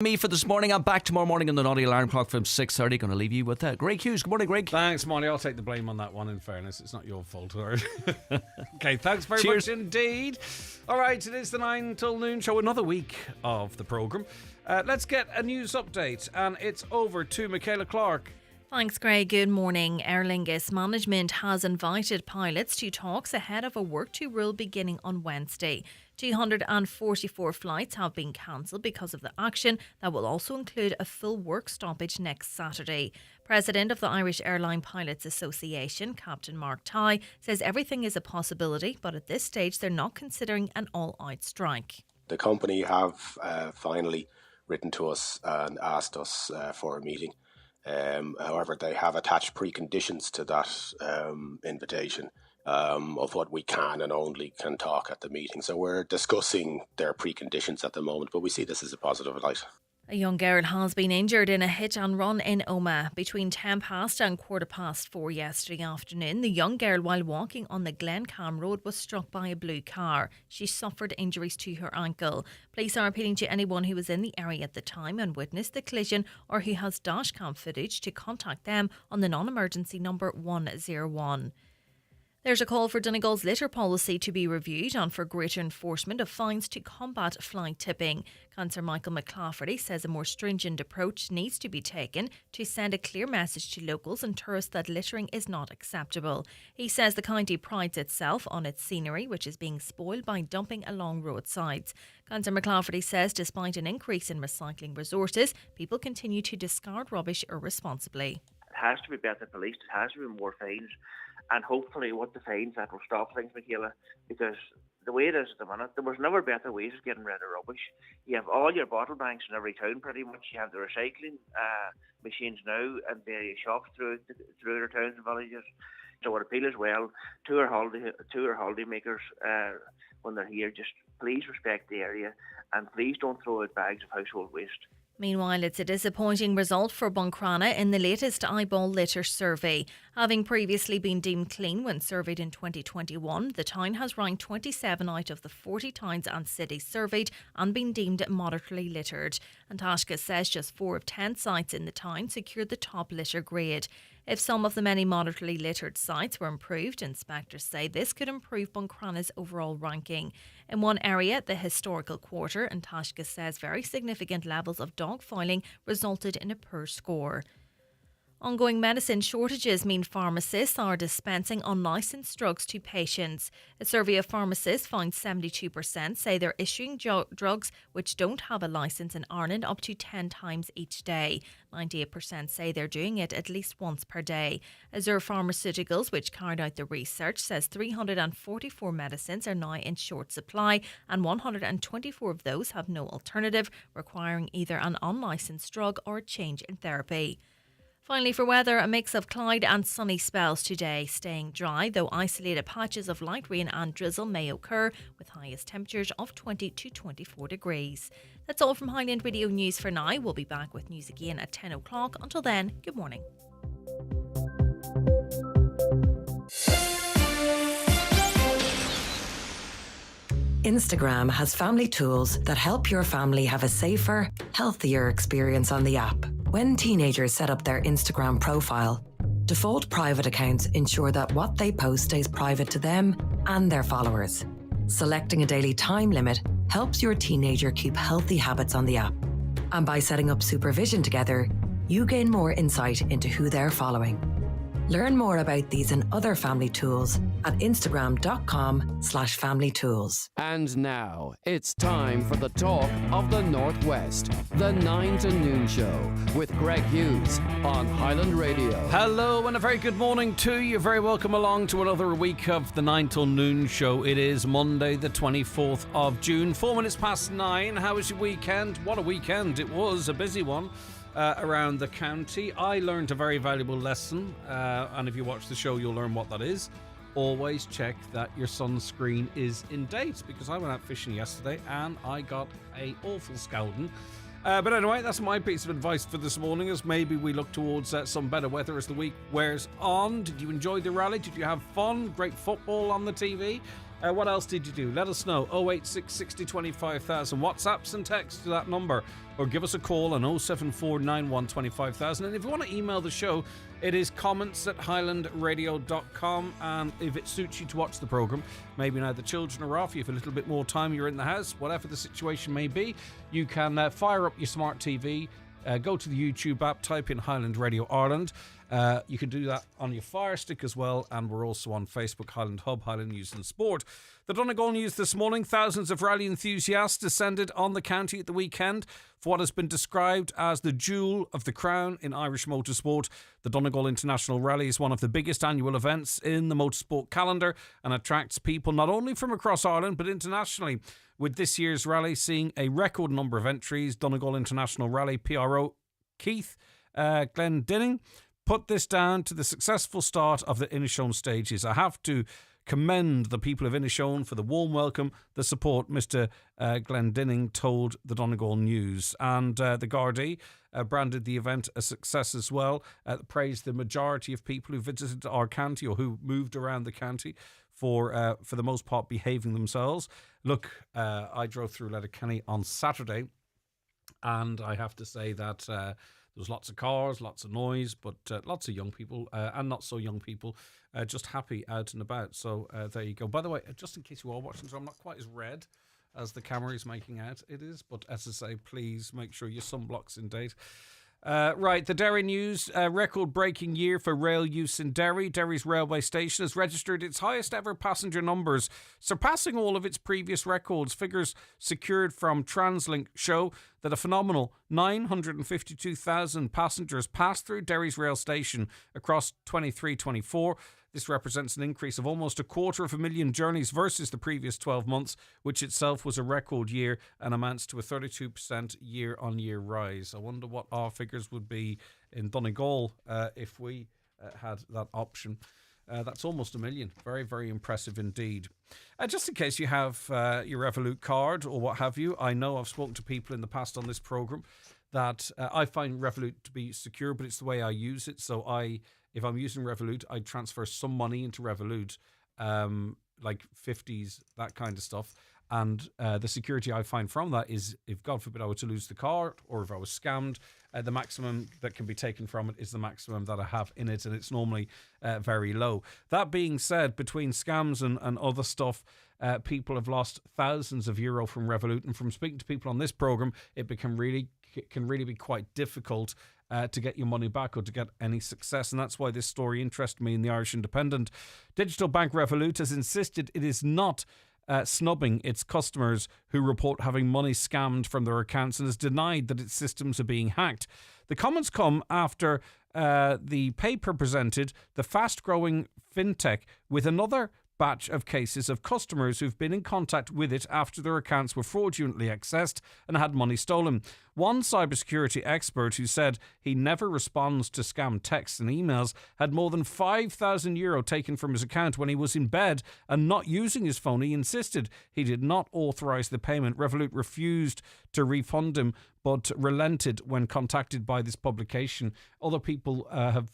Me for this morning. I'm back tomorrow morning on the Naughty Alarm Clock from 6:30. Going to leave you with Greg Hughes. Good morning, Greg. Thanks, Molly. I'll take the blame on that one, in fairness. It's not your fault. Okay, thanks very Cheers. much indeed. All right, it is the 9 till noon show, another week of the programme. Let's get a news update, and it's over to Michaela Clark. Thanks, Greg. Good morning. Aer Lingus management has invited pilots to talks ahead of a work to rule beginning on Wednesday. 244 flights have been cancelled because of the action. That will also include a full work stoppage next Saturday. President of the Irish Airline Pilots Association, Captain Mark Tighe, says everything is a possibility, but at this stage they're not considering an all-out strike. The company have finally written to us and asked us for a meeting. However, they have attached preconditions to that invitation of what we can and only can talk at the meeting. So we're discussing their preconditions at the moment, but we see this as a positive light. A young girl has been injured in a hit and run in Omagh between 10 past and 4:15 yesterday afternoon. The young girl, while walking on the Glencam Road, was struck by a blue car. She suffered injuries to her ankle. Police are appealing to anyone who was in the area at the time and witnessed the collision or who has dashcam footage to contact them on the non-emergency number 101. There's a call for Donegal's litter policy to be reviewed and for greater enforcement of fines to combat fly tipping. Councillor Michael McClafferty says a more stringent approach needs to be taken to send a clear message to locals and tourists that littering is not acceptable. He says the county prides itself on its scenery, which is being spoiled by dumping along roadsides. Councillor McClafferty says despite an increase in recycling resources, people continue to discard rubbish irresponsibly. It has to be better policed, it has to be more fines. And hopefully what the fines that will stop things, Michaela, because the way it is at the minute, there was never better ways of getting rid of rubbish. You have all your bottle banks in every town pretty much. You have the recycling machines now and various shops through their towns and villages. So what appeal as well to our holiday makers when they're here, just please respect the area and please don't throw out bags of household waste. Meanwhile, it's a disappointing result for Buncrana in the latest eyeball litter survey. Having previously been deemed clean when surveyed in 2021, the town has ranked 27 out of the 40 towns and cities surveyed and been deemed moderately littered. And Tashka says just 4 of 10 sites in the town secured the top litter grade. If some of the many moderately littered sites were improved, inspectors say this could improve Buncrana's overall ranking. In one area, the historical quarter, and Tashka says very significant levels of dog filing resulted in a poor score. Ongoing medicine shortages mean pharmacists are dispensing unlicensed drugs to patients. A survey of pharmacists found 72% say they're issuing drugs which don't have a licence in Ireland up to 10 times each day. 98% say they're doing it at least once per day. Azure Pharmaceuticals, which carried out the research, says 344 medicines are now in short supply and 124 of those have no alternative, requiring either an unlicensed drug or a change in therapy. Finally, for weather, a mix of cloud and sunny spells today, staying dry, though isolated patches of light rain and drizzle may occur, with highest temperatures of 20 to 24 degrees. That's all from Highland Radio News for now. We'll be back with news again at 10 o'clock. Until then, good morning. Instagram has family tools that help your family have a safer, healthier experience on the app. When teenagers set up their Instagram profile, default private accounts ensure that what they post stays private to them and their followers. Selecting a daily time limit helps your teenager keep healthy habits on the app. And by setting up supervision together, you gain more insight into who they're following. Learn more about these and other family tools at instagram.com/familytools. And now it's time for the talk of the Northwest, the 9 to noon show with Greg Hughes on Highland Radio. Hello and a very good morning to you. Very welcome along to another week of the 9 till noon show. It is Monday the 24th of June, 4 minutes past 9. How was your weekend? What a weekend. It was a busy one. Around the county. I learned a very valuable lesson, and if you watch the show you'll learn what that is. Always check that your sunscreen is in date, because I went out fishing yesterday and I got a awful scalding. But anyway, that's my piece of advice for this morning, as maybe we look towards some better weather as the week wears on. Did you enjoy the rally? Did you have fun? Great football on the TV? What else did you do? Let us know. 086 60 25,000. WhatsApps and texts to that number. Or give us a call on 074 91 25,000. And if you want to email the show, it is comments@highlandradio.com. And if it suits you to watch the programme, maybe now the children are off, you have a little bit more time, you're in the house, whatever the situation may be, you can fire up your smart TV, go to the YouTube app, type in Highland Radio Ireland. You can do that on your Fire Stick as well, and we're also on Facebook, Highland Hub, Highland News and Sport. The Donegal News this morning: thousands of rally enthusiasts descended on the county at the weekend for what has been described as the jewel of the crown in Irish motorsport. The Donegal International Rally is one of the biggest annual events in the motorsport calendar and attracts people not only from across Ireland but internationally, with this year's rally seeing a record number of entries. Donegal International Rally PRO Keith Glendinning put this down to the successful start of the Inishowen stages. I have to commend the people of Inishowen for the warm welcome, the support, Mr. Glendinning told the Donegal News. And the Gardaí branded the event a success as well, praised the majority of people who visited our county or who moved around the county for the most part behaving themselves. Look, I drove through Letterkenny on Saturday, and I have to say that there was lots of cars, lots of noise, but lots of young people and not so young people just happy out and about. So there you go. By the way, just in case you are watching, so I'm not quite as red as the camera is making out it is, but as I say, please make sure your sunblock's in date. Right, the Derry News, record-breaking year for rail use in Derry. Derry's railway station has registered its highest ever passenger numbers, surpassing all of its previous records. Figures secured from TransLink show that a phenomenal 952,000 passengers passed through Derry's rail station across 23-24. This represents an increase of almost 250,000 journeys versus the previous 12 months, which itself was a record year and amounts to a 32% year-on-year rise. I wonder what our figures would be in Donegal if we had that option. That's almost 1 million. Very, very impressive indeed. Just in case you have your Revolut card or what have you, I know I've spoken to people in the past on this programme that I find Revolut to be secure, but it's the way I use it. So if I'm using Revolut, I transfer some money into Revolut, like 50s, that kind of stuff. And the security I find from that is, if God forbid I were to lose the card or if I was scammed, the maximum that can be taken from it is the maximum that I have in it, and it's normally very low. That being said, between scams and other stuff, people have lost thousands of euro from Revolut, and from speaking to people on this programme, it can really be quite difficult to get your money back or to get any success. And that's why this story interested me in the Irish Independent. Digital bank Revolut has insisted it is not snubbing its customers who report having money scammed from their accounts, and has denied that its systems are being hacked. The comments come after the paper presented the fast-growing fintech with another batch of cases of customers who've been in contact with it after their accounts were fraudulently accessed and had money stolen. One cybersecurity expert who said he never responds to scam texts and emails had more than €5,000 taken from his account when he was in bed and not using his phone. He insisted he did not authorise the payment. Revolut refused to refund him but relented when contacted by this publication. Other people have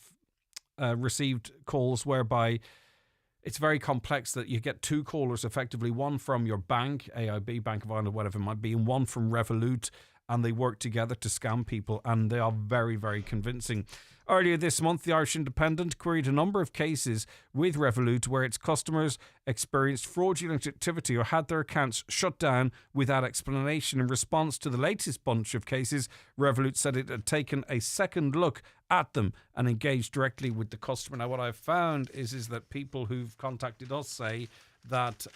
received calls whereby it's very complex, that you get two callers effectively, one from your bank, AIB, Bank of Ireland, whatever it might be, and one from Revolut, and they work together to scam people, and they are very, very convincing. Earlier this month, the Irish Independent queried a number of cases with Revolut where its customers experienced fraudulent activity or had their accounts shut down without explanation. In response to the latest bunch of cases, Revolut said it had taken a second look at them and engaged directly with the customer. Now, what I've found is that people who've contacted us say that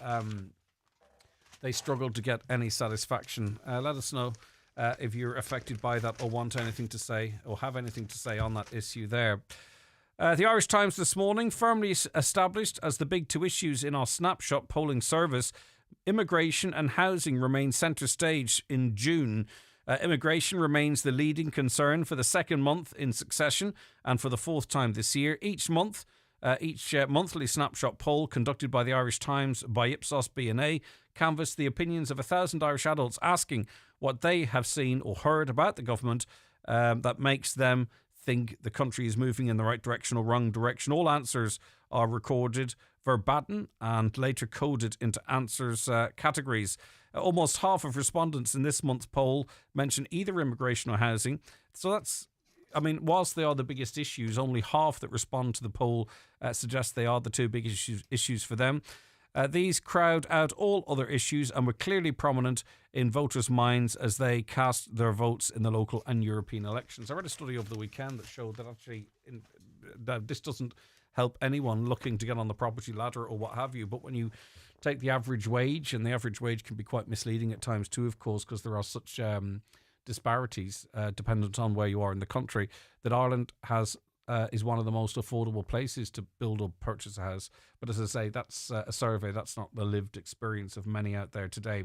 they struggle to get any satisfaction. Let us know if you're affected by that or want anything to say or have anything to say on that issue there. The Irish Times this morning, firmly established as the big two issues in our snapshot polling service, immigration and housing remain centre stage in June. Immigration remains the leading concern for the second month in succession and for the fourth time this year. Each monthly snapshot poll conducted by the Irish Times by Ipsos B&A canvassed the opinions of 1,000 Irish adults, asking what they have seen or heard about the government that makes them think the country is moving in the right direction or wrong direction. All answers are recorded verbatim and later coded into answers categories. Almost half of respondents in this month's poll mention either immigration or housing. So that's, I mean, whilst they are the biggest issues, only half that respond to the poll suggest they are the two biggest issues for them. These crowd out all other issues and were clearly prominent in voters' minds as they cast their votes in the local and European elections. I read a study over the weekend that showed that actually that this doesn't help anyone looking to get on the property ladder or what have you, but when you take the average wage, and the average wage can be quite misleading at times too, of course, because there are such disparities dependent on where you are in the country, that Ireland is one of the most affordable places to build or purchase a house. But as I say, that's a survey. That's not the lived experience of many out there today.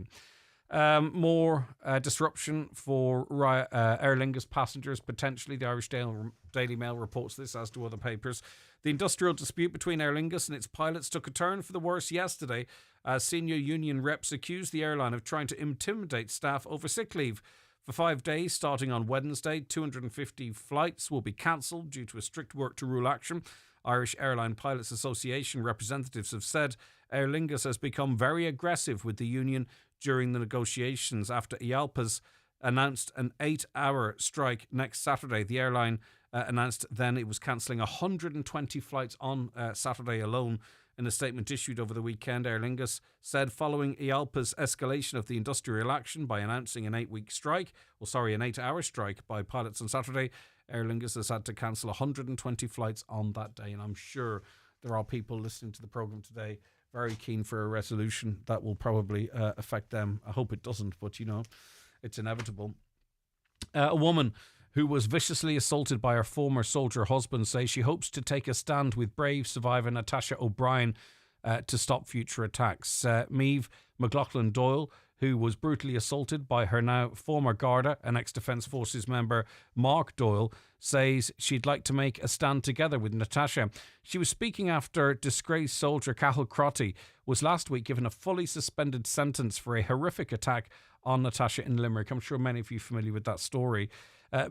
More disruption for Aer Lingus passengers, potentially. The Irish Daily Mail reports this, as do other papers. The industrial dispute between Aer Lingus and its pilots took a turn for the worse yesterday, as senior union reps accused the airline of trying to intimidate staff over sick leave. For 5 days, starting on Wednesday, 250 flights will be cancelled due to a strict work-to-rule action. Irish Airline Pilots Association representatives have said Aer Lingus has become very aggressive with the union during the negotiations after IALPA's announced an 8-hour strike next Saturday. The airline announced then it was cancelling 120 flights on Saturday alone. In a statement issued over the weekend, Aer Lingus said following IALPA's escalation of the industrial action by announcing an 8-hour strike by pilots on Saturday, Aer Lingus has had to cancel 120 flights on that day. And I'm sure there are people listening to the programme today very keen for a resolution that will probably affect them. I hope it doesn't, but you know, it's inevitable. A woman who was viciously assaulted by her former soldier husband says she hopes to take a stand with brave survivor Natasha O'Brien to stop future attacks. Maeve McLaughlin Doyle, who was brutally assaulted by her now former Garda and ex-Defence Forces member Mark Doyle, says she'd like to make a stand together with Natasha. She was speaking after disgraced soldier Cathal Crotty was last week given a fully suspended sentence for a horrific attack on Natasha in Limerick. I'm sure many of you are familiar with that story.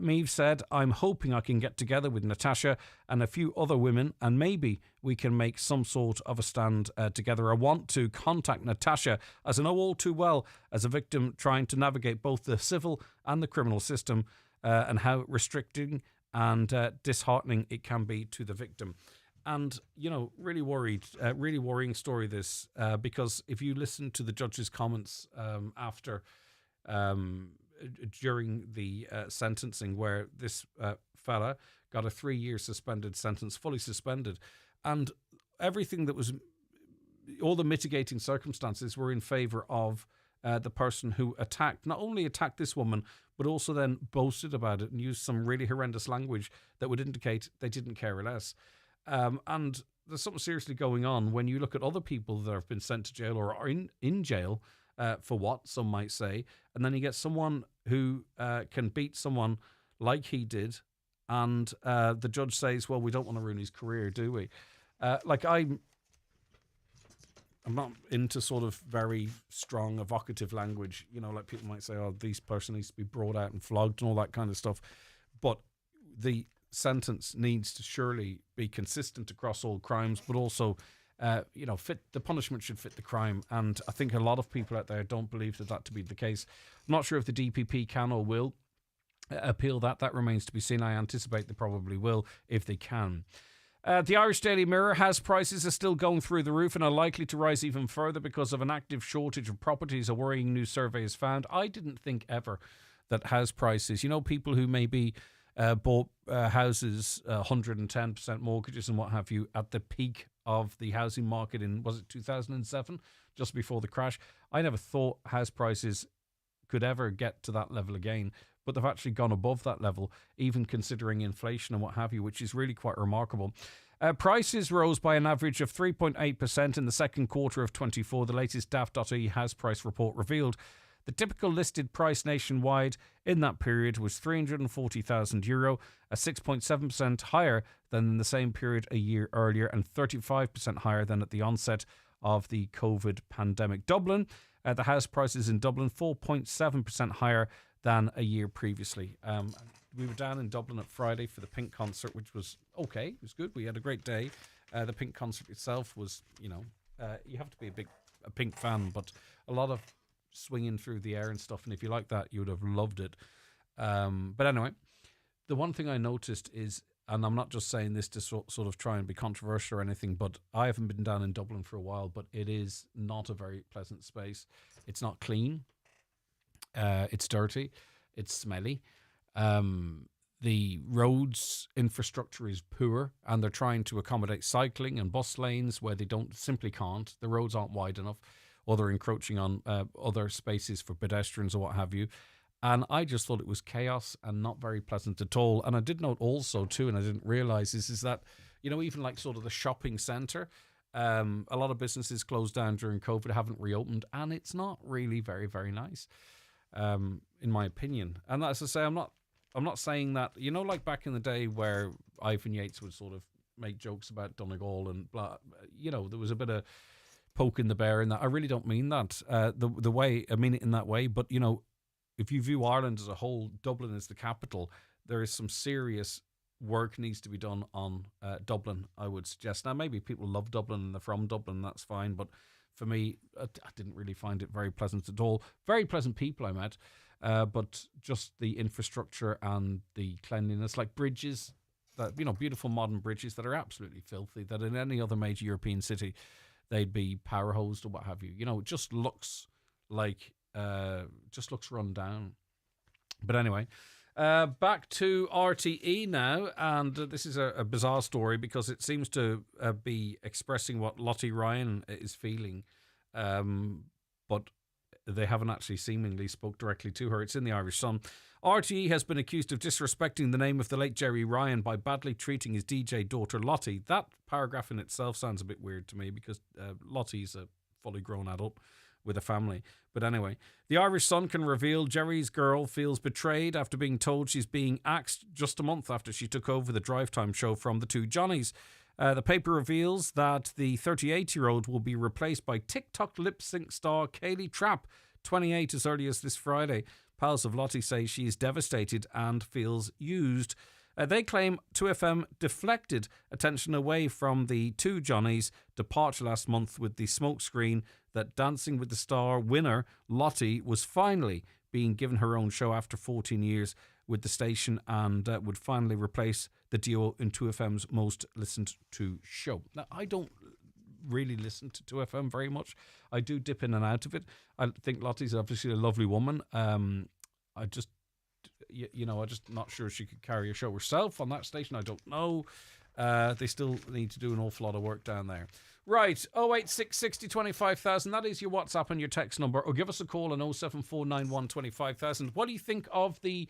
Maeve said, I'm hoping I can get together with Natasha and a few other women and maybe we can make some sort of a stand together. I want to contact Natasha, as I know all too well, as a victim trying to navigate both the civil and the criminal system and how restricting and disheartening it can be to the victim. And, you know, really worrying story this, because if you listen to the judge's comments after... during the sentencing, where this fella got a 3-year suspended sentence, fully suspended, and everything that was, all the mitigating circumstances were in favour of the person who not only attacked this woman, but also then boasted about it and used some really horrendous language that would indicate they didn't care less. And there's something seriously going on when you look at other people that have been sent to jail or are in jail for what some might say, and then you get someone who can beat someone like he did, and the judge says, well, we don't want to ruin his career, do we? I'm not into sort of very strong evocative language, you know, like people might say, oh, this person needs to be brought out and flogged and all that kind of stuff, but the sentence needs to surely be consistent across all crimes, but also the punishment should fit the crime. And I think a lot of people out there don't believe that to be the case. I'm not sure if the DPP can or will appeal that. That remains to be seen. I anticipate they probably will if they can. The Irish Daily Mirror: house prices are still going through the roof and are likely to rise even further because of an active shortage of properties, a worrying new survey has found. I didn't think ever that house prices, you know, people who maybe bought houses, 110% mortgages and what have you, at the peak of the housing market in, was it 2007, just before the crash. I never thought house prices could ever get to that level again, but they've actually gone above that level, even considering inflation and what have you, which is really quite remarkable. Prices rose by an average of 3.8% in the second quarter of 24, the latest Daft.ie house price report revealed. The typical listed price nationwide in that period was €340,000, a 6.7% higher than in the same period a year earlier and 35% higher than at the onset of the COVID pandemic. Dublin, the house prices in Dublin, 4.7% higher than a year previously. We were down in Dublin at Friday for the Pink concert, which was okay. It was good. We had a great day. The Pink concert itself was, you have to be a Pink fan, but a lot of swinging through the air and stuff. And if you like that, you would have loved it. But anyway, the one thing I noticed is, and I'm not just saying this to sort of try and be controversial or anything, but I haven't been down in Dublin for a while, but it is not a very pleasant space. It's not clean. It's dirty. It's smelly. The roads infrastructure is poor, and they're trying to accommodate cycling and bus lanes where they simply can't. The roads aren't wide enough, or they're encroaching on other spaces for pedestrians or what have you. And I just thought it was chaos and not very pleasant at all. And I did note also too, and I didn't realise is that, even like sort of the shopping centre, a lot of businesses closed down during COVID, haven't reopened, and it's not really very, very nice, in my opinion. And as I say, I'm not saying that, like back in the day where Ivan Yates would sort of make jokes about Donegal and blah, there was a bit of poking the bear in that. I really don't mean that the way, I mean it in that way, but, if you view Ireland as a whole, Dublin is the capital, there is some serious work needs to be done on Dublin, I would suggest. Now, maybe people love Dublin and they're from Dublin, that's fine, but for me, I didn't really find it very pleasant at all. Very pleasant people I met, but just the infrastructure and the cleanliness, like bridges, that beautiful modern bridges that are absolutely filthy, that in any other major European city, they'd be power hosed or what have you. It just looks like... just looks run down. But anyway, back to RTE now, and this is a bizarre story because it seems to be expressing what Lottie Ryan is feeling, but they haven't actually seemingly spoke directly to her. It's in the Irish Sun. RTE has been accused of disrespecting the name of the late Jerry Ryan by badly treating his DJ daughter Lottie. That paragraph in itself sounds a bit weird to me because Lottie's a fully grown adult with a family. But anyway, the Irish Sun can reveal Jerry's girl feels betrayed after being told she's being axed just a month after she took over the drive time show from the two Johnnies. The paper reveals that the 38-year-old will be replaced by TikTok lip sync star Kaylee Trapp, 28, as early as this Friday. Pals of Lottie say she is devastated and feels used. They claim 2FM deflected attention away from the two Johnnies' departure last month with the smokescreen that Dancing with the Star winner Lottie was finally being given her own show after 14 years with the station and would finally replace the duo in 2FM's most listened to show. Now, I don't really listen to 2FM very much. I do dip in and out of it. I think Lottie's obviously a lovely woman. I'm just not sure she could carry a show herself on that station. I don't know. They still need to do an awful lot of work down there. Right, 086 60 25,000. That is your WhatsApp and your text number. Or give us a call on 07491 25,000. What do you think of the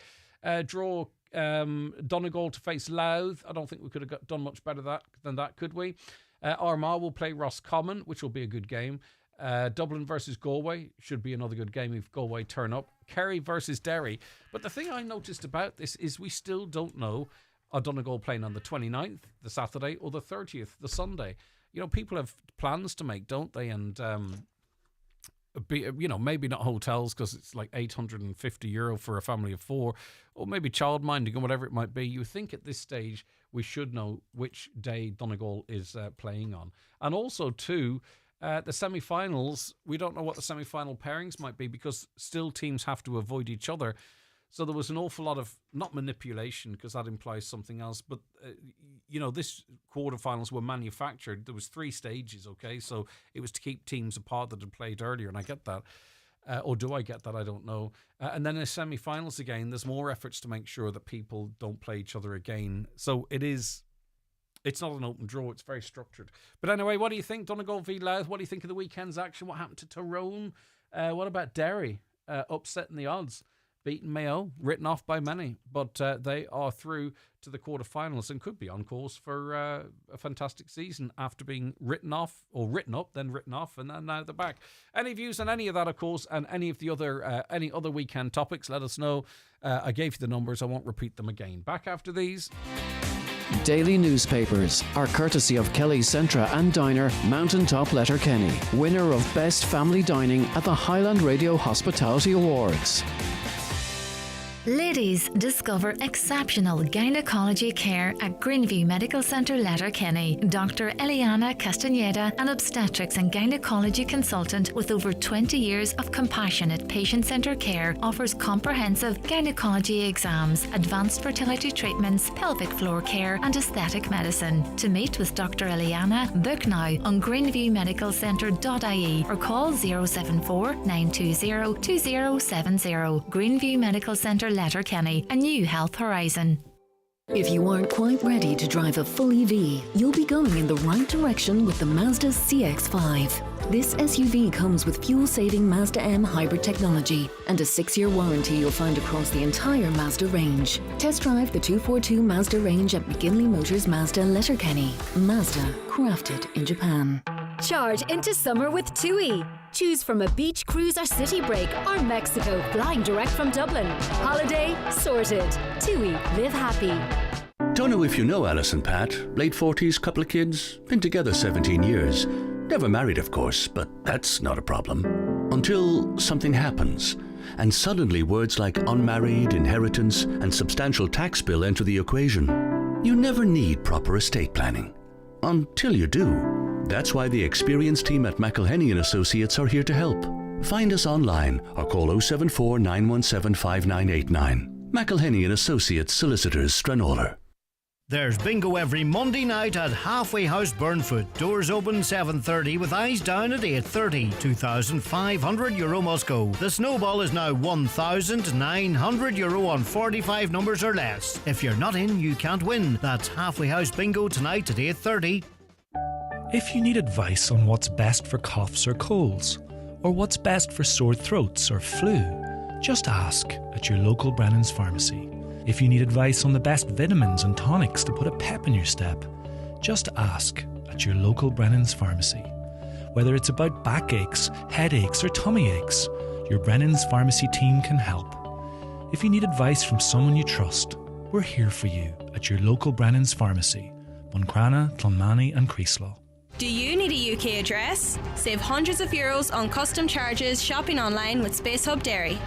draw Donegal to face Louth? I don't think we could have done much better than that, could we? Armagh will play Roscommon, which will be a good game. Dublin versus Galway should be another good game if Galway turn up. Kerry versus Derry. But the thing I noticed about this is we still don't know, are Donegal playing on the 29th, the Saturday, or the 30th, the Sunday? People have plans to make, don't they? And, maybe not hotels because it's like €850 for a family of four, or maybe childminding or whatever it might be. You think at this stage we should know which day Donegal is playing on. And also, too, the semi-finals, we don't know what the semi-final pairings might be because still teams have to avoid each other. So there was an awful lot of, not manipulation because that implies something else, but, this quarterfinals were manufactured. There was 3 stages, okay? So it was to keep teams apart that had played earlier, and I get that. Or do I get that? I don't know. And then in the semi-finals again, there's more efforts to make sure that people don't play each other again. So it's not an open draw. It's very structured. But anyway, what do you think? Donegal v Louth. What do you think of the weekend's action? What happened to Tyrone? What about Derry? Upsetting the odds. Beaten Mayo, written off by many. But they are through to the quarterfinals and could be on course for a fantastic season after being written off, or written up, then written off, and then now they're back. Any views on any of that, of course, and any of the any other weekend topics, let us know. I gave you the numbers. I won't repeat them again. Back after these. Daily newspapers are courtesy of Kelly Centra and Diner, Mountaintop Letterkenny, winner of Best Family Dining at the Highland Radio Hospitality Awards. Ladies, discover exceptional gynecology care at Greenview Medical Centre, Letterkenny. Dr. Eliana Castaneda, an obstetrics and gynecology consultant with over 20 years of compassionate patient-centred care, offers comprehensive gynecology exams, advanced fertility treatments, pelvic floor care and aesthetic medicine. To meet with Dr. Eliana, book now on greenviewmedicalcentre.ie or call 074 920 2070. Greenview Medical Centre, Letterkenny, a new health horizon. If you aren't quite ready to drive a full EV, you'll be going in the right direction with the Mazda CX-5. This SUV comes with fuel-saving Mazda M hybrid technology and a 6-year warranty you'll find across the entire Mazda range. Test drive the 242 Mazda range at McGinley Motors Mazda, Letterkenny. Mazda, crafted in Japan. Charge into summer with TUI. Choose from a beach, cruise or city break or Mexico flying direct from Dublin. Holiday sorted. TUI, live happy. Don't know if you know Alison Pat. Late 40s, couple of kids, been together 17 years. Never married, of course, but that's not a problem. Until something happens, and suddenly words like unmarried, inheritance, and substantial tax bill enter the equation. You never need proper estate planning. Until you do. That's why the experienced team at McElhenney & Associates are here to help. Find us online or call 074 917 5989. McElhenney & Associates Solicitors, Stranola. There's bingo every Monday night at Halfway House Burnfoot. Doors open 7:30 with eyes down at 8:30. €2,500 must go. The snowball is now €1,900 on 45 numbers or less. If you're not in, you can't win. That's Halfway House Bingo tonight at 8:30. If you need advice on what's best for coughs or colds, or what's best for sore throats or flu, just ask at your local Brennan's Pharmacy. If you need advice on the best vitamins and tonics to put a pep in your step, just ask at your local Brennan's Pharmacy. Whether it's about backaches, headaches or tummy aches, your Brennan's Pharmacy team can help. If you need advice from someone you trust, we're here for you at your local Brennan's Pharmacy, Buncrana, Clonmany and Creeslough. Do you need a UK address? Save hundreds of euros on custom charges shopping online with Spacehub Dairy.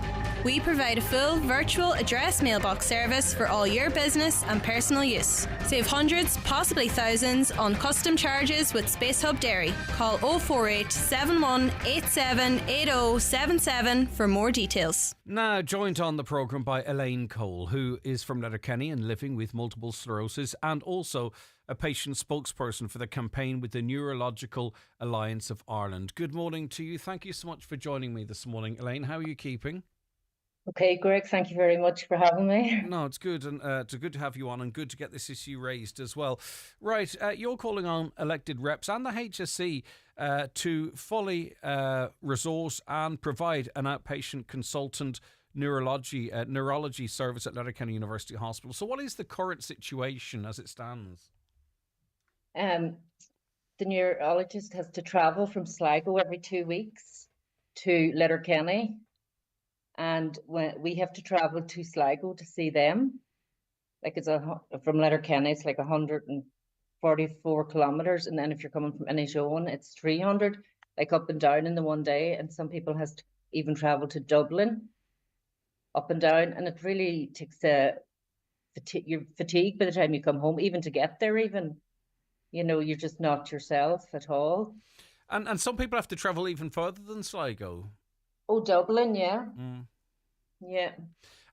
We provide a full virtual address mailbox service for all your business and personal use. Save hundreds, possibly thousands, on custom charges with Spacehub Dairy. Call 048 7187 8077 for more details. Now joined on the programme by Elaine Cole, who is from Letterkenny and living with multiple sclerosis, and also a patient spokesperson for the campaign with the Neurological Alliance of Ireland. Good morning to you. Thank you so much for joining me this morning. Elaine, how are you keeping? Okay, Greg, thank you very much for having me. No, it's good, and it's good to have you on, and good to get this issue raised as well. Right, you're calling on elected reps and the HSE to fully resource and provide an outpatient consultant neurology service at Letterkenny University Hospital. So what is the current situation as it stands? The neurologist has to travel from Sligo every 2 weeks to Letterkenny. And when we have to travel to Sligo to see them, like from Letterkenny, it's like 144 kilometres. And then if you're coming from Inishowen, it's 300, like up and down in the one day. And some people has to even travel to Dublin, up and down. And it really takes you're fatigued by the time you come home, even to get there, even, you know, you're just not yourself at all. And some people have to travel even further than Sligo. Oh, Dublin, yeah. Yeah.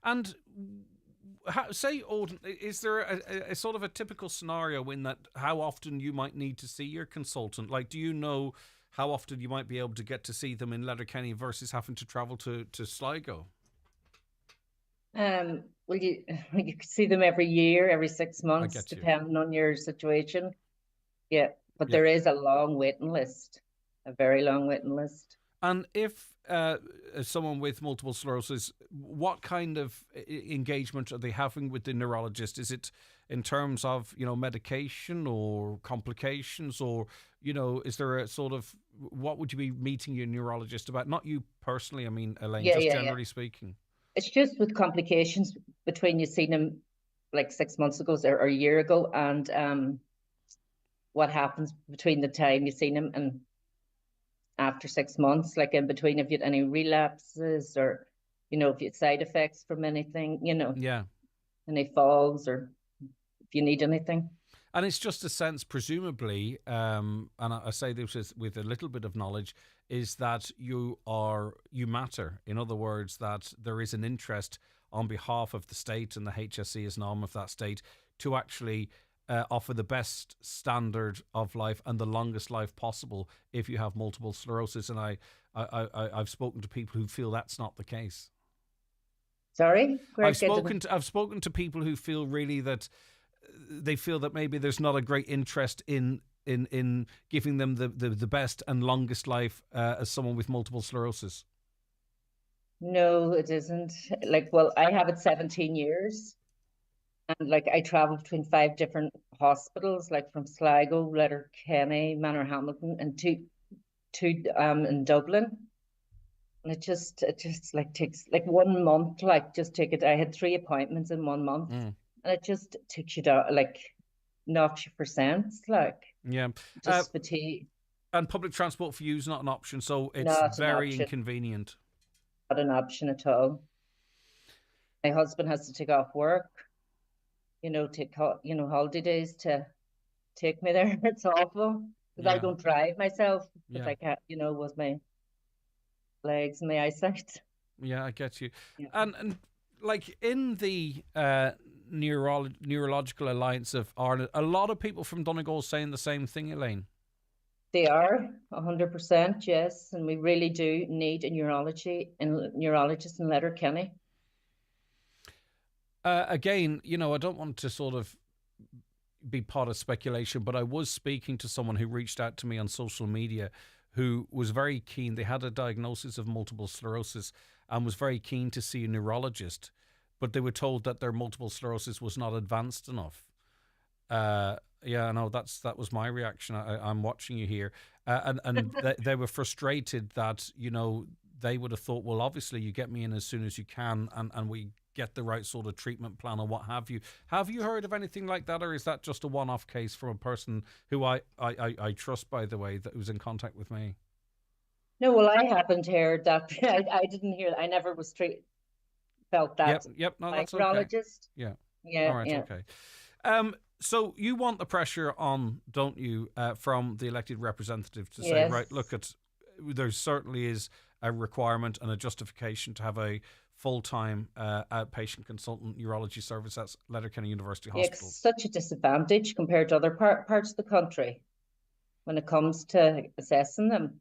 And is there a sort of a typical scenario in that how often you might need to see your consultant? Like, do you know how often you might be able to get to see them in Letterkenny versus having to travel to Sligo? Well, you can see them every year, every 6 months, depending on your situation. Yeah, but there is a long waiting list, a very long waiting list. And if someone with multiple sclerosis, what kind of engagement are they having with the neurologist? Is it in terms of, you know, medication or complications, or, you know, is there a sort of, what would you be meeting your neurologist about? Not you personally, I mean, Elaine, generally speaking. It's just with complications between you seen them like 6 months ago or a year ago, and what happens between the time you seen them and after 6 months, like in between, if you had any relapses or, if you had side effects from anything, Yeah. any falls or if you need anything. And it's just a sense, presumably, and I say this with a little bit of knowledge, is that you matter. In other words, that there is an interest on behalf of the state, and the HSE as an arm of that state, to actually offer the best standard of life and the longest life possible if you have multiple sclerosis. And I've spoken to people who feel that's not the case. Sorry? I've spoken to people who feel really that they feel that maybe there's not a great interest in giving them the best and longest life as someone with multiple sclerosis. No, it isn't. I have it 17 years. And I travel between 5 different hospitals, from Sligo, Letterkenny, Manorhamilton, and two in Dublin. And it just takes 1 month, just take it. I had 3 appointments in 1 month. And it just takes you down, knocks you for cents, Yeah. Just fatigue. And public transport for you is not an option, so it's very inconvenient. Not an option at all. My husband has to take off work, take holiday days to take me there. It's awful because I don't drive myself because I can't, with my legs and my eyesight. Yeah, I get you. Yeah. And in the Neurological Alliance of Ireland, a lot of people from Donegal saying the same thing, Elaine. They are 100%, yes, and we really do need a neurologist in Letterkenny. Again, I don't want to sort of be part of speculation, but I was speaking to someone who reached out to me on social media who was very keen. They had a diagnosis of multiple sclerosis and was very keen to see a neurologist, but they were told that their multiple sclerosis was not advanced enough. Yeah, no, that was my reaction. I'm watching you here. And they were frustrated that, they would have thought, well, obviously you get me in as soon as you can and we get the right sort of treatment plan or what have you. Have you heard of anything like that, or is that just a one-off case from a person who I trust, by the way, that was in contact with me? No, well, I haven't heard that. I didn't hear. I never was felt that. Yep. No, that's neurologist. Okay. Yeah. All right. Yeah. Okay. So you want the pressure on, don't you, from the elected representative to say, right, look, there certainly is a requirement and a justification to have a full-time outpatient consultant neurology service at Letterkenny University Hospital. It's such a disadvantage compared to other parts of the country when it comes to assessing them.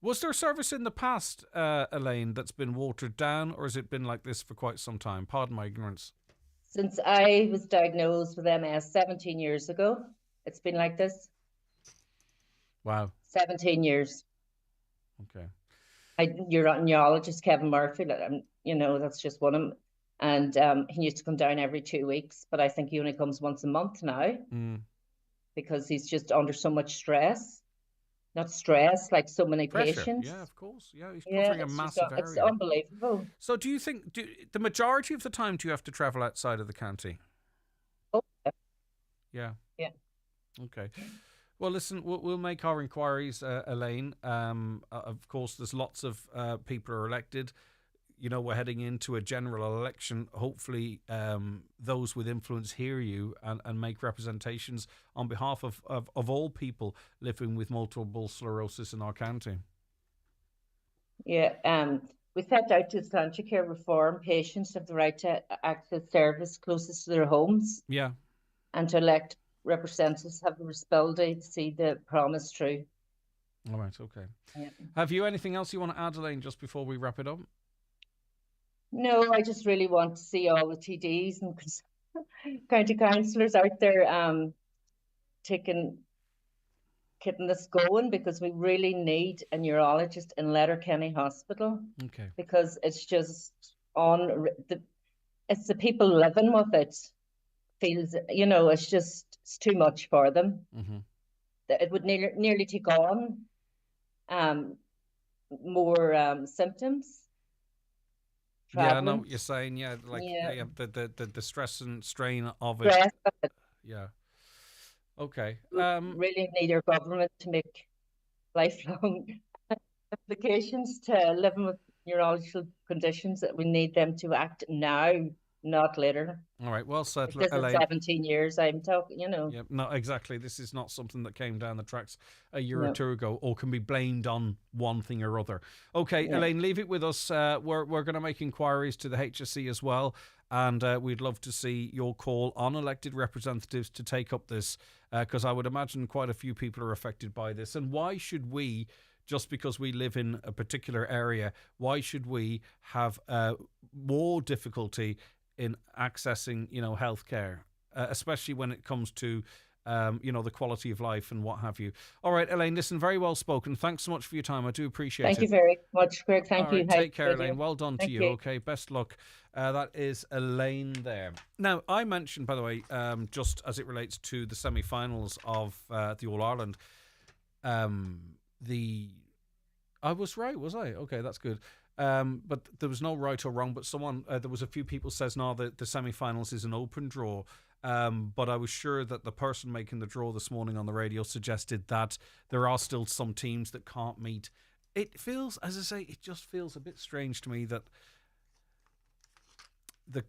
Was there service in the past, Elaine, that's been watered down, or has it been like this for quite some time? Pardon my ignorance. Since I was diagnosed with MS 17 years ago, it's been like this. Wow. 17 years. Okay. Neurologist Kevin Murphy, that's just one of them. And he used to come down every 2 weeks, but I think he only comes once a month now because he's just under so much stress. Not stress, like so many Pressure. patients. Yeah, of course. Yeah, he's covering a massive area. It's unbelievable. So do you think, the majority of the time, do you have to travel outside of the county? Oh, yeah. Yeah. Okay. Well, listen, we'll make our inquiries, Elaine. Of course, there's lots of people who are elected. We're heading into a general election. Hopefully, those with influence hear you and make representations on behalf of all people living with multiple sclerosis in our county. Yeah, we set out to establish care reform. Patients have the right to access service closest to their homes. Yeah. And to elect representatives have the responsibility to see the promise through. All right, okay. Yeah. Have you anything else you want to add, Elaine, just before we wrap it up? No, I just really want to see all the TDs and county councillors out there getting this going, because we really need a neurologist in Letterkenny Hospital. Okay. Because it's just it's the people living with it feels, it's too much for them. Mm-hmm. It would nearly take on more symptoms. Traveling. Yeah, I know what you're saying. Yeah, the stress and strain of it. Stress of it. Yeah. Okay. We really need our government to make lifelong applications to living with neurological conditions that we need them to act now, not later. All right, well said, This is Elaine. 17 years I'm talking, Yeah, no, exactly. This is not something that came down the tracks a year No. or two ago or can be blamed on one thing or other. Okay, Elaine, leave it with us. We're going to make inquiries to the HSE as well, and we'd love to see your call on elected representatives to take up this, because I would imagine quite a few people are affected by this. And why should we, just because we live in a particular area, why should we have more difficulty in accessing, healthcare, especially when it comes to, the quality of life and what have you. All right, Elaine, listen, very well spoken. Thanks so much for your time. I do appreciate it. Thank you very much, Greg. Thank All you. right, take care, Thank you. Elaine. Well done to Thank you. you. Okay, best luck. That is Elaine there. Now, I mentioned, by the way, just as it relates to the semi-finals of the All-Ireland, I was right, was I? Okay, that's good. But there was no right or wrong, but there was a few people says, no, the semi-finals is an open draw. But I was sure that the person making the draw this morning on the radio suggested that there are still some teams that can't meet. It feels, as I say, it just feels a bit strange to me that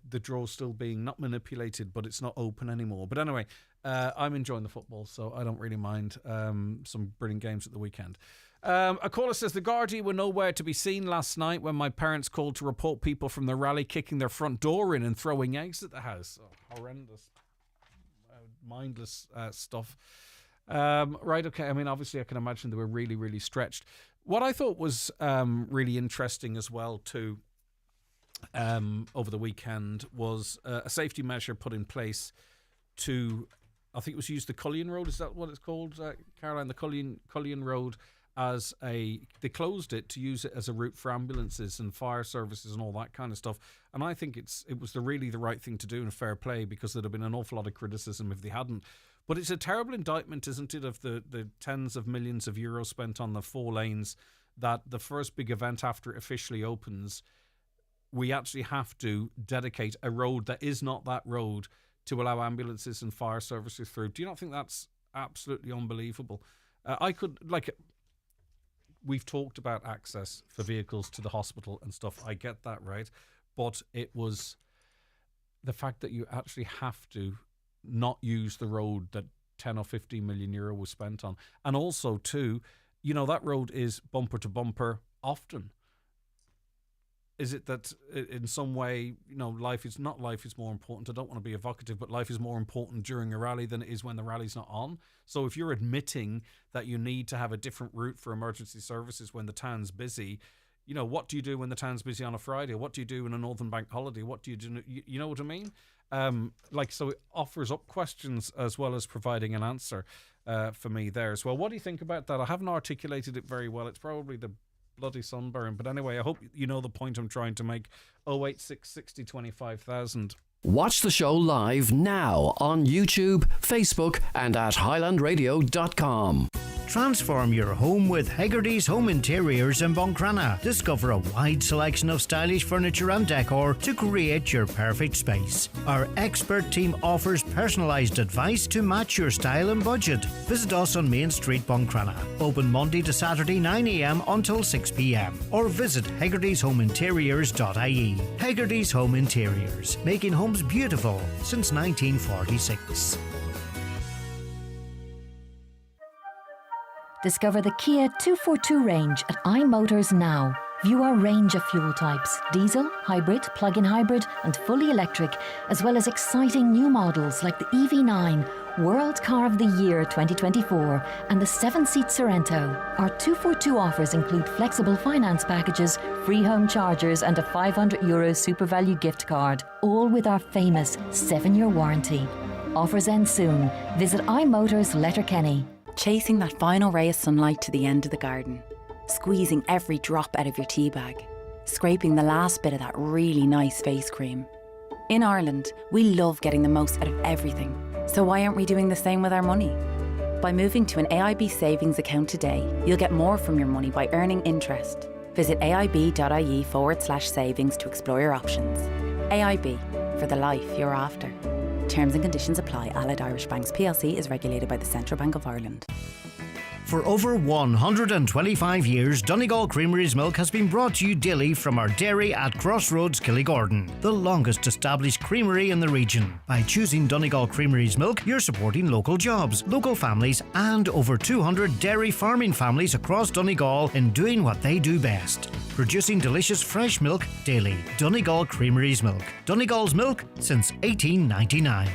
the draw's still being not manipulated, but it's not open anymore. But anyway, I'm enjoying the football, so I don't really mind some brilliant games at the weekend. A caller says, the Gardaí were nowhere to be seen last night when my parents called to report people from the rally kicking their front door in and throwing eggs at the house. Oh, horrendous, mindless stuff. Right, okay. I mean, obviously I can imagine they were really, really stretched. What I thought was really interesting as well too, over the weekend was a safety measure put in place to, I think it was used the Cullion Road. Is that what it's called, Caroline? The Cullion Road. They closed it to use it as a route for ambulances and fire services and all that kind of stuff. And I think it was really the right thing to do and fair play, because there'd have been an awful lot of criticism if they hadn't. But it's a terrible indictment, isn't it, of the tens of millions of euros spent on the 4 lanes, that the first big event after it officially opens, we actually have to dedicate a road that is not that road to allow ambulances and fire services through. Do you not think that's absolutely unbelievable? We've talked about access for vehicles to the hospital and stuff. I get that, right? But it was the fact that you actually have to not use the road that 10 or 15 million euro was spent on. And also, too, that road is bumper to bumper often. Is it that in some way, life is more important? I don't want to be evocative, but life is more important during a rally than it is when the rally's not on. So if you're admitting that you need to have a different route for emergency services when the town's busy, what do you do when the town's busy on a Friday? What do you do in a Northern Bank holiday? What do you do? You know what I mean? So it offers up questions as well as providing an answer for me there as well. What do you think about that? I haven't articulated it very well. It's probably the bloody sunburn, but anyway, I hope you know the point I'm trying to make. 086 60 25,000. Watch the show live now on YouTube, Facebook and at highlandradio.com. Transform your home with Hegarty's Home Interiors in Buncrana. Discover a wide selection of stylish furniture and decor to create your perfect space. Our expert team offers personalised advice to match your style and budget. Visit us on Main Street, Buncrana. Open Monday to Saturday 9 a.m. until 6 p.m. Or visit hegartyshomeinteriors.ie. Hegarty's Home Interiors, making homes beautiful since 1946. Discover the Kia 242 range at iMotors now. View our range of fuel types: diesel, hybrid, plug-in hybrid and fully electric, as well as exciting new models like the EV9, World Car of the Year 2024 and the 7-seat Sorento. Our 242 offers include flexible finance packages, free home chargers and a €500 super value gift card, all with our famous 7-year warranty. Offers end soon. Visit iMotors Letterkenny. Chasing that final ray of sunlight to the end of the garden. Squeezing every drop out of your tea bag. Scraping the last bit of that really nice face cream. In Ireland, we love getting the most out of everything. So why aren't we doing the same with our money? By moving to an AIB savings account today, you'll get more from your money by earning interest. Visit aib.ie/savings to explore your options. AIB, for the life you're after. Terms and conditions apply. Allied Irish Banks PLC is regulated by the Central Bank of Ireland. For over 125 years, Donegal Creamery's milk has been brought to you daily from our dairy at Crossroads, Killygordon, the longest established creamery in the region. By choosing Donegal Creamery's milk, you're supporting local jobs, local families, and over 200 dairy farming families across Donegal in doing what they do best. Producing delicious fresh milk daily. Donegal Creamery's milk. Donegal's milk since 1899.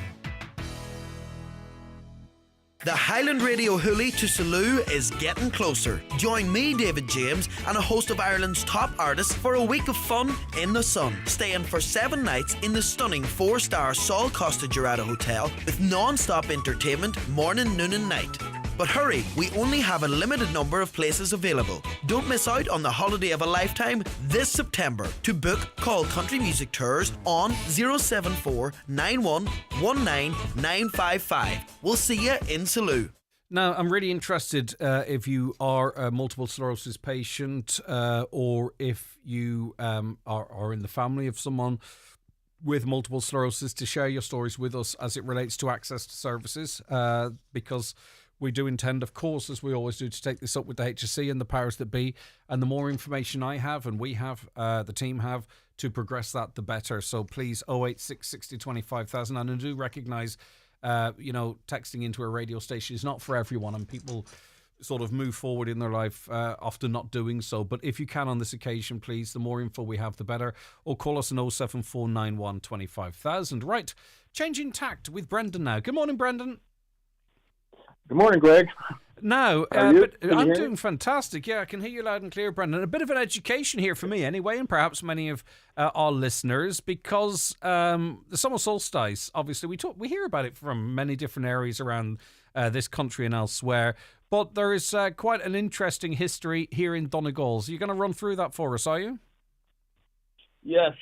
The Highland Radio Hoolie to Salou is getting closer. Join me, David James, and a host of Ireland's top artists for a week of fun in the sun. Staying for 7 nights in the stunning 4-star Sol Costa Jurado Hotel with non-stop entertainment morning, noon and night. But hurry, we only have a limited number of places available. Don't miss out on the holiday of a lifetime this September. To book, call Country Music Tours on 074 91 19 955. We'll see you in Salou. Now, I'm really interested if you are a multiple sclerosis patient or if you are in the family of someone with multiple sclerosis, to share your stories with us as it relates to access to services, because we do intend, of course, as we always do, to take this up with the HSE and the powers that be. And the more information I have and we have, the team have, to progress that, the better. So please, 086 60 25,000. And I do recognise, texting into a radio station is not for everyone, and people sort of move forward in their life, often not doing so. But if you can on this occasion, please, the more info we have, the better. Or call us on 07491 25,000. Right, changing tact with Brendan now. Good morning, Brendan. Good morning, Greg. Now, I'm doing fantastic. Yeah, I can hear you loud and clear, Brendan. A bit of an education here for me anyway, and perhaps many of our listeners, because the summer solstice, obviously, we hear about it from many different areas around this country and elsewhere, but there is quite an interesting history here in Donegal. So you're going to run through that for us, are you? Yes.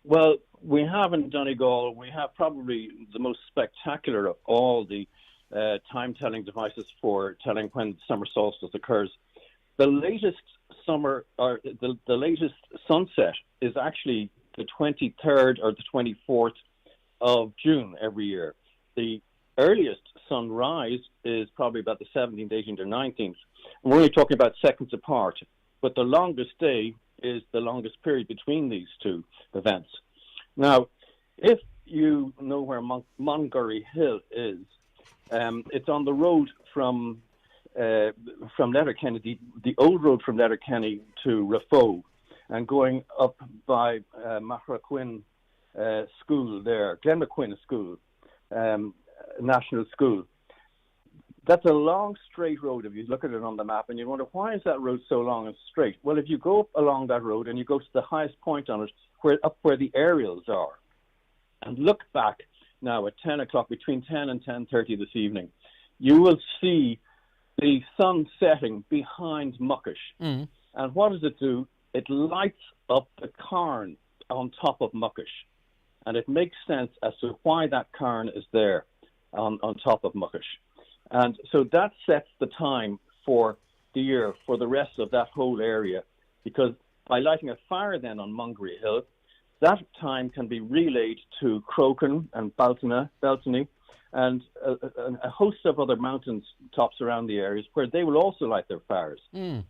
Well, we have in Donegal, we have probably the most spectacular of all the time-telling devices for telling when summer solstice occurs. The latest summer, or the latest sunset is actually the 23rd or the 24th of June every year. The earliest sunrise is probably about the 17th, 18th, or 19th. We're only talking about seconds apart, but the longest day is the longest period between these two events. Now, if you know where Mongurry Hill is, it's on the road from Letterkenny, the old road from Letterkenny to Raphoe, and going up by Mahraquin School there, Glenmaquin School, National School. That's a long, straight road if you look at it on the map, and you wonder, why is that road so long and straight? Well, if you go up along that road and you go to the highest point on it, up where the aerials are, and look back now at 10 o'clock, between 10 and 10:30 this evening, you will see the sun setting behind Muckish. And what does it do? It lights up the cairn on top of Muckish. And it makes sense as to why that cairn is there on top of Muckish. And so that sets the time for the year, for the rest of that whole area, because by lighting a fire then on Mongurry Hill, that time can be relayed to Croghan and Beltany and a host of other mountain tops around the areas where they will also light their fires. And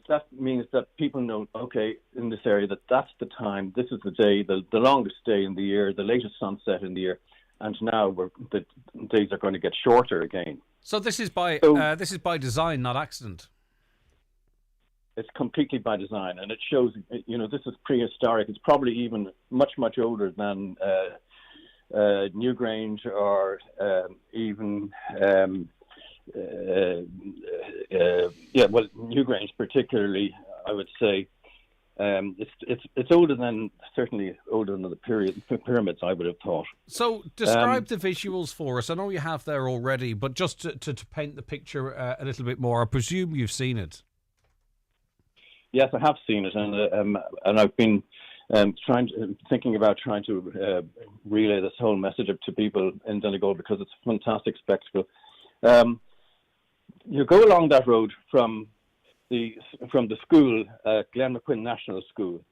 that means that people know, okay, in this area, that's the time, this is the day, the longest day in the year, the latest sunset in the year, and now the days are going to get shorter again. So this is by design, not accident. It's completely by design, and it shows, this is prehistoric. It's probably even much, much older than Newgrange or even, Newgrange particularly, I would say. It's older than, certainly older than the pyramids, I would have thought. So describe the visuals for us. I know you have there already, but just to paint the picture a little bit more, I presume you've seen it. Yes, I have seen it, and I've been thinking about trying to relay this whole message to people in Donegal, because it's a fantastic spectacle. You go along that road from the school, Glenmaquin National School,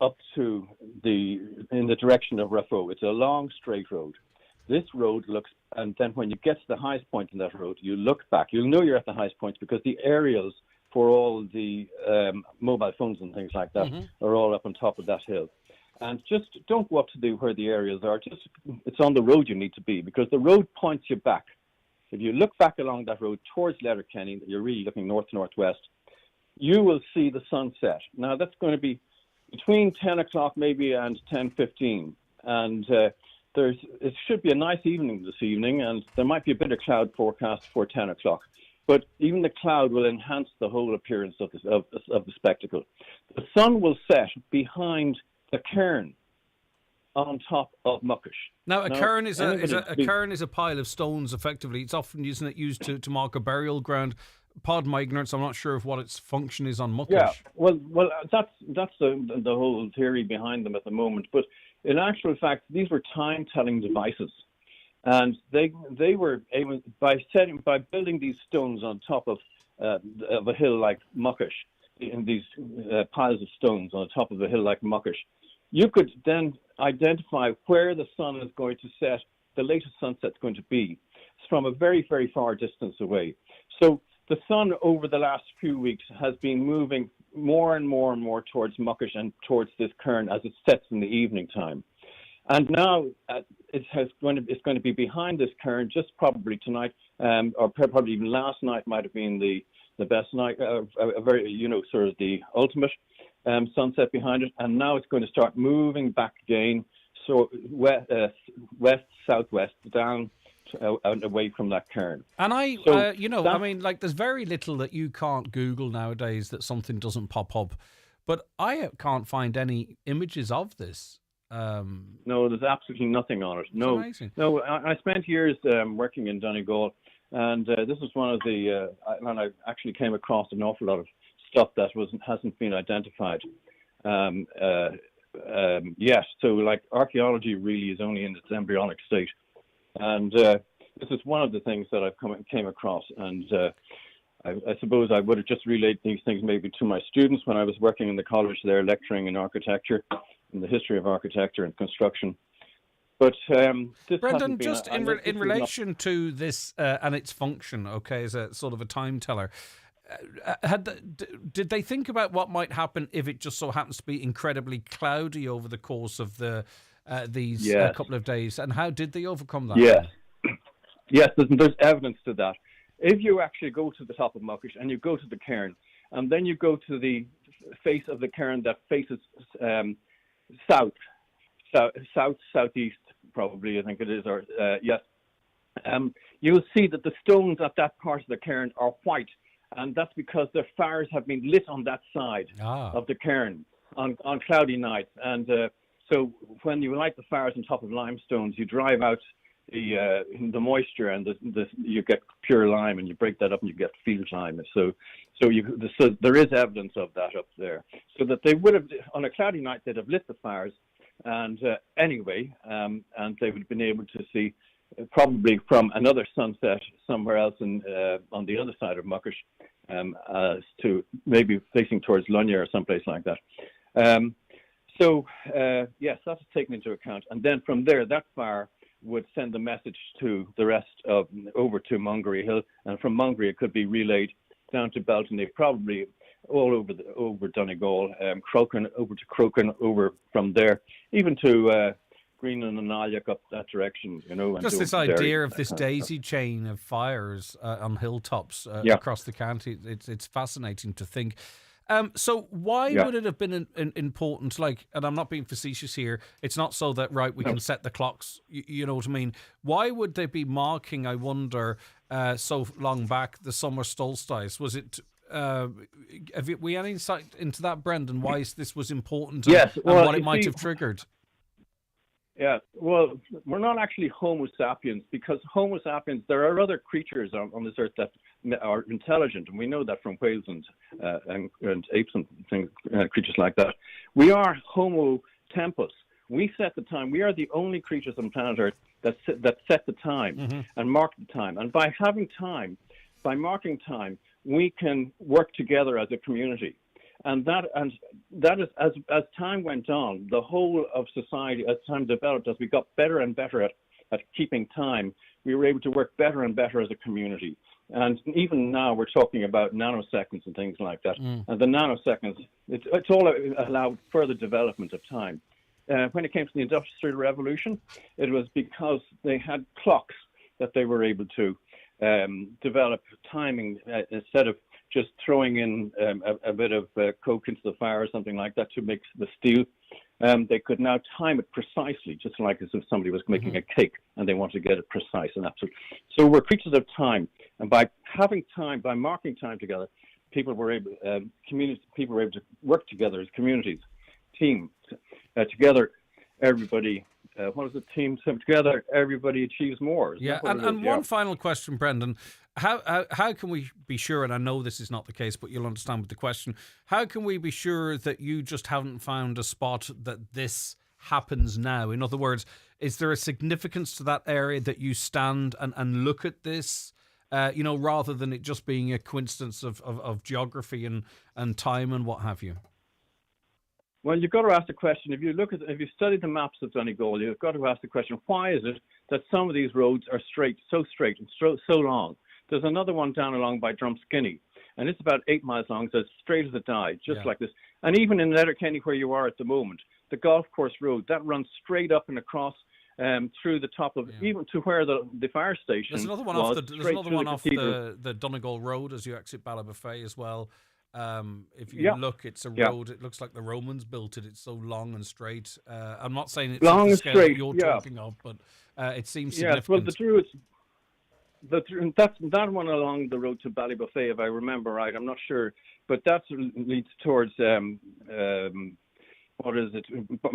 up to in the direction of Raphoe. It's a long, straight road. this road looks, and then when you get to the highest point in that road, you look back. You'll know you're at the highest point because the aerials for all the mobile phones and things like that are all up on top of that hill. And just don't go up to where the aerials are. Just it's on the road you need to be because the road points you back. If you look back along that road towards Letterkenny, you're really looking north-northwest, you will see the sunset. Now, that's going to be between 10 o'clock maybe and 10:15. And it should be a nice evening this evening, and there might be a bit of cloud forecast for 10 o'clock. But even the cloud will enhance the whole appearance of the spectacle. The sun will set behind the cairn on top of Muckish. Now, a cairn is a pile of stones. Effectively, it's often used to mark a burial ground. Pardon my ignorance. I'm not sure of what its function is on Muckish. Yeah, well, that's the whole theory behind them at the moment. But in actual fact, these were time-telling devices, and they were able by building these stones on top of a hill like Muckish, in these piles of stones on top of a hill like Muckish. You could then identify where the sun is going to set, the latest sunset's going to be. It's from a very, very far distance away. So the sun over the last few weeks has been moving more and more and more towards Muckish and towards this cairn as it sets in the evening time. And now it's going to be behind this cairn just probably tonight, or probably even last night might have been the best night, a very, sort of the ultimate sunset behind it. And now it's going to start moving back again, so west, southwest, down away from that cairn. And there's very little that you can't Google nowadays that something doesn't pop up. But I can't find any images of this. No, there's absolutely nothing on it. No, I spent years working in Donegal, and this was one of the, and I actually came across an awful lot of stuff that hasn't been identified yet. So, like, archaeology really is only in its embryonic state, and this is one of the things that I've came across, and I suppose I would have just relayed these things maybe to my students when I was working in the college there, lecturing in architecture, in the history of architecture and construction. But this Brendan, just in relation to this and its function, okay, as a sort of a time teller, did they think about what might happen if it just so happens to be incredibly cloudy over the course of these couple of days? And how did they overcome that? Yes, there's evidence to that. If you actually go to the top of Muckish and you go to the cairn, and then you go to the face of the cairn that faces southeast, probably, I think it is, or yes, you'll see that the stones at that part of the cairn are white, and that's because the fires have been lit on that side of the cairn on cloudy nights. And so when you light the fires on top of limestones, you drive out the moisture, and you get pure lime, and you break that up and you get field lime. So there is evidence of that up there. So that they would have, on a cloudy night, they'd have lit the fires, and anyway, and they would have been able to see probably from another sunset somewhere else on the other side of Muckish, as to maybe facing towards Lunya or someplace like that. Yes, that's taken into account, and then from there, that fire would send the message to the rest over to Mungery Hill, and from Mungery it could be relayed down to Beltany, probably all over Donegal, Croghan, over to Croghan, over from there, even to Greenland and Alyak up that direction, Just this idea of this daisy chain of fires on hilltops across the county, it's fascinating to think. So why would it have been important, and I'm not being facetious here, it's not so that, we can set the clocks, you know what I mean? Why would they be marking, I wonder, so long back, the summer solstice? Was it, have we any insight into that, Brendan, why this was important and what it might have triggered? Yeah, well, we're not actually Homo sapiens, because Homo sapiens, there are other creatures on this earth that are intelligent, and we know that from whales and apes and things, creatures like that. We are Homo tempus. We set the time. We are the only creatures on planet Earth that set the time and mark the time. And by having time, by marking time, we can work together as a community. And that is, as time went on, the whole of society, as time developed, as we got better and better at keeping time, we were able to work better and better as a community. And even now we're talking about nanoseconds and things like that. And the nanoseconds, it's all allowed further development of time. When it came to the Industrial Revolution, it was because they had clocks that they were able to develop timing instead of just throwing in a bit of coke into the fire or something like that to make the steel. They could now time it precisely, just like as if somebody was making a cake and they wanted to get it precise and absolute. So we're creatures of time, and by having time, by marking time together, people were able to work together as communities, teams, together. Everybody, what is it? Teams together. Everybody achieves more. Yeah, and one final question, Brendan. How can we be sure, and I know this is not the case, but you'll understand with the question, how can we be sure that you just haven't found a spot that this happens now? In other words, is there a significance to that area that you stand and look at this, rather than it just being a coincidence of geography and time and what have you? Well, you've got to ask the question, if you study the maps of Donegal, you've got to ask the question, why is it that some of these roads are straight and so long? There's another one down along by Drumskinny, and it's about 8 miles long, so it's straight as a die, just like this. And even in Letterkenny, where you are at the moment, the golf course road, that runs straight up and across through the top of, even to where the fire station There's another one was, off the Donegal Road as you exit Ballybofey as well. If you look, it's a road. It looks like the Romans built it. It's so long and straight. I'm not saying it's long the and scale straight. that you're talking of, but it seems significant. Well, the Druids. That's that one along the road to Ballybofey, if I remember right. I'm not sure, but that leads towards what is it?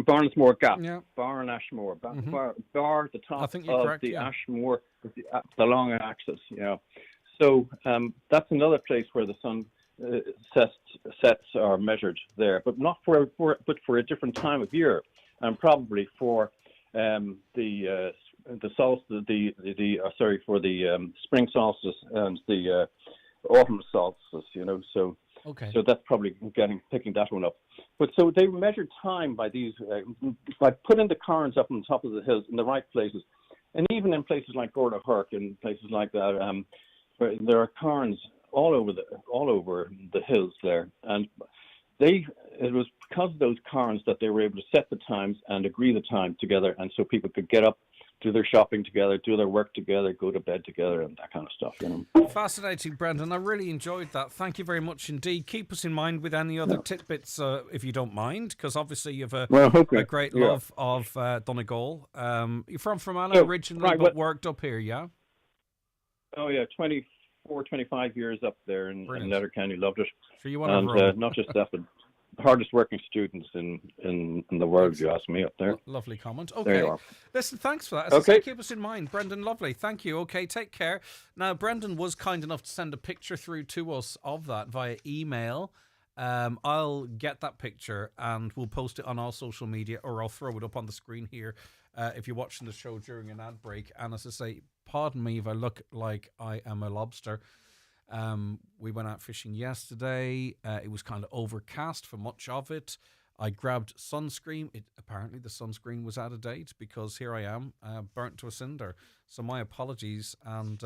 Barnesmore Gap, Bar and Ashmore, Bar the top of correct, the Ashmore, the long axis. So that's another place where the sun sets are measured there, but not for a different time of year, and probably for the solstice, for the spring solstice and the autumn solstice. So that's probably picking that one up. But so they measured time by these by putting the cairns up on top of the hills in the right places, and even in places like Gorda Herc and places like that, where there are cairns all over the hills there, and it was because of those cairns that they were able to set the times and agree the time together, and so people could get up, do their shopping together, do their work together, go to bed together, and that kind of stuff. Fascinating, Brendan. I really enjoyed that. Thank you very much indeed. Keep us in mind with any other tidbits, if you don't mind, because obviously you've a great love of Donegal. You're from Fermanagh originally, but worked up here, yeah? Oh yeah, 25 years up there in Letterkenny. Loved it. So you want to not just that, but the hardest working students in the world, if you ask me, up there. Lovely comment. There Okay. you are. Listen, thanks for that. As I say, keep us in mind. Brendan, lovely. Thank you. Okay, take care. Now, Brendan was kind enough to send a picture through to us of that via email. I'll get that picture and we'll post it on our social media, or I'll throw it up on the screen here if you're watching the show during an ad break. And as I say, pardon me if I look like I am a lobster. We went out fishing yesterday. It was kind of overcast for much of it. I grabbed sunscreen. Apparently the sunscreen was out of date, because here I am, burnt to a cinder. So my apologies. And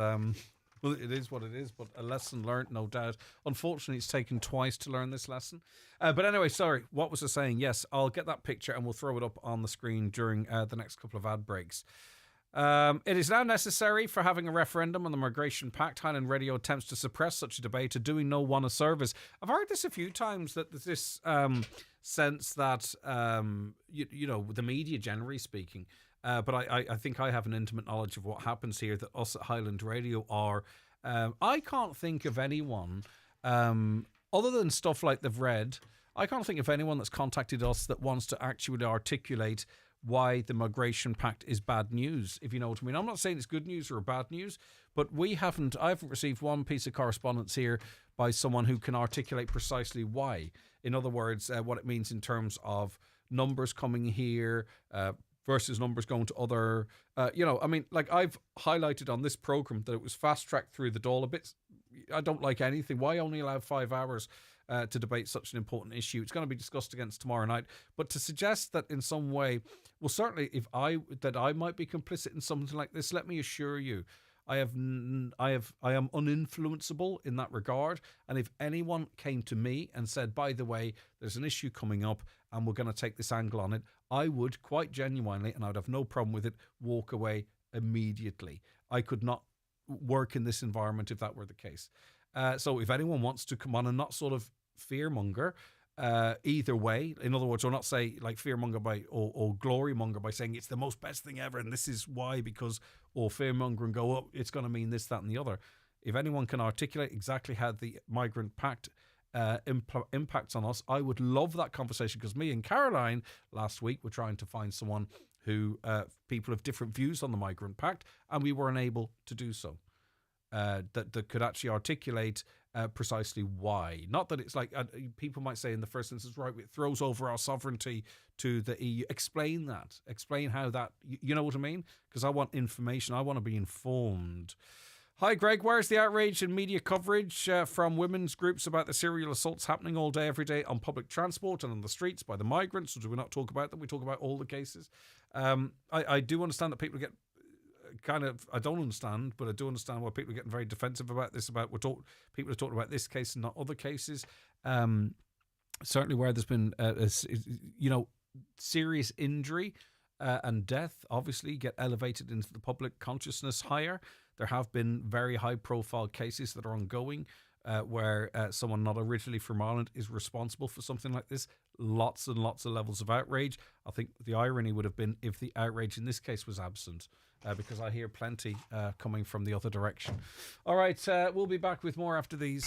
well, it is what it is, but a lesson learned, no doubt. Unfortunately, it's taken twice to learn this lesson. But anyway, sorry, what was I saying? Yes, I'll get that picture and we'll throw it up on the screen during the next couple of ad breaks. It is now necessary for having a referendum on the Migration Pact. Highland Radio attempts to suppress such a debate to doing no one a service. I've heard this a few times, that there's this sense that, the media generally speaking, but I think I have an intimate knowledge of what happens here, that us at Highland Radio are, I can't think of anyone, other than stuff like they've read, I can't think of anyone that's contacted us that wants to actually articulate why the Migration Pact is bad news, if you know what I mean. I'm not saying it's good news or bad news, but I haven't received one piece of correspondence here by someone who can articulate precisely why. In other words, what it means in terms of numbers coming here versus numbers going to other, I've highlighted on this program that it was fast-tracked through the Dáil a bit. I don't like anything. Why only allow 5 hours to debate such an important issue. It's going to be discussed again tomorrow night. But to suggest that in some way, well, certainly if I might be complicit in something like this, let me assure you, I am uninfluenceable in that regard. And if anyone came to me and said, by the way, there's an issue coming up and we're going to take this angle on it, I would quite genuinely, and I'd have no problem with it, walk away immediately. I could not work in this environment if that were the case. So if anyone wants to come on and not sort of fearmonger either way, in other words, or not say like fearmonger by or glorymonger by saying it's the most best thing ever and this is why, because, or fearmonger and go, oh, it's going to mean this, that and the other. If anyone can articulate exactly how the Migrant Pact impacts on us, I would love that conversation, because me and Caroline last week were trying to find someone who people have different views on the Migrant Pact, and we were unable to do so. That could actually articulate precisely why. Not that it's like people might say in the first instance, right, it throws over our sovereignty to the EU. Explain that. Explain how that. You know what I mean? Because I want information. I want to be informed. Hi, Greg. Where's the outrage in media coverage from women's groups about the serial assaults happening all day, every day on public transport and on the streets by the migrants? Or do we not talk about them? We talk about all the cases. I do understand that people get I don't understand, but I do understand why people are getting very defensive about this. People are talking about this case and not other cases. Certainly where there's been, serious injury and death, obviously get elevated into the public consciousness higher. There have been very high-profile cases that are ongoing where someone not originally from Ireland is responsible for something like this. Lots and lots of levels of outrage. I think the irony would have been if the outrage in this case was absent, because I hear plenty coming from the other direction. All right, we'll be back with more after these.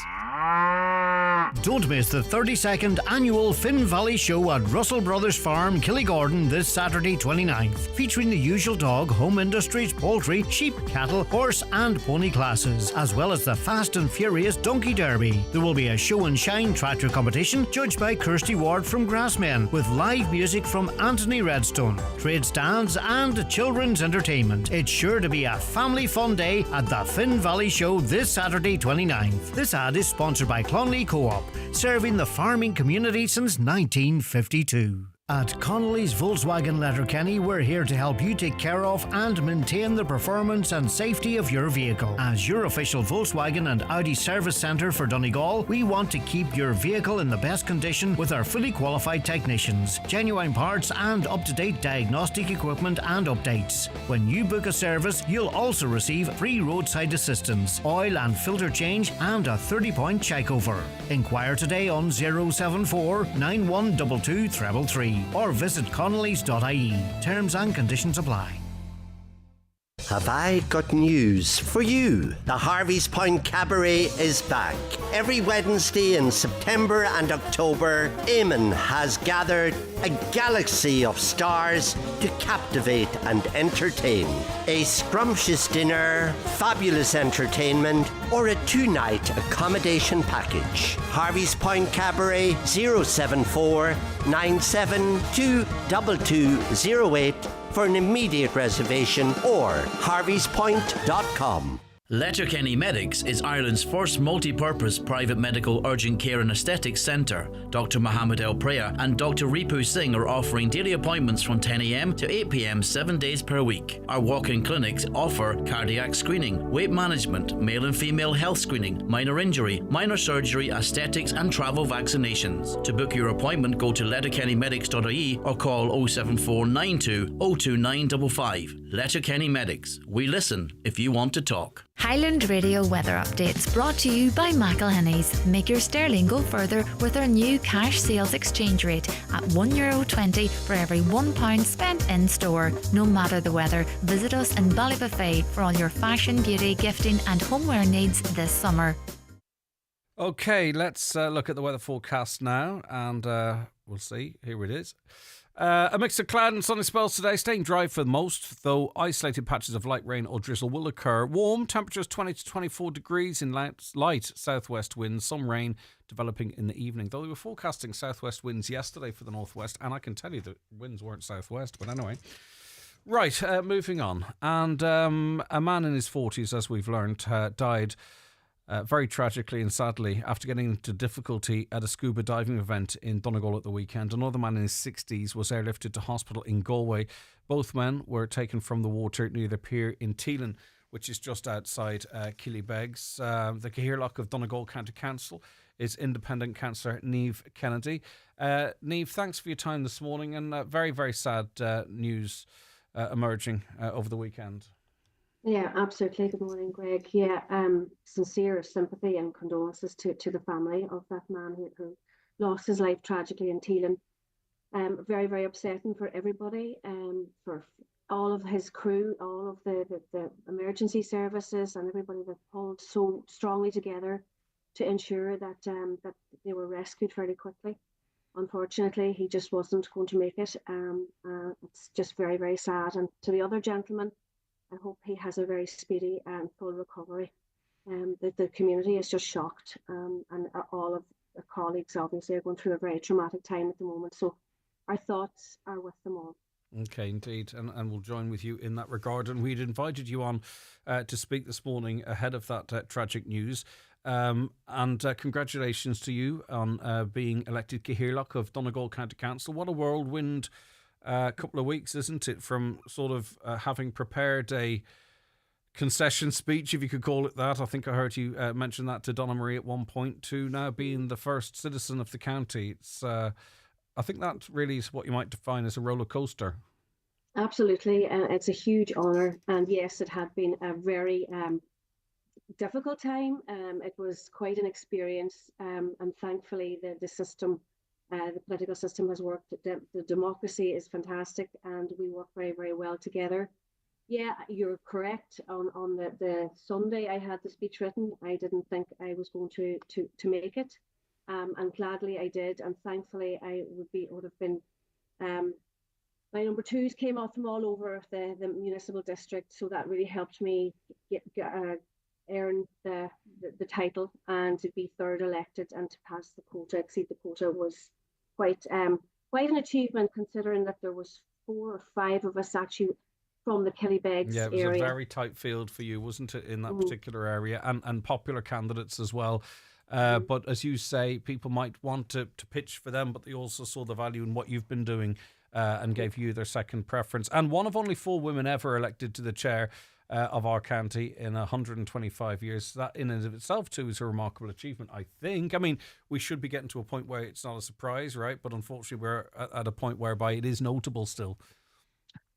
Don't miss the 32nd annual Finn Valley Show at Russell Brothers Farm, Killygordon, this Saturday 29th, featuring the usual dog, home industries, poultry, sheep, cattle, horse and pony classes, as well as the fast and furious Donkey Derby. There will be a show and shine tractor competition judged by Kirsty Ward from Grassmen, with live music from Anthony Redstone, trade stands and children's entertainment. It's sure to be a family fun day at the Finn Valley Show this Saturday 29th. This ad is sponsored by Clonley Co-op, serving the farming community since 1952. At Connolly's Volkswagen Letterkenny, we're here to help you take care of and maintain the performance and safety of your vehicle. As your official Volkswagen and Audi service centre for Donegal, we want to keep your vehicle in the best condition with our fully qualified technicians, genuine parts and up-to-date diagnostic equipment and updates. When you book a service, you'll also receive free roadside assistance, oil and filter change and a 30-point checkover. Inquire today on 074 9122 333. Or visit connellys.ie. Terms and conditions apply. Have I got news for you? The Harvey's Point Cabaret is back. Every Wednesday in September and October, Eamon has gathered a galaxy of stars to captivate and entertain. A scrumptious dinner, fabulous entertainment, or a 2-night accommodation package. Harvey's Point Cabaret 074 972 2208 for an immediate reservation or harveyspoint.com. Letterkenny Medics is Ireland's first multi-purpose private medical urgent care and aesthetics centre. Dr. Mohammed El Preya and Dr. Ripu Singh are offering daily appointments from 10 a.m. to 8 p.m. 7 days per week. Our walk-in clinics offer cardiac screening, weight management, male and female health screening, minor injury, minor surgery, aesthetics and travel vaccinations. To book your appointment, go to letterkennymedics.ie or call 07492 02955. Letterkenny Medics. We listen if you want to talk. Highland Radio weather updates brought to you by McElhinney's. Make your sterling go further with our new cash sales exchange rate at €1.20 for every £1 spent in store. No matter the weather, visit us in Ballybuffet for all your fashion, beauty, gifting and homeware needs this summer. Okay, let's look at the weather forecast now, and we'll see. Here it is. A mix of cloud and sunny spells today, staying dry for most, though isolated patches of light rain or drizzle will occur. Warm temperatures 20 to 24 degrees in light southwest winds, some rain developing in the evening, though they were forecasting southwest winds yesterday for the northwest, and I can tell you the winds weren't southwest, but anyway. Right, moving on. And a man in his 40s, as we've learned, died Very tragically and sadly, after getting into difficulty at a scuba diving event in Donegal at the weekend, another man in his 60s was airlifted to hospital in Galway. Both men were taken from the water near the pier in Teelan, which is just outside Killybegs. The Cathaoirleach of Donegal County Council is Independent Councillor Niamh Kennedy. Niamh, thanks for your time this morning, and very, very sad news emerging over the weekend. Yeah, absolutely. Good morning, Greg. Yeah, sincere sympathy and condolences to the family of that man who lost his life tragically in Teelan. Very, very upsetting for everybody, for all of his crew, all of the emergency services and everybody that pulled so strongly together to ensure that that they were rescued fairly quickly. Unfortunately, he just wasn't going to make it. It's just very, very sad. And to the other gentleman, I hope he has a very speedy and full recovery. The community is just shocked, and all of the colleagues obviously are going through a very traumatic time at the moment. So our thoughts are with them all. Okay, indeed, and we'll join with you in that regard. And we'd invited you on to speak this morning ahead of that tragic news. And congratulations to you on being elected Cathaoirleach of Donegal County Council. What a whirlwind couple of weeks, isn't it, from sort of having prepared a concession speech, if you could call it that. I think I heard you mention that to Donna Marie at one point, to now being the first citizen of the county. It's I think that really is what you might define as a roller coaster. Absolutely, it's a huge honour, and yes, it had been a very difficult time. It was quite an experience, and thankfully the system, the political system has worked. The democracy is fantastic, and we work very, very well together. Yeah, you're correct. On the Sunday I had the speech written, I didn't think I was going to make it, and gladly I did, and thankfully I would have been. My number twos came out from all over the municipal district, so that really helped me earn the title and to be third elected and to pass the quota, exceed the quota, was quite an achievement, considering that there was 4 or 5 of us actually from the Killybegs area. Yeah, it was a very tight field for you, wasn't it, in that particular area, and popular candidates as well. But as you say, people might want to pitch for them, but they also saw the value in what you've been doing and gave you their second preference. And one of only 4 women ever elected to the chair of our county in 125 years. That in and of itself too is a remarkable achievement, I think. I mean, we should be getting to a point where it's not a surprise, right? But unfortunately we're at a point whereby it is notable still.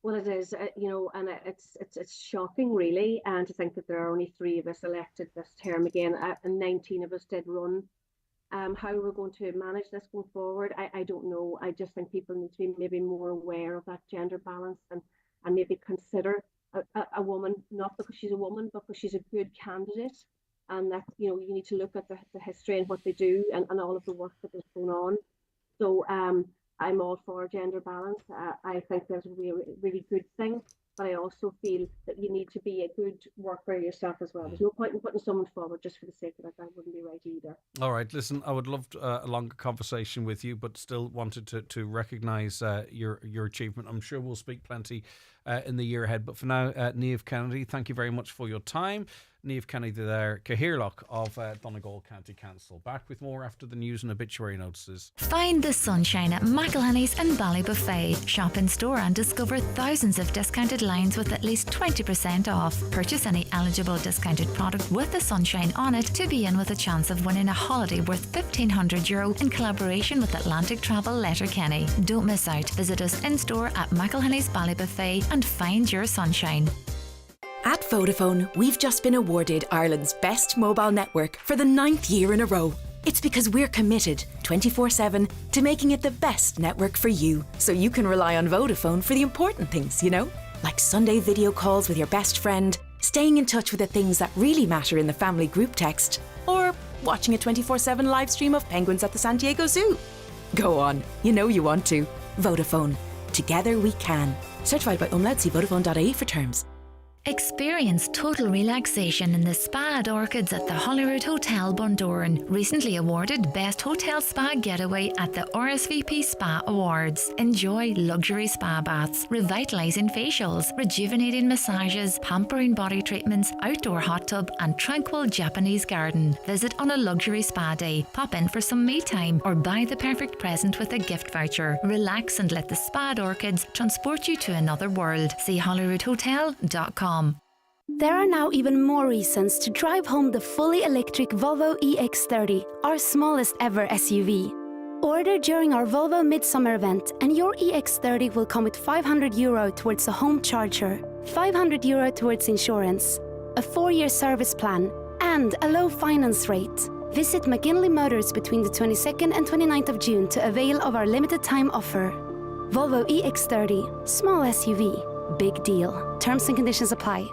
Well, it is, and it's shocking really, and to think that there are only 3 of us elected this term again, and 19 of us did run. How we're going to manage this going forward, I don't know. I just think people need to be maybe more aware of that gender balance and maybe consider a woman, not because she's a woman, but because she's a good candidate, and that you need to look at the history and what they do and all of the work that is going on. So I'm all for gender balance. I think that's a really good thing, but I also feel that you need to be a good worker yourself as well. There's no point in putting someone forward just for the sake of it. That wouldn't be right either. All right, listen, I would love a longer conversation with you, but still wanted to recognise your achievement. I'm sure we'll speak plenty in the year ahead. But for now, Niamh Kennedy, thank you very much for your time. Niamh Kennedy there, Cathaoirleach of Donegal County Council. Back with more after the news and obituary notices. Find the sunshine at McElhenny's and Ballybuffet. Shop in store and discover thousands of discounted lines with at least 20% off. Purchase any eligible discounted product with the sunshine on it to be in with a chance of winning a holiday worth €1,500 in collaboration with Atlantic Travel Letterkenny. Don't miss out. Visit us in store at McElhenny's Ballybuffet and find your sunshine. At Vodafone, we've just been awarded Ireland's best mobile network for the 9th year in a row. It's because we're committed 24/7 to making it the best network for you, so you can rely on Vodafone for the important things, like Sunday video calls with your best friend, staying in touch with the things that really matter in the family group text, or watching a 24/7 live stream of penguins at the San Diego Zoo. Go on, you want to. Vodafone. Together we can. Certified by Umlaut. See Vodafone.ie for terms. Experience total relaxation in the spa at Orchids at the Holyrood Hotel, Bundoran. Recently awarded Best Hotel Spa Getaway at the RSVP Spa Awards. Enjoy luxury spa baths, revitalising facials, rejuvenating massages, pampering body treatments, outdoor hot tub and tranquil Japanese garden. Visit on a luxury spa day, pop in for some me time or buy the perfect present with a gift voucher. Relax and let the spa at Orchids transport you to another world. See holyroodhotel.com. There are now even more reasons to drive home the fully electric Volvo EX30, our smallest ever SUV. Order during our Volvo Midsummer event and your EX30 will come with €500 towards a home charger, €500 towards insurance, a 4-year service plan and a low finance rate. Visit McGinley Motors between the 22nd and 29th of June to avail of our limited time offer. Volvo EX30, small SUV, big deal. Terms and conditions apply.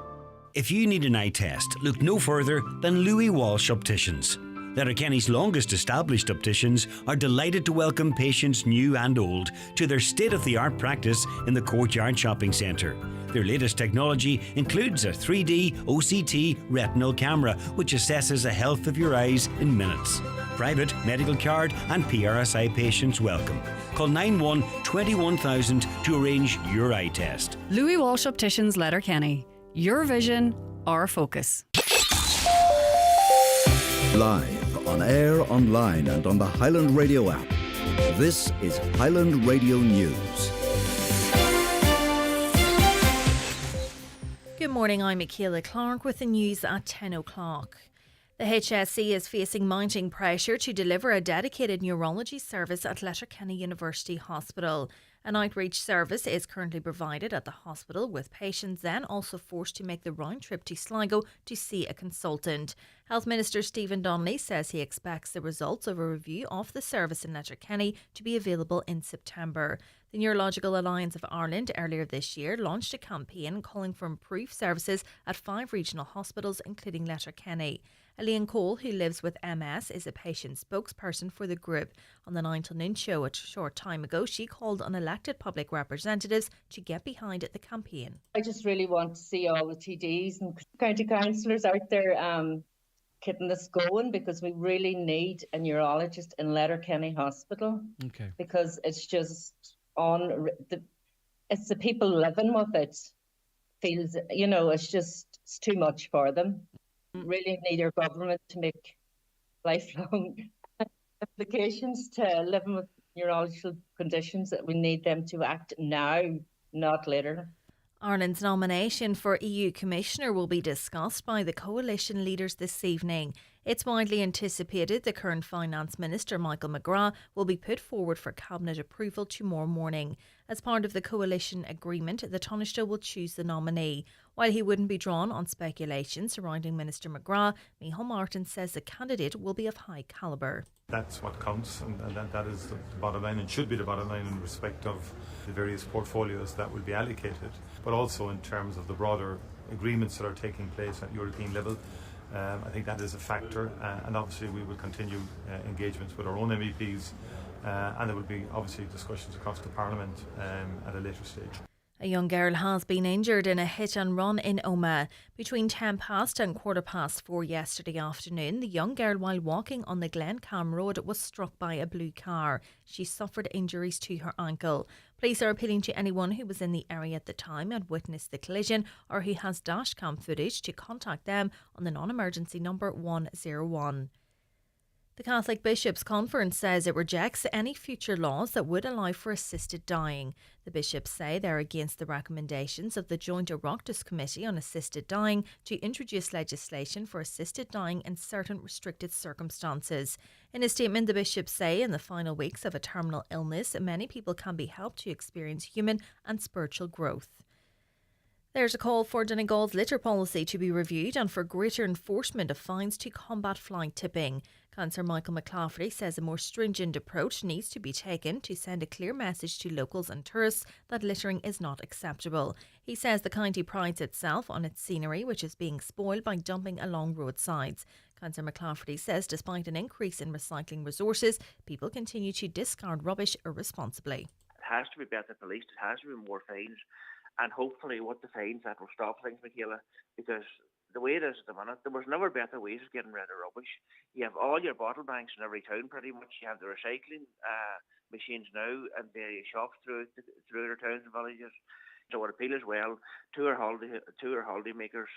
If you need an eye test, look no further than Louis Walsh Opticians. Letterkenny's longest established opticians are delighted to welcome patients new and old to their state-of-the-art practice in the Courtyard Shopping Centre. Their latest technology includes a 3D OCT retinal camera which assesses the health of your eyes in minutes. Private, medical card and PRSI patients welcome. Call 91 21000 to arrange your eye test. Louis Walsh Opticians, Letterkenny. Your vision, our focus. Live, on air, online and on the Highland Radio app. This is Highland Radio News. Good morning, I'm Michaela Clark with the news at 10 o'clock. The HSE is facing mounting pressure to deliver a dedicated neurology service at Letterkenny University Hospital. An outreach service is currently provided at the hospital, with patients then also forced to make the round trip to Sligo to see a consultant. Health Minister Stephen Donnelly says he expects the results of a review of the service in Letterkenny to be available in September. The Neurological Alliance of Ireland earlier this year launched a campaign calling for improved services at 5 regional hospitals, including Letterkenny. Elaine Cole, who lives with MS, is a patient spokesperson for the group. On the 9 till noon show a short time ago, she called on elected public representatives to get behind the campaign. I just really want to see all the TDs and county councillors out there getting this going, because we really need a neurologist in Letterkenny Hospital. Okay. Because it's just it's the people living with it feels, it's too much for them. Really need our government to make lifelong applications to living with neurological conditions, that we need them to act now, not later. Ireland's nomination for EU Commissioner will be discussed by the coalition leaders this evening. It's widely anticipated the current Finance Minister, Michael McGrath, will be put forward for Cabinet approval tomorrow morning. As part of the coalition agreement, the Taoiseach will choose the nominee. While he wouldn't be drawn on speculation surrounding Minister McGrath, Micheál Martin says the candidate will be of high calibre. That's what counts, and that is the bottom line, and should be the bottom line in respect of the various portfolios that will be allocated, but also in terms of the broader agreements that are taking place at European level. I think that is a factor, and obviously we will continue engagements with our own MEPs, and there will be obviously discussions across the Parliament at a later stage. A young girl has been injured in a hit and run in Omagh. Between 10 past and 4:15 yesterday afternoon, the young girl, while walking on the Glencam Road, was struck by a blue car. She suffered injuries to her ankle. Police are appealing to anyone who was in the area at the time and witnessed the collision, or who has dashcam footage, to contact them on the non-emergency number 101. The Catholic Bishops' Conference says it rejects any future laws that would allow for assisted dying. The bishops say they're against the recommendations of the Joint Oireachtas Committee on Assisted Dying to introduce legislation for assisted dying in certain restricted circumstances. In a statement, the bishops say in the final weeks of a terminal illness, many people can be helped to experience human and spiritual growth. There's a call for Donegal's litter policy to be reviewed and for greater enforcement of fines to combat fly tipping. Councillor Michael McClafferty says a more stringent approach needs to be taken to send a clear message to locals and tourists that littering is not acceptable. He says the county prides itself on its scenery, which is being spoiled by dumping along roadsides. Councillor McClafferty says despite an increase in recycling resources, people continue to discard rubbish irresponsibly. It has to be better policed, it has to be more fines. and hopefully with the fines that will stop things, Michaela, because the way it is at the minute, there was never better ways of getting rid of rubbish. You have all your bottle banks in every town pretty much. You have the recycling machines now and the shops through their towns and villages. So I would appeal as well to our holiday makers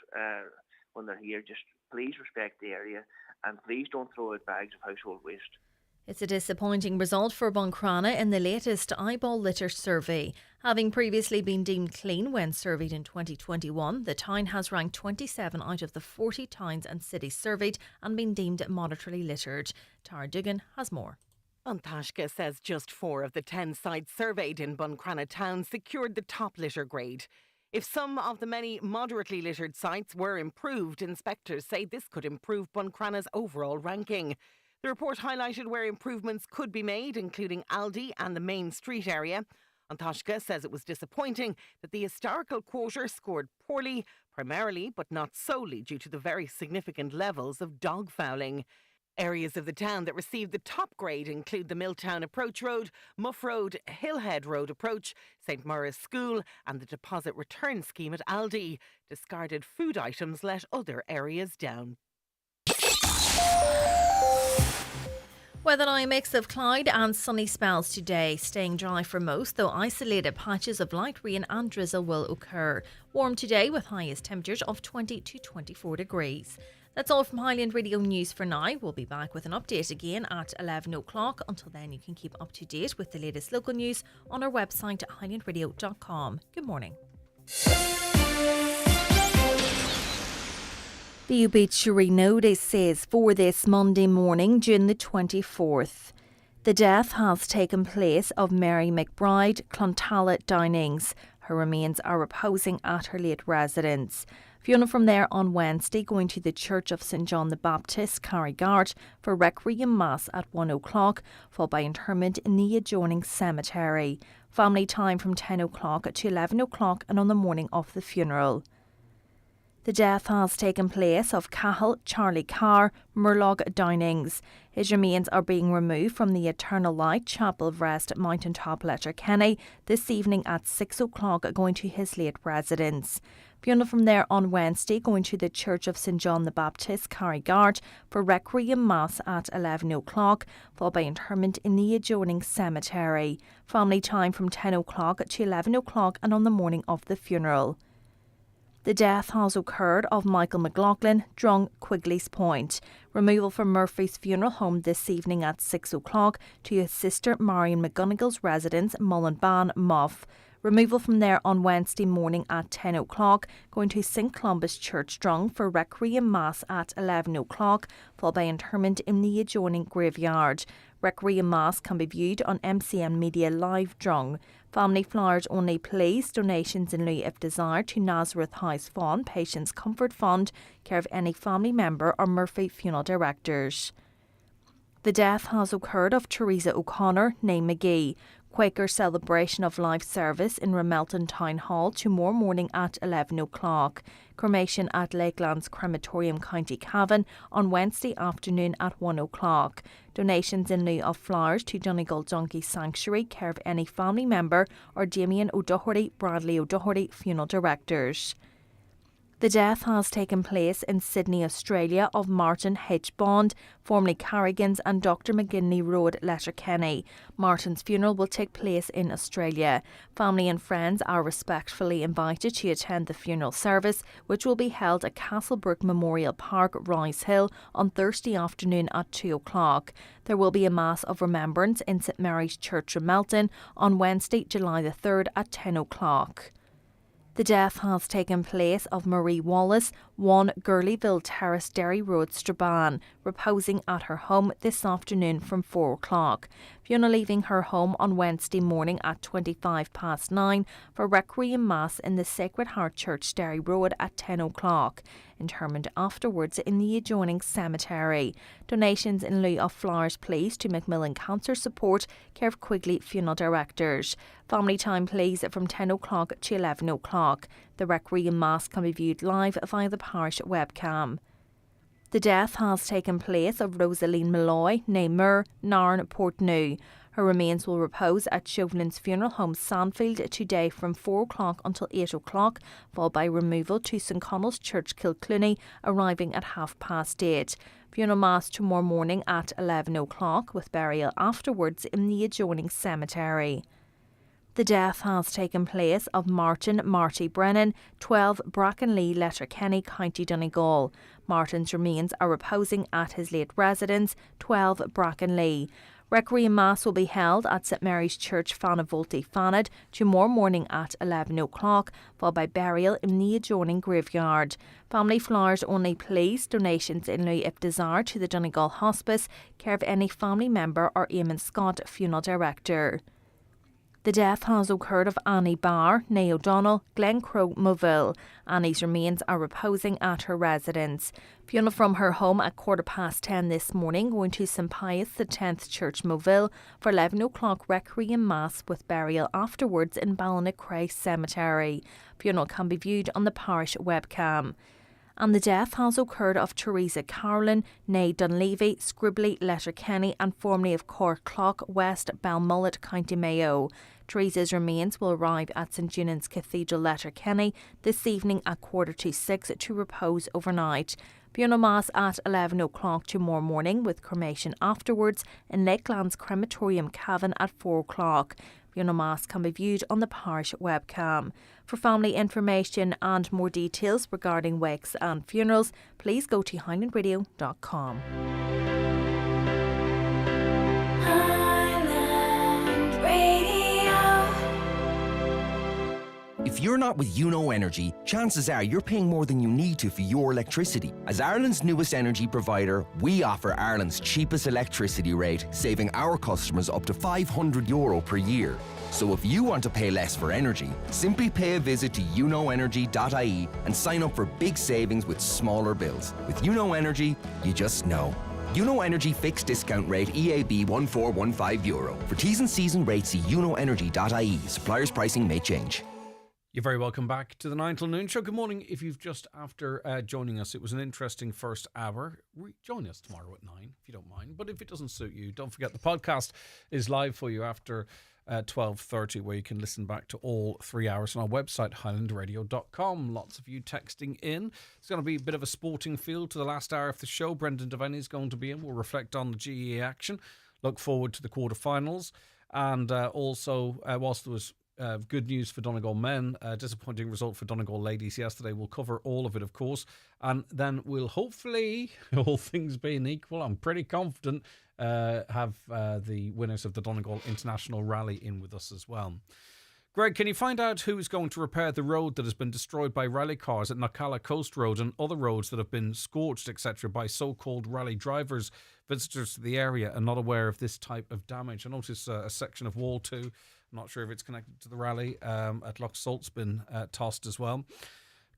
when they're here, just please respect the area and please don't throw out bags of household waste. It's a disappointing result for Buncrana in the latest eyeball litter survey. Having previously been deemed clean when surveyed in 2021, the town has ranked 27 out of the 40 towns and cities surveyed and been deemed moderately littered. Tara Dugan has more. An Taisce says just 4 of the 10 sites surveyed in Buncrana town secured the top litter grade. If some of the many moderately littered sites were improved, inspectors say this could improve Buncrana's overall ranking. The report highlighted where improvements could be made, including Aldi and the main street area. An Taisce says it was disappointing that the historical quarter scored poorly, primarily but not solely due to the very significant levels of dog fouling. Areas of the town that received the top grade include the Milltown Approach Road, Muff Road, Hillhead Road Approach, St Maurice School and the deposit return scheme at Aldi. Discarded food items let other areas down. Weather now, a mix of cloud and sunny spells today, staying dry for most, though isolated patches of light rain and drizzle will occur. Warm today with highest temperatures of 20 to 24 degrees. That's all from Highland Radio News for now. We'll be back with an update again at 11 o'clock. Until then, you can keep up to date with the latest local news on our website at highlandradio.com. Good morning. The obituary notice says for this Monday morning, June the 24th. The death has taken place of Mary McBride, Clontala Downings. Her remains are reposing at her late residence. Funeral from there on Wednesday, going to the Church of St John the Baptist, Carrigart, for Requiem Mass at 1 o'clock, followed by interment in the adjoining cemetery. Family time from 10 o'clock to 11 o'clock and on the morning of the funeral. The death has taken place of Cahill Charlie Carr, Murlog Downings. His remains are being removed from the Eternal Light Chapel of Rest at Mountaintop, Letterkenny, this evening at 6 o'clock, going to his late residence. Funeral from there on Wednesday, going to the Church of St John the Baptist, Carrigart, for Requiem Mass at 11 o'clock, followed by interment in the adjoining cemetery. Family time from 10 o'clock to 11 o'clock and on the morning of the funeral. The death has occurred of Michael McLaughlin, Drung, Quigley's Point. Removal from Murphy's funeral home this evening at 6 o'clock to his sister Marion McGonagall's residence, Mullinban, Muff. Removal from there on Wednesday morning at 10 o'clock, going to St Columbus Church, Drung, for Requiem Mass at 11 o'clock, followed by interment in the adjoining graveyard. Requiem Mass can be viewed on MCM Media Live, Drung. Family flowers only, please. Donations in lieu if desired to Nazareth House Fund, Patients Comfort Fund, care of any family member or Murphy Funeral Directors. The death has occurred of Teresa O'Connor, née McGee. Quaker celebration of life service in Ramelton Town Hall tomorrow morning at 11 o'clock. Cremation at Lakelands Crematorium, County Cavan on Wednesday afternoon at 1 o'clock. Donations in lieu of flowers to Donegal Donkey Sanctuary, care of any family member or Damien O'Doherty, Bradley O'Doherty Funeral Directors. The death has taken place in Sydney, Australia, of Martin H. Bond, formerly Carrigan's, and Dr. McGinley Road, Letterkenny. Martin's funeral will take place in Australia. Family and friends are respectfully invited to attend the funeral service, which will be held at Castlebrook Memorial Park, Rise Hill, on Thursday afternoon at 2 o'clock. There will be a Mass of Remembrance in St Mary's Church, Ramelton, on Wednesday, July the 3rd at 10 o'clock. The death has taken place of Marie Wallace, 1 Gurleyville Terrace, Derry Road, Strabane, reposing at her home this afternoon from 4 o'clock. Fiona leaving her home on Wednesday morning at 9:25 for Requiem Mass in the Sacred Heart Church, Derry Road at 10 o'clock. Interment afterwards in the adjoining cemetery. Donations in lieu of flowers, please, to Macmillan Cancer Support, care of Quigley Funeral Directors. Family time, please, from 10 o'clock to 11 o'clock. The Requiem Mass can be viewed live via the parish webcam. The death has taken place of Rosaline Malloy, née Moore, Narn, Portnew. Her remains will repose at Chauvelin's Funeral Home Sandfield today from 4 o'clock until 8 o'clock, followed by removal to St Connell's Church, Kilclooney, arriving at 8:30. Funeral Mass tomorrow morning at 11 o'clock, with burial afterwards in the adjoining cemetery. The death has taken place of Martin Marty Brennan, 12 Brackenlee, Letterkenny, County Donegal. Martin's remains are reposing at his late residence, 12 Brackenlee. Requiem Mass will be held at St Mary's Church, Fanavolti, Fanad, tomorrow morning at 11 o'clock, followed by burial in the adjoining graveyard. Family flowers only, please. Donations in lieu if desired to the Donegal Hospice, care of any family member or Eamon Scott, Funeral Director. The death has occurred of Annie Barr, née O'Donnell, Glencroe, Moville. Annie's remains are reposing at her residence. Funeral from her home at 10:15 this morning, going to St Pius X Church, Moville, for 11 o'clock Requiem Mass with burial afterwards in Ballinagrey Cemetery. Funeral can be viewed on the parish webcam. And the death has occurred of Teresa Carolyn, née Dunleavy, Scribbly, Letterkenny, and formerly of Cork Clock, West Balmullet, County Mayo. Teresa's remains will arrive at St Junan's Cathedral, Letterkenny, this evening at 5:45 to repose overnight. Funeral Mass at 11 o'clock tomorrow morning, with cremation afterwards in Lakelands Crematorium, Cavan, at 4 o'clock. Funeral Mass can be viewed on the parish webcam. For family information and more details regarding wakes and funerals, please go to highlandradio.com. Highland Radio. If you're not with UNO Energy, chances are you're paying more than you need to for your electricity. As Ireland's newest energy provider, we offer Ireland's cheapest electricity rate, saving our customers up to €500 per year. So if you want to pay less for energy, simply pay a visit to unoenergy.ie and sign up for big savings with smaller bills. With UNO Energy, you just know. UNO Energy fixed discount rate EAB €1415. For T's and C's and rates, see unoenergy.ie. Suppliers' pricing may change. You're very welcome back to the 9 till noon show. Good morning. If you've just after joining us, it was an interesting first hour. Join us tomorrow at 9 if you don't mind. But if it doesn't suit you, don't forget the podcast is live for you after 12:30, where you can listen back to all 3 hours on our website, highlandradio.com. Lots of you texting in. It's going to be a bit of a sporting feel to the last hour of the show. Brendan Devaney is going to be in. We'll reflect on the GEA action. Look forward to the quarterfinals. And also, whilst there was good news for Donegal men, disappointing result for Donegal ladies yesterday. We'll cover all of it, of course, and then we'll hopefully, all things being equal, I'm pretty confident, have the winners of the Donegal International Rally in with us as well. Greg, can you find out who is going to repair the road that has been destroyed by rally cars at Knockalla Coast Road and other roads that have been scorched, etc., by so-called rally drivers? Visitors to the area are not aware of this type of damage. I notice a section of wall 2, I'm not sure if it's connected to the rally, at Loch Salt's been tossed as well.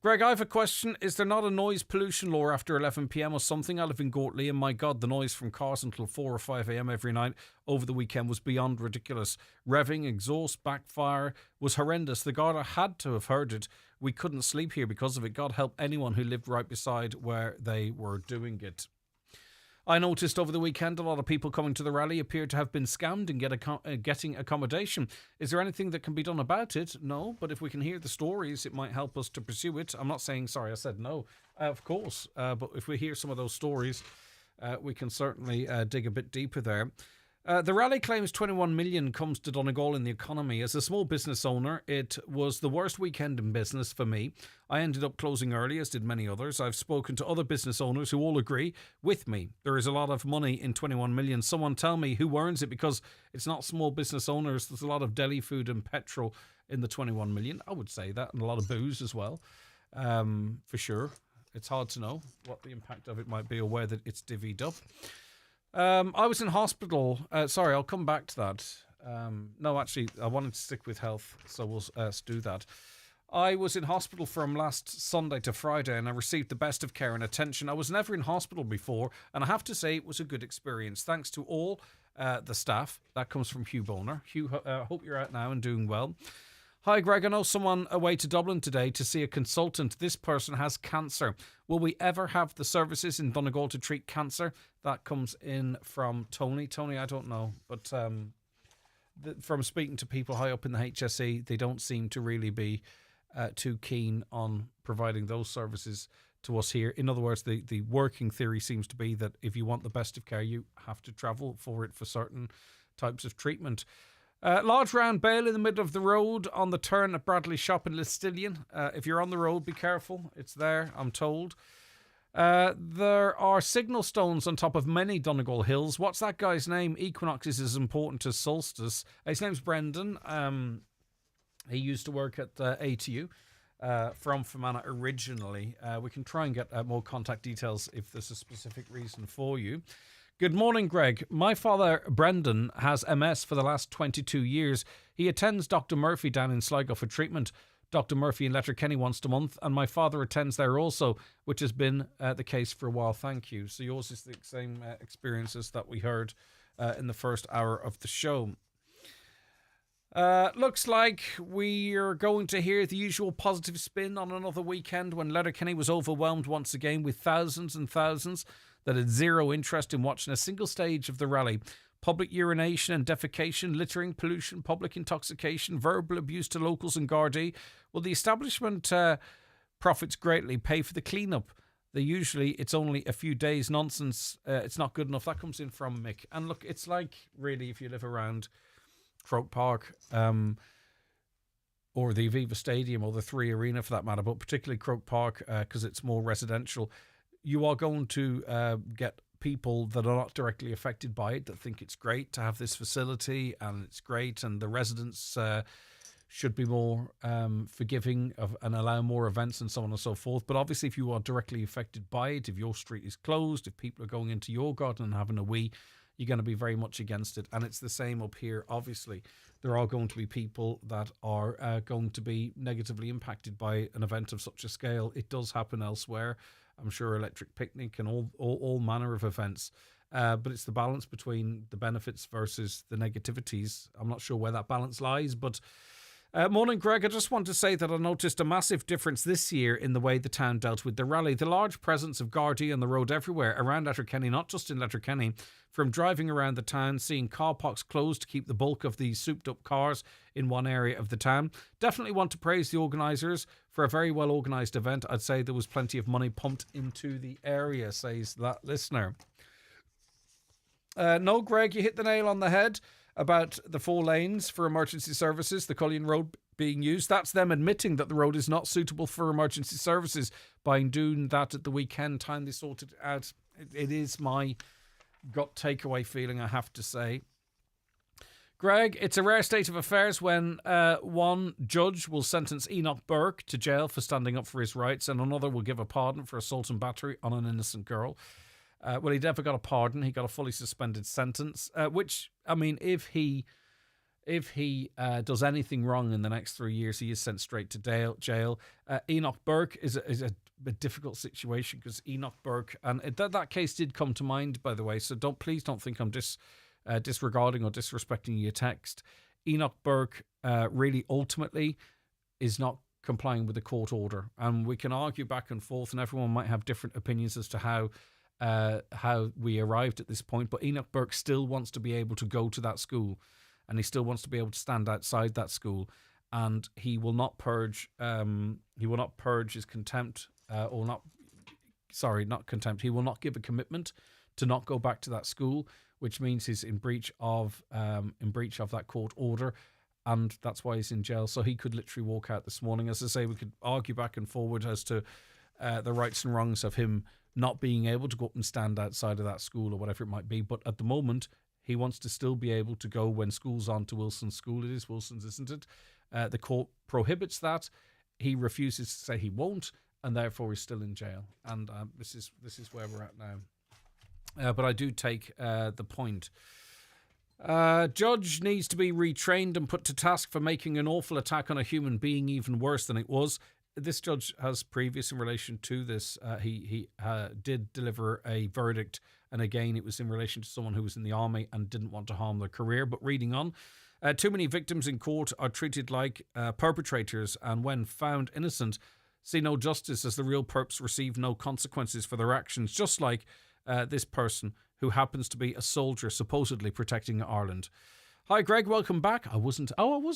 Greg, I have a question. Is there not a noise pollution law after 11 p.m. or something? I live in Gortley, and my God, the noise from cars until 4 or 5 a.m. every night over the weekend was beyond ridiculous. Revving, exhaust, backfire was horrendous. The Garda had to have heard it. We couldn't sleep here because of it. God help anyone who lived right beside where they were doing it. I noticed over the weekend a lot of people coming to the rally appeared to have been scammed and getting accommodation. Is there anything that can be done about it? No, but if we can hear the stories, it might help us to pursue it. I'm not saying, sorry, I said no, of course. But if we hear some of those stories, we can certainly dig a bit deeper there. The rally claims 21 million comes to Donegal in the economy. As a small business owner, it was the worst weekend in business for me. I ended up closing early, as did many others. I've spoken to other business owners who all agree with me. There is a lot of money in 21 million. Someone tell me who earns it, because it's not small business owners. There's a lot of deli food and petrol in the 21 million. I would say that, and a lot of booze as well, for sure. It's hard to know what the impact of it might be or where that it's divvied up. I was in hospital. Sorry, I'll come back to that. No, actually, I wanted to stick with health, so we'll do that. I was in hospital from last Sunday to Friday, and I received the best of care and attention. I was never in hospital before, and I have to say it was a good experience. Thanks to all the staff. That comes from Hugh Boner. Hugh, hope you're out now and doing well. Hi, Greg. I know someone away to Dublin today to see a consultant. This person has cancer. Will we ever have the services in Donegal to treat cancer? That comes in from Tony. Tony, I don't know, but from speaking to people high up in the HSE, they don't seem to really be too keen on providing those services to us here. In other words, the working theory seems to be that if you want the best of care, you have to travel for it for certain types of treatment. Large round bale in the middle of the road on the turn at Bradley Shop in Listillion. If you're on the road, be careful. It's there, I'm told. There are signal stones on top of many Donegal hills. What's that guy's name? Equinox is as important as solstice. His name's Brendan. He used to work at ATU from Fermanagh originally. We can try and get more contact details if there's a specific reason for you. Good morning, Greg. My father, Brendan, has MS for the last 22 years. He attends Dr. Murphy down in Sligo for treatment. Dr. Murphy in Letterkenny once a month, and my father attends there also, which has been the case for a while. Thank you. So yours is the same experiences that we heard in the first hour of the show. Looks like we are going to hear the usual positive spin on another weekend when Letterkenny was overwhelmed once again with thousands and thousands that had zero interest in watching a single stage of the rally. Public urination and defecation, littering, pollution, public intoxication, verbal abuse to locals and Gardaí. Well, the establishment profits greatly, pay for the clean-up. It's only a few days nonsense. It's not good enough. That comes in from Mick. And look, it's like, really, if you live around Croke Park or the Aviva Stadium or the Three Arena for that matter, but particularly Croke Park because it's more residential, you are going to get people that are not directly affected by it that think it's great to have this facility and it's great and the residents should be more forgiving of and allow more events and so on and so forth. But obviously if you are directly affected by it, if your street is closed, if people are going into your garden and having a wee, you're going to be very much against it. And it's the same up here. Obviously there are going to be people that are going to be negatively impacted by an event of such a scale. It does happen elsewhere. I'm sure Electric Picnic and all manner of events. But it's the balance between the benefits versus the negativities. I'm not sure where that balance lies. But morning, Greg. I just want to say that I noticed a massive difference this year in the way the town dealt with the rally. The large presence of Gardaí on the road everywhere around Letterkenny, not just in Letterkenny, from driving around the town, seeing car parks closed to keep the bulk of the souped up cars in one area of the town. Definitely want to praise the organisers for a very well organised event. I'd say there was plenty of money pumped into the area, says that listener. No, Greg, you hit the nail on the head about the 4 lanes for emergency services, the Cullion Road being used. That's them admitting that the road is not suitable for emergency services by doing that at the weekend time they sorted it out. It is my gut takeaway feeling, I have to say. Greg, it's a rare state of affairs when one judge will sentence Enoch Burke to jail for standing up for his rights and another will give a pardon for assault and battery on an innocent girl. Well, he never got a pardon. He got a fully suspended sentence, which, I mean, if he does anything wrong in the next 3 years, he is sent straight to jail. Enoch Burke is a difficult situation because Enoch Burke, and that case did come to mind, by the way, so please don't think I'm disregarding or disrespecting your text. Enoch Burke really ultimately is not complying with the court order, and we can argue back and forth, and everyone might have different opinions as to how we arrived at this point, but Enoch Burke still wants to be able to go to that school and he still wants to be able to stand outside that school, and he will not purge his contempt not contempt. He will not give a commitment to not go back to that school, which means he's in breach of that court order, and that's why he's in jail. So he could literally walk out this morning. As I say, we could argue back and forward as to the rights and wrongs of him not being able to go up and stand outside of that school or whatever it might be. But at the moment, he wants to still be able to go when school's on to Wilson's school. It is Wilson's, isn't it? The court prohibits that. He refuses to say he won't, and therefore he's still in jail. And this is where we're at now. But I do take the point. Judge needs to be retrained and put to task for making an awful attack on a human being even worse than it was. This judge has previous in relation to this. He did deliver a verdict, and again, it was in relation to someone who was in the army and didn't want to harm their career. But reading on, too many victims in court are treated like perpetrators, and when found innocent, see no justice as the real perps receive no consequences for their actions, just like this person who happens to be a soldier supposedly protecting Ireland. Hi, Greg. Welcome back. I was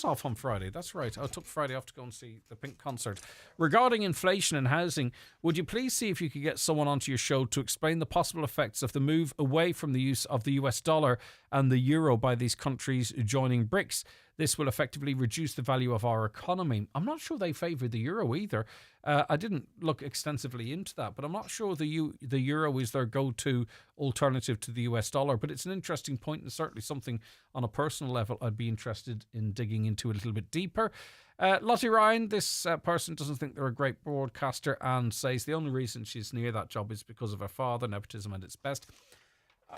off on Friday. That's right. I took Friday off to go and see the Pink concert. Regarding inflation and housing, would you please see if you could get someone onto your show to explain the possible effects of the move away from the use of the US dollar and the euro by these countries joining BRICS? This will effectively reduce the value of our economy. I'm not sure they favour the euro either. I didn't look extensively into that, but I'm not sure the euro is their go-to alternative to the US dollar. But it's an interesting point and certainly something on a personal level I'd be interested in digging into a little bit deeper. Lottie Ryan, this person doesn't think they're a great broadcaster and says the only reason she's near that job is because of her father, nepotism at its best.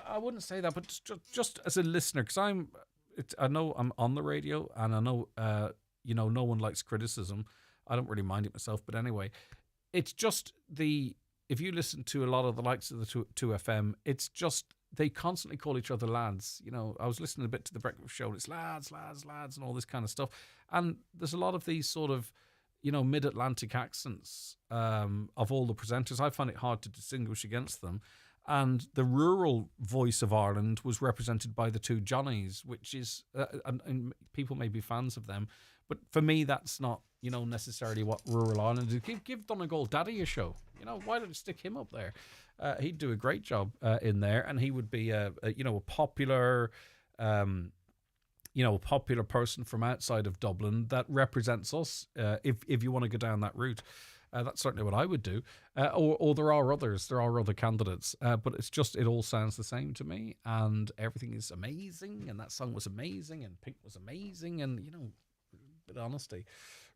I wouldn't say that, but just as a listener, because I know I'm on the radio, and I know, no one likes criticism. I don't really mind it myself, but anyway, it's just if you listen to a lot of the likes of the 2FM, it's just, they constantly call each other lads. I was listening a bit to the breakfast show, and it's lads, and all this kind of stuff. And there's a lot of these sort of, mid-Atlantic accents of all the presenters. I find it hard to distinguish against them. And the rural voice of Ireland was represented by the two Johnnies, which is, and people may be fans of them, but for me, that's not, necessarily what rural Ireland is. Give Donegal Daddy a show. Why don't you stick him up there? He'd do a great job in there, and he would be a popular, popular person from outside of Dublin that represents us. If you want to go down that route. That's certainly what I would do. Or there are others. There are other candidates. But it's just, it all sounds the same to me. And everything is amazing. And that song was amazing. And Pink was amazing. And, a bit of honesty.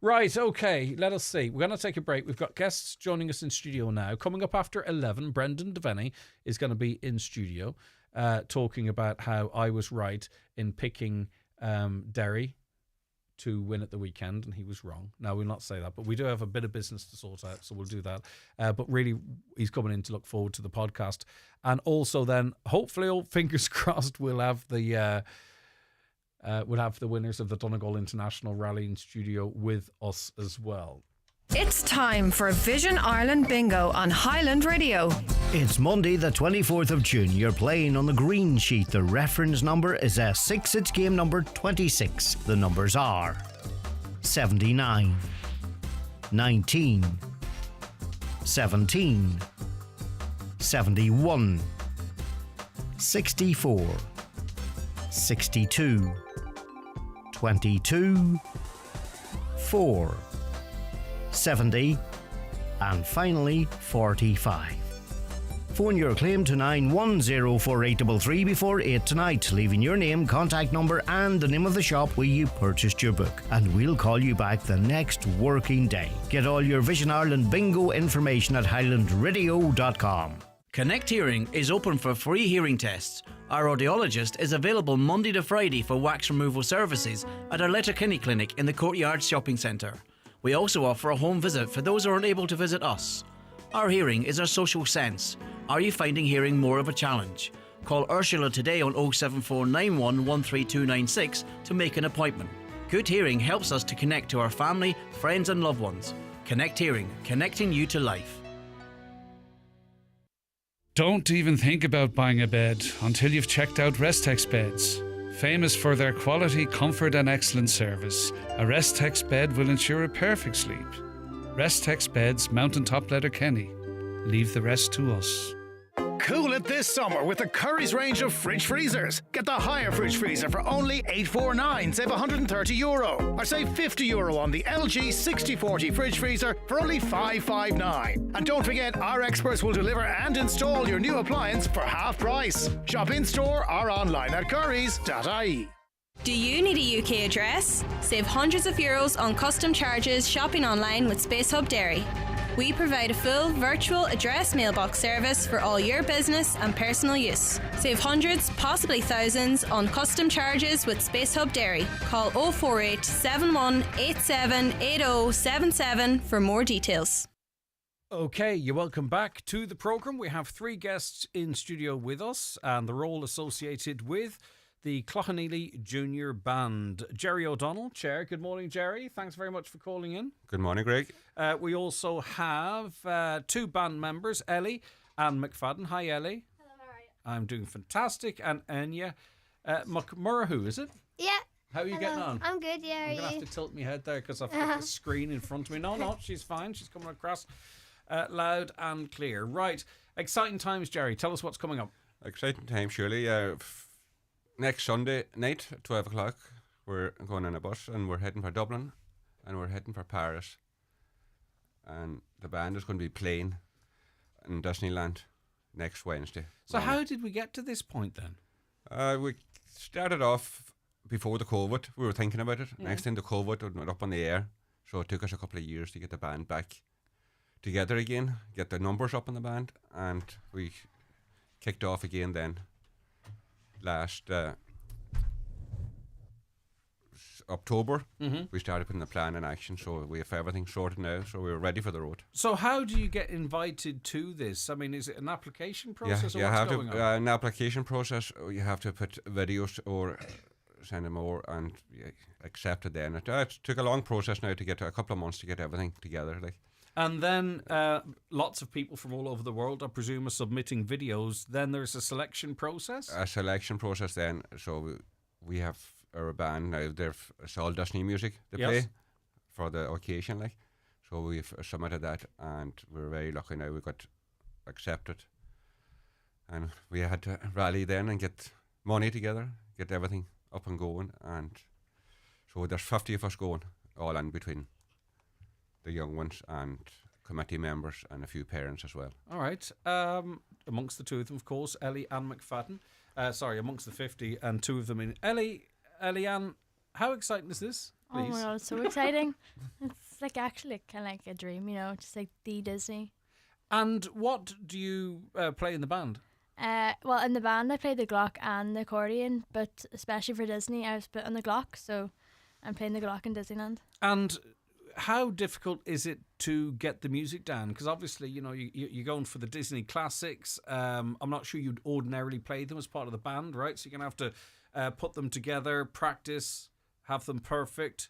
Right, okay. Let us see. We're going to take a break. We've got guests joining us in studio now. Coming up after 11, Brendan Devaney is going to be in studio talking about how I was right in picking Derry to win at the weekend, and he was wrong. No, we'll not say that, but we do have a bit of business to sort out, so we'll do that. But really, he's coming in to look forward to the podcast. And also then, hopefully, all fingers crossed, we'll have the winners of the Donegal International Rally in studio with us as well. It's time for Vision Ireland Bingo on Highland Radio. It's Monday the 24th of June. You're playing on the green sheet. The reference number is S6. It's game number 26. The numbers are 79, 19, 17, 71, 64, 62, 22, 4, 70, and finally 45. Phone your claim to 9104833 before 8 tonight, leaving your name, contact number and the name of the shop where you purchased your book, and we'll call you back the next working day. Get all your Vision Ireland bingo information at highlandradio.com. Connect Hearing is open for free hearing tests. Our audiologist is available Monday to Friday for wax removal services at our Letterkenny clinic in the Courtyard Shopping Centre. We also offer a home visit for those who are unable to visit us. Our hearing is our social sense. Are you finding hearing more of a challenge? Call Ursula today on 07491 13296 to make an appointment. Good hearing helps us to connect to our family, friends and loved ones. Connect Hearing, connecting you to life. Don't even think about buying a bed until you've checked out Restex Beds. Famous for their quality, comfort and excellent service, a Restex bed will ensure a perfect sleep. Restex Beds, Mountaintop Letterkenny. Leave the rest to us. Cool it this summer with the Curry's range of fridge freezers. Get the higher fridge freezer for only €849, save €130. Or save €50 on the LG 6040 fridge freezer for only €559. And don't forget, our experts will deliver and install your new appliance for half price. Shop in store or online at currys.ie. Do you need a UK address? Save hundreds of euros on custom charges shopping online with Space Hub Dairy. We provide a full virtual address mailbox service for all your business and personal use. Save hundreds, possibly thousands, on custom charges with Space Hub Dairy. Call 048 7187 8077 for more details. Okay, you're welcome back to the programme. We have three guests in studio with us, and they're all associated with the Cloghaneely Junior Band. Jerry O'Donnell, Chair. Good morning, Jerry. Thanks very much for calling in. Good morning, Greg. We also have two band members, Ellie and McFadden. Hi, Ellie. Hello, how are you? I'm doing fantastic. And Enya. McMurrahu, is it? Yeah. How are you getting on? I'm good, yeah. I'm going to have to tilt my head there because I've got the screen in front of me. No, she's fine. She's coming across loud and clear. Right. Exciting times, Jerry. Tell us what's coming up. Exciting time, surely. Next Sunday night at 12 o'clock, we're going on a bus and we're heading for Dublin and we're heading for Paris. And the band is going to be playing in Disneyland next Wednesday. So how did we get to this point then? We started off before the COVID. We were thinking about it. Yeah. Next thing the COVID went up on the air. So it took us a couple of years to get the band back together again, get the numbers up in the band, and we kicked off again then last October. We started putting the plan in action, so we have everything sorted now, so we're ready for the road. So how do you get invited to this? I mean, is it an application process you or what's have going to on? an application process. You have to put videos or send them over and accept it then. It took a long process now to get a couple of months to get everything together. And then lots of people from all over the world, I presume, are submitting videos. Then there's a selection process? A selection process then. So we have our band now. It's all Disney music they play for the occasion. So we've submitted that and we're very lucky now we got accepted. And we had to rally then and get money together, get everything up and going. And so there's 50 of us going, all in between the young ones and committee members and a few parents as well. All right. Amongst the two of them, of course, Ellie and McFadden. Amongst the 50 and two of them in. Ellie-Ann, how exciting is this? Please? Oh my God, it's so exciting. It's actually kind of like a dream, just like the Disney. And what do you play in the band? Well, in the band I play the Glock and the accordion, but especially for Disney I was put on the Glock, so I'm playing the Glock in Disneyland. And how difficult is it to get the music down? Because obviously, you're going for the Disney classics. I'm not sure you'd ordinarily play them as part of the band, right? So you're going to have to put them together, practice, have them perfect.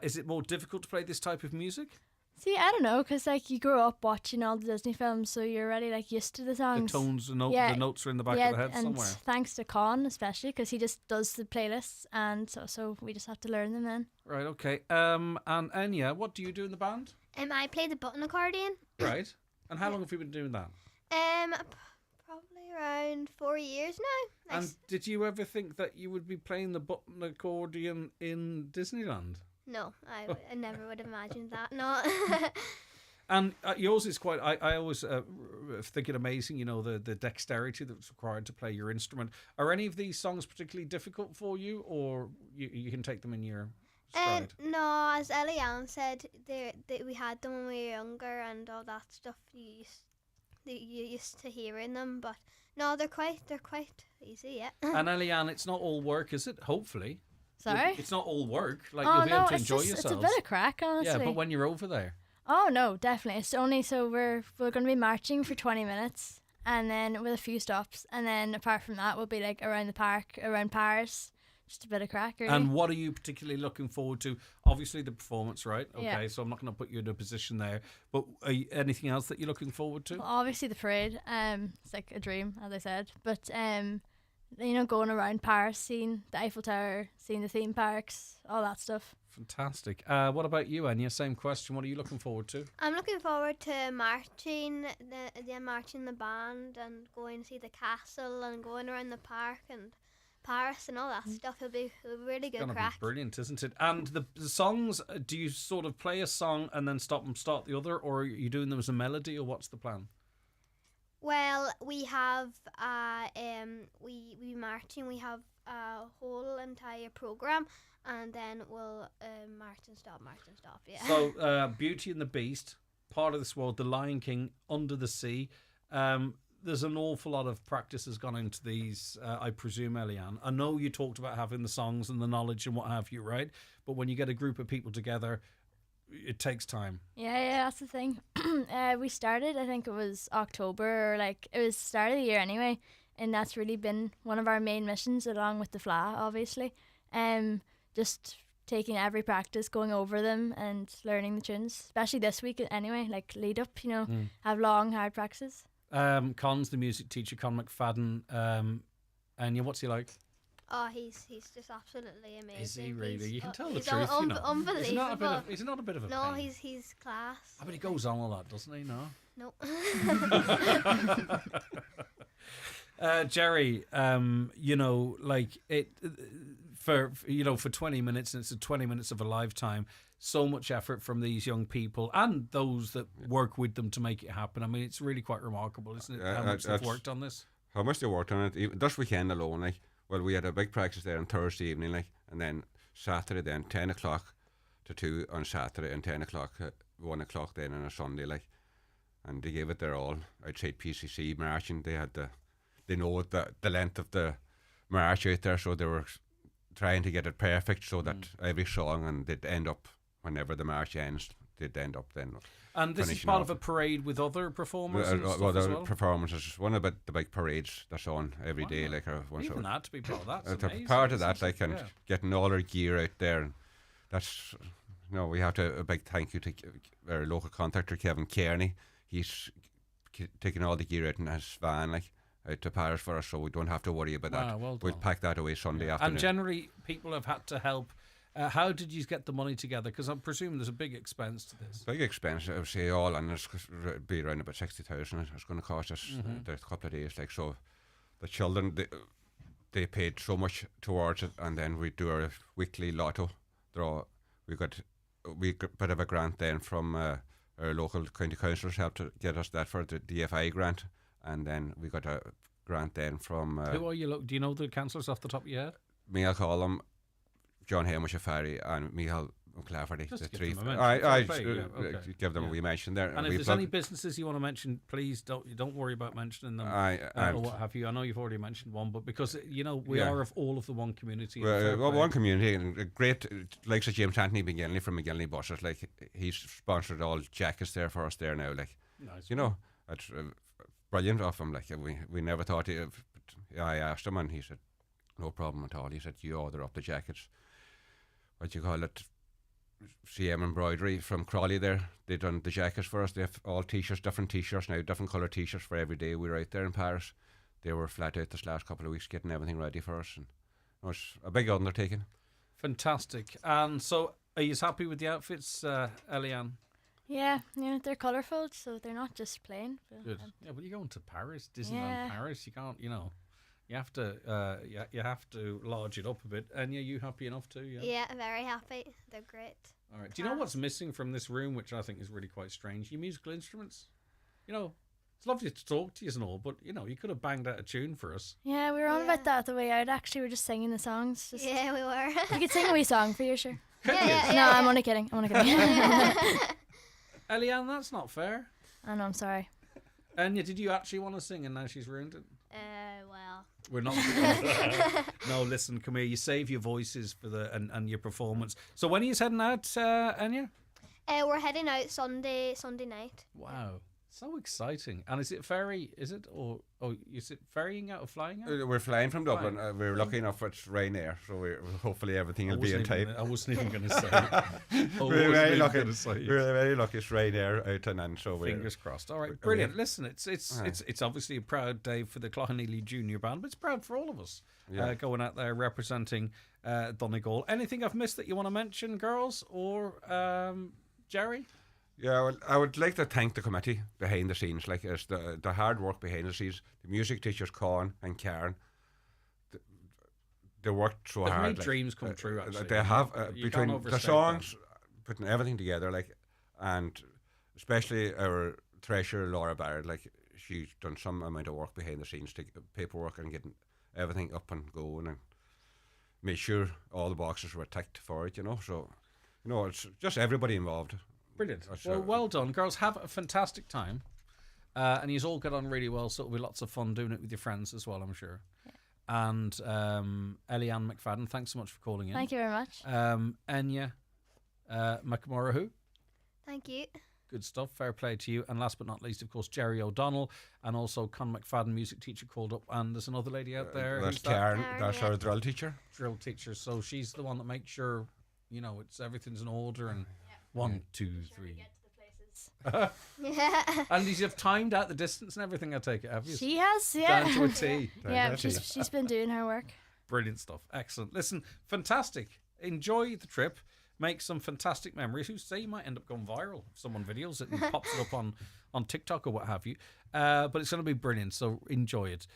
Is it more difficult to play this type of music? See, I don't know, because you grow up watching all the Disney films, so you're already used to the songs. The tones, the notes are in the back of the head and somewhere. Thanks to Con especially, because he just does the playlists, and so we just have to learn them then. Right, okay. And Enya, what do you do in the band? I play the button accordion. Right. And how long have you been doing that? Probably around 4 years now. And did you ever think that you would be playing the button accordion in Disneyland? No, I never would have imagined that. No. And yours is quite. I always think it amazing. The dexterity that's required to play your instrument. Are any of these songs particularly difficult for you, or you can take them in your stride? No, as Ellie-Ann said, we had them when we were younger, and all that stuff. You used to hearing them, but no, they're quite easy. Yeah. And Ellie-Ann, it's not all work, is it? Hopefully. Sorry? It's not all work. You'll be able to enjoy yourselves. It's a bit of crack, honestly. Yeah, but when you're over there. Oh, no, definitely. It's only so we're going to be marching for 20 minutes and then with a few stops. And then apart from that, we'll be around the park, around Paris. Just a bit of crack, really. And what are you particularly looking forward to? Obviously, the performance, right? Okay, yeah. So I'm not going to put you in a position there. But anything else that you're looking forward to? Well, obviously, the parade. It's like a dream, as I said. But going around Paris, seeing the Eiffel Tower, seeing the theme parks, all that stuff. Fantastic. What about you, Enya? Same question. What are you looking forward to? I'm looking forward to marching the band and going to see the castle and going around the park and Paris and all that stuff. It'll be really good It's crack. Be brilliant, isn't it? And the songs, do you sort of play a song and then stop and start the other, or are you doing them as a melody, or what's the plan? Well, we have we marching. We have a whole entire program, and then we'll march and stop. Yeah. So, Beauty and the Beast, Part of This World, The Lion King, Under the Sea. There's an awful lot of practice has gone into these, I presume, Ellie-Ann. I know you talked about having the songs and the knowledge and what have you, right? But when you get a group of people together, it takes time. Yeah, that's the thing. We started, I think it was October, or it was the start of the year anyway, and that's really been one of our main missions, along with the FLA, obviously. Just taking every practice, going over them and learning the tunes, especially this week anyway, lead up, have long, hard practices. Con's the music teacher, Con McFadden. Enya, what's he like? Oh, he's just absolutely amazing. Is he really? You can tell the he's truth, you know. Unbelievable. He's not a bit of a No, pain. he's class. I mean, he goes on a lot, doesn't he? No. No. Jerry, you know, like for 20 minutes, and it's 20 minutes of a lifetime. So much effort from these young people and those that work with them to make it happen. I mean, it's really quite remarkable, isn't it? How much they've worked on this. How much they worked on it. Even this weekend alone, like, well, we had a big practice there on Thursday evening, like, and then Saturday, then 10 o'clock to 2 on Saturday, and 10 o'clock, 1 o'clock then on a Sunday, like, and they gave it their all outside PCC marching. They know the length of the march out there, so they were trying to get it perfect so that every song, and they'd end up, whenever the march ends, they'd end up then. And this is part of a parade with other performers and stuff as well? Performances, one of the big parades that's on every day. Like, even that, to be part of that's amazing. Part of that, like, and getting all our gear out there. And that's, we have to a big thank you to our local contractor, Kevin Kearney. He's taking all the gear out in his van, like, out to Paris for us, so we don't have to worry about that. Well, we'll pack that away Sunday afternoon. And generally, people have had to help. How did you get the money together? Because I'm presuming there's a big expense to this. Big expense, I would say, all, and it's be around about 60,000. It's going to cost us a couple of days. Like, so, the children they paid so much towards it, and then we do our weekly lotto draw. We got a bit of a grant then from our local county councillors helped to get us that for the DFI grant, and then we got a grant then from. Who are you? Do you know the councillors off the top of your head? Michael Collum, John Hamish Ferry, and Michael O'Clafferty. Just the give three. them a mention. Give them a wee mention there. And if there's any businesses you want to mention, please don't worry about mentioning them or what have you. I know you've already mentioned one, but because we are of all of the one community. One community, and a great likes of James Anthony McGinley from McGinley Buses. Like, he's sponsored all jackets there for us there now. Like, nice. It's brilliant of him. Like, we never thought I asked him, and he said no problem at all. He said, you order up the jackets. What you call it, CM Embroidery from Crawley there. They done the jackets for us. They have all t-shirts, different t-shirts now, different colour t-shirts for every day we were out there in Paris. They were flat out this last couple of weeks getting everything ready for us, and it was a big undertaking. Fantastic. And so, are you happy with the outfits, Eliane? Yeah, they're colourful, so they're not just plain. Good. Yeah, but you're going to Paris, Disneyland Paris. You can't, You have to, you have to large it up a bit. And are you happy enough too? Yeah, very happy. They're great. All right. Do you know what's missing from this room, which I think is really quite strange? Your musical instruments. It's lovely to talk to you and all, but you could have banged out a tune for us. Yeah, we were on about that the way out. Actually, we were just singing the songs. Yeah, we were. You could sing a wee song for you, sure. Yeah. No, I'm only kidding. Eliane, that's not fair. I know. I'm sorry. Anya, did you actually want to sing, and now she's ruined it? Well. We're not. No, listen, come here. You save your voices for and your performance. So when are you heading out, Anya? We're heading out Sunday night. Wow, so exciting! And is it ferry? Is it is it ferrying out or flying out? We're flying from Dublin. We're lucky enough it's Ryanair, so hopefully everything will be in time. I wasn't even going to say. We're very lucky. We're very lucky. It's Ryanair out and in, so fingers crossed. All right, brilliant. Listen, it's obviously a proud day for the Clough-Neely Junior Band, but it's proud for all of us going out there representing Donegal. Anything I've missed that you want to mention, girls or Jerry? Yeah, well, I would like to thank the committee behind the scenes. Like, it's the hard work behind the scenes. The music teachers, Con and Karen, they worked so hard. They've made dreams come true, actually. They have, between the songs, putting everything together, like, and especially our treasurer, Laura Barrett, like, she's done some amount of work behind the scenes to paperwork and getting everything up and going and made sure all the boxes were ticked for it, So, it's just everybody involved. Brilliant. Well done, girls. Have a fantastic time, and you all get on really well. So it'll be lots of fun doing it with your friends as well, I'm sure. Yeah. And Eliane McFadden, thanks so much for calling in. Thank you very much. Enya McMorrow. Thank you. Good stuff. Fair play to you. And last but not least, of course, Jerry O'Donnell, and also Con McFadden, music teacher, called up. And there's another lady out there. That's Karen. That's our drill teacher. Drill teacher. So she's the one that makes sure everything's in order and. 1, 2, 3. Yeah. And you've timed out the distance and everything, I take it, have you? She has, yeah. Down to a T. Yeah, she's been doing her work. Brilliant stuff. Excellent. Listen, fantastic. Enjoy the trip. Make some fantastic memories. Who say you might end up going viral if someone videos it and pops it up on TikTok or what have you. But it's going to be brilliant, so enjoy it.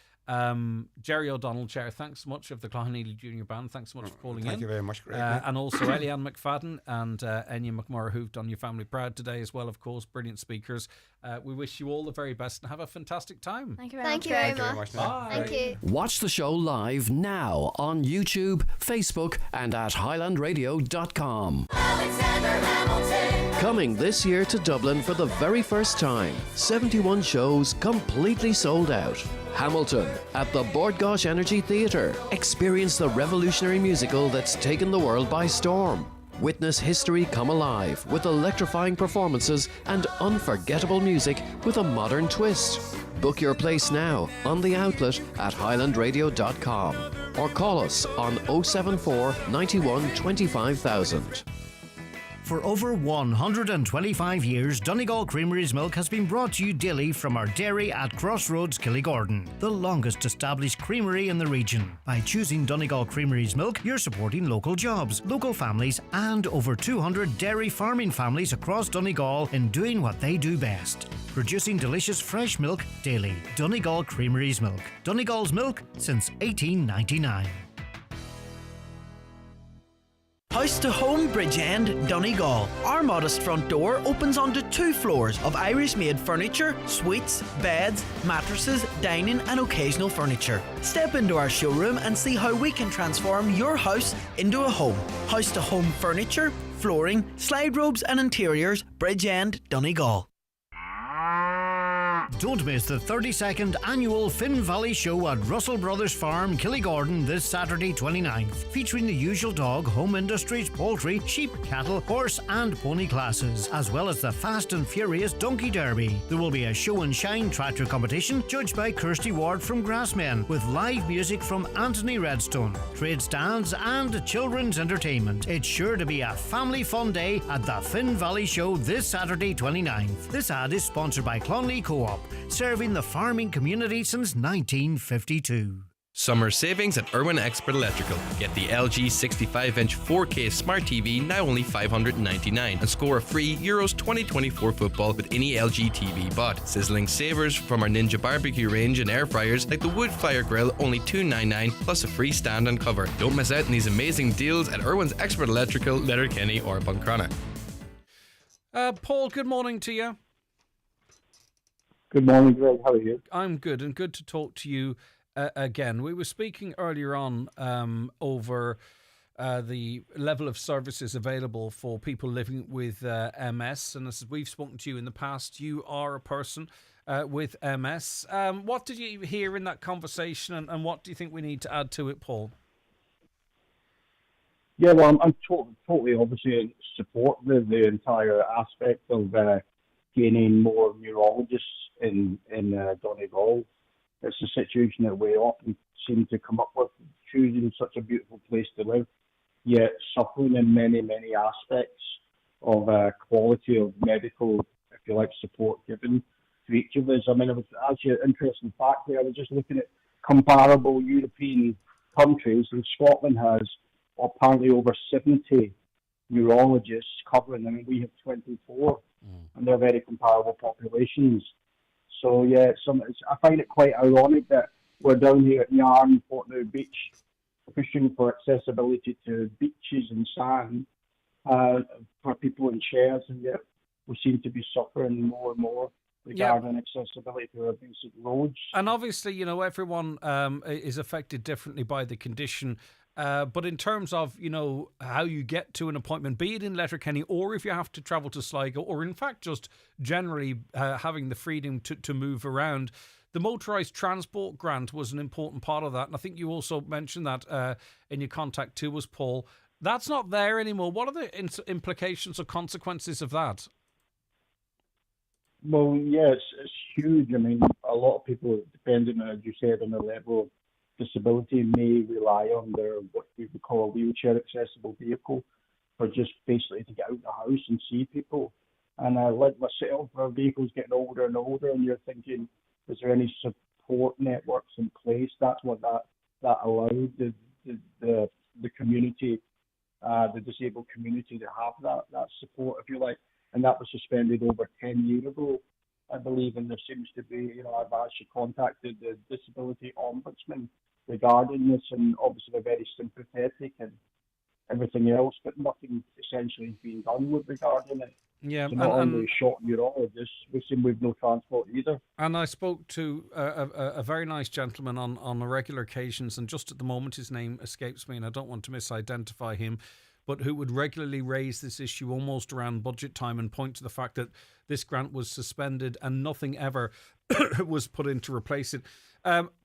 Jerry O'Donnell, Chair, thanks so much of the Clough-Neely Junior Band. Thanks so much for calling in. Thank you very much, Greg. And also Eliane McFadden and Enya McMurray, who've done your family proud today as well, of course. Brilliant speakers. We wish you all the very best and have a fantastic time. Thank you very Thank you very much. Bye. Thank you. Watch the show live now on YouTube, Facebook, and at highlandradio.com. Coming this year to Dublin for the very first time. 71 shows completely sold out. Hamilton at the Bord Gáis Energy Theatre. Experience the revolutionary musical that's taken the world by storm. Witness history come alive with electrifying performances and unforgettable music with a modern twist. Book your place now on the outlet at highlandradio.com or call us on 074 91 25,000. For over 125 years, Donegal Creamery's milk has been brought to you daily from our dairy at Crossroads, Killygordon, the longest established creamery in the region. By choosing Donegal Creamery's milk, you're supporting local jobs, local families, and over 200 dairy farming families across Donegal in doing what they do best. Producing delicious fresh milk daily. Donegal Creamery's milk. Donegal's milk since 1899. House to Home Bridgend, Donegal. Our modest front door opens onto 2 floors of Irish-made furniture, suites, beds, mattresses, dining and occasional furniture. Step into our showroom and see how we can transform your house into a home. House to Home furniture, flooring, slide robes and interiors, Bridgend, Donegal. Don't miss the 32nd annual Finn Valley Show at Russell Brothers Farm, Killygordon this Saturday 29th, featuring the usual dog, home industries, poultry, sheep, cattle, horse and pony classes, as well as the Fast and Furious Donkey Derby. There will be a show and shine tractor competition judged by Kirsty Ward from Grassmen, with live music from Anthony Redstone, trade stands and children's entertainment. It's sure to be a family fun day at the Finn Valley Show this Saturday 29th. This ad is sponsored by Clonley Co-op, serving the farming community since 1952. Summer savings at Irwin Expert Electrical. Get the LG 65-inch 4K Smart TV now only $599 and score a free Euros 2024 football with any LG TV bought. Sizzling savers from our Ninja barbecue range and air fryers like the Wood Fire Grill only $299 plus a free stand and cover. Don't miss out on these amazing deals at Irwin's Expert Electrical, Letterkenny or Buncrana. Paul, good morning to you. Good morning, Greg. How are you? I'm good, and good to talk to you again. We were speaking earlier on over the level of services available for people living with MS, and as we've spoken to you in the past, you are a person with MS. What did you hear in that conversation, and what do you think we need to add to it, Paul? Yeah, well, I'm totally obviously support the entire aspect of gaining more neurologists in Donegal. It's a situation that we often seem to come up with, choosing such a beautiful place to live, yet suffering in many, many aspects of quality of medical, if you like, support given to each of us. I mean, it was actually an interesting fact there. I was just looking at comparable European countries, and Scotland has apparently over 70 neurologists covering them. We have 24, and they're very comparable populations. So yeah, I find it quite ironic that we're down here at Yarn, Portneuf Beach, pushing for accessibility to beaches and sand for people in chairs, and yet we seem to be suffering more and more regarding accessibility to our basic roads. And obviously, you know, everyone is affected differently by the condition. But in terms of, you know, how you get to an appointment, be it in Letterkenny or if you have to travel to Sligo, or in fact just generally having the freedom to move around, the motorised transport grant was an important part of that. And I think you also mentioned that in your contact to us, Paul. That's not there anymore. What are the implications or consequences of that? Well, yeah, it's huge. I mean, a lot of people, depending on, as you said, on the level of disability, may rely on their what we would call a wheelchair accessible vehicle for just basically to get out of the house and see people. And like myself, our vehicle's getting older and older, and you're thinking, is there any support networks in place? That's what that allowed the community, the disabled community, to have that support, if you like. And that was suspended over 10 years ago, I believe, and there seems to be, I've actually contacted the Disability Ombudsman regarding this, and obviously they're very sympathetic and everything else, but nothing essentially is being done with regarding it. Yeah, so not only short neurologists, we seem we've no transport either. And I spoke to a very nice gentleman on a regular occasions, and just at the moment his name escapes me, and I don't want to misidentify him, but who would regularly raise this issue almost around budget time and point to the fact that this grant was suspended and nothing ever was put in to replace it.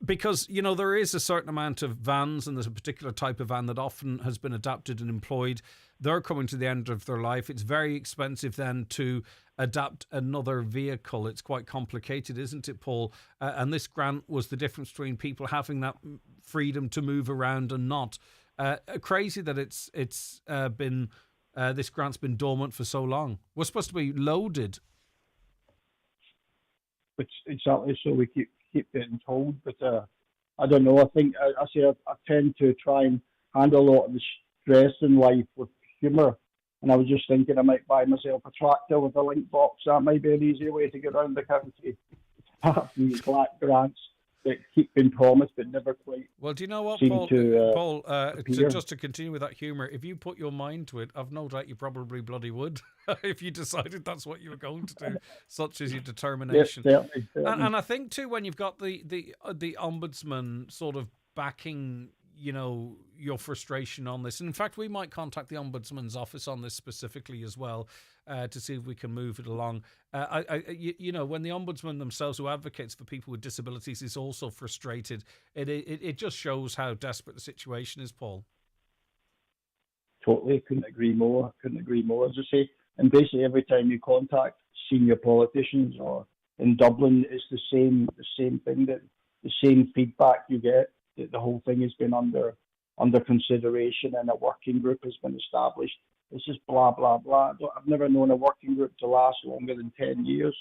Because, there is a certain amount of vans, and there's a particular type of van that often has been adapted and employed. They're coming to the end of their life. It's very expensive then to adapt another vehicle. It's quite complicated, isn't it, Paul? And this grant was the difference between people having that freedom to move around and not. Crazy that it's been this grant's been dormant for so long. We're supposed to be loaded. Exactly, so we keep getting told, but I don't know. I think I tend to try and handle a lot of the stress in life with humour, and I was just thinking I might buy myself a tractor with a link box. That might be an easier way to get around the county. These black grants that keep being promised but never quite. Well, do you know what, Paul? Just to continue with that humour, if you put your mind to it, I've no doubt you probably bloody would if you decided that's what you were going to do. Such is your determination. Yes, certainly. And I think too, when you've got the ombudsman sort of backing, your frustration on this. And in fact, we might contact the Ombudsman's office on this specifically as well to see if we can move it along. When the Ombudsman themselves, who advocates for people with disabilities, is also frustrated, it just shows how desperate the situation is, Paul. Totally, couldn't agree more. As I say, and basically every time you contact senior politicians or in Dublin, it's the same thing, that the same feedback you get. That the whole thing has been under consideration and a working group has been established. It's just blah, blah, blah. I've never known a working group to last longer than 10 years.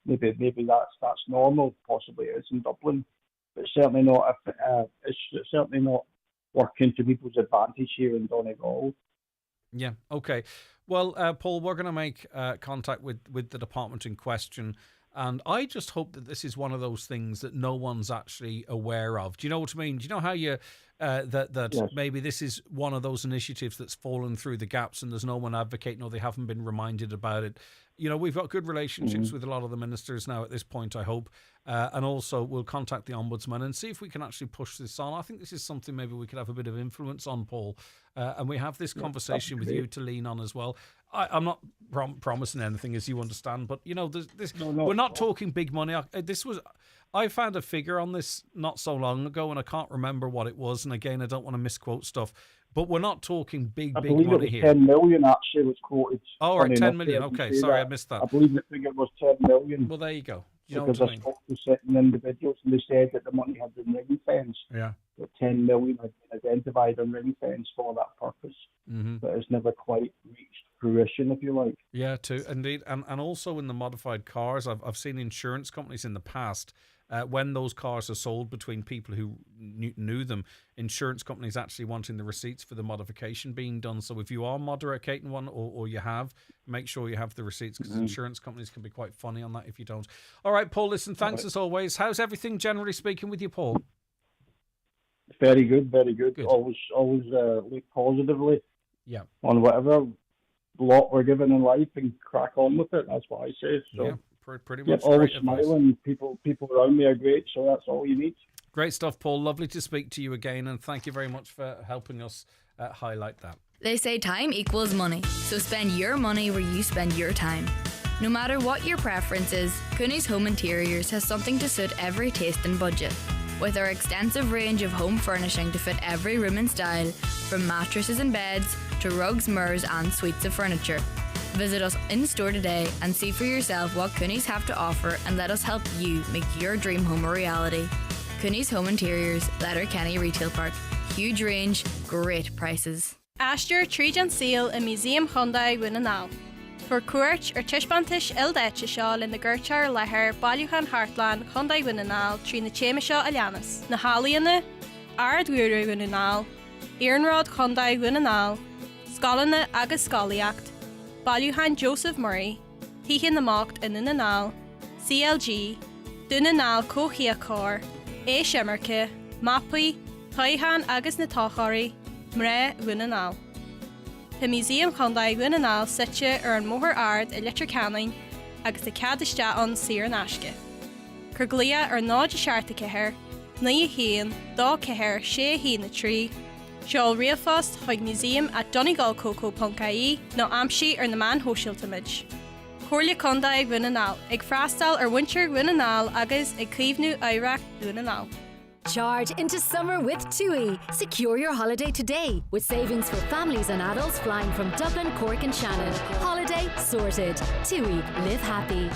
Maybe that's normal. Possibly it is in Dublin, but it's certainly not. It's certainly not working to people's advantage here in Donegal. Yeah. Okay. Well, Paul, we're going to make contact with the department in question. And I just hope that this is one of those things that no one's actually aware of. Do you know what I mean? Do you know how you that Yes. maybe this is one of those initiatives that's fallen through the gaps and there's no one advocating, or they haven't been reminded about it? We've got good relationships with a lot of the ministers now at this point, I hope. And also we'll contact the Ombudsman and see if we can actually push this on. I think this is something maybe we could have a bit of influence on, Paul. And we have this conversation with you to lean on as well. I'm not promising anything, as you understand, but we're not talking big money. I found a figure on this not so long ago, and I can't remember what it was. And again, I don't want to misquote stuff, but we're not talking big money here. I believe it was 10 million actually was quoted. Oh, right, 10 million. Okay, sorry, I missed that. I believe the figure was 10 million. Well, there you go. You know because what I I mean? spoke to certain individuals and they said that the money had been ring-fenced. Yeah. That 10 million had been identified and ring-fenced for that purpose, but it's never quite reached fruition, if you like. Yeah, too, indeed. And also in the modified cars, I've seen insurance companies in the past, when those cars are sold between people who knew them, insurance companies actually wanting the receipts for the modification being done. So if you are modificating one or you have, make sure you have the receipts, because insurance companies can be quite funny on that if you don't. All right, Paul, listen, thanks as always. How's everything generally speaking with you, Paul? Very good, very good. Always look positively Yeah. on whatever lot we're given in life and crack on with it. That's what I say. So, Yeah, pretty much. always Great advice. smiling. People around me are great, so that's all you need. Great stuff, Paul. Lovely to speak to you again, and thank you very much for helping us highlight that. They say time equals money, so spend your money where you spend your time. No matter what your preference is, Cooney's Home Interiors has something to suit every taste and budget. With our extensive range of home furnishing to fit every room and style, from mattresses and beds to rugs, mirrors and suites of furniture. Visit us in store today and see for yourself what Cooney's have to offer, and let us help you make your dream home a reality. Cooney's Home Interiors, Letterkenny Retail Park. Huge range, great prices. Astor Tríd Seal in Museum Hyundai Winanal. For cuairt ar tiispantais ildeite seo in na ggurtear lethir Bailúchan Heartland Hyundai Winanal trí na téime seo a leanas. Na hálíonna, ardhuiúra Winanal, Iarnród Chondae Gwynanal, Scolanna agus Scoliacht, Balúhain Joseph Murray, Tíchan na Mocht in Unanal, CLG, Dunanal Cochiacor, A Shimmerke, Mapui, Taihan agus na Tácharí, Mre Gwynanal. The Museum Chondae Gwynanal sitje an móthar ard I Litir Canning agus the Cadiste an Sir Nashke. Curglia náid searta cethir, ní híon, dá cethir sé hí na trí, Seol rialfast chuig museum at donegalcoco.ie nó amsí na man hóisiiltamid. Chorla Chondae Gwynanal, ag freastal winter Gwynanal agus ag críomhnú Oireach Gwynanal. Charge into summer with TUI. Secure your holiday today with savings for families and adults flying from Dublin, Cork and Shannon. Holiday sorted. TUI. Live happy.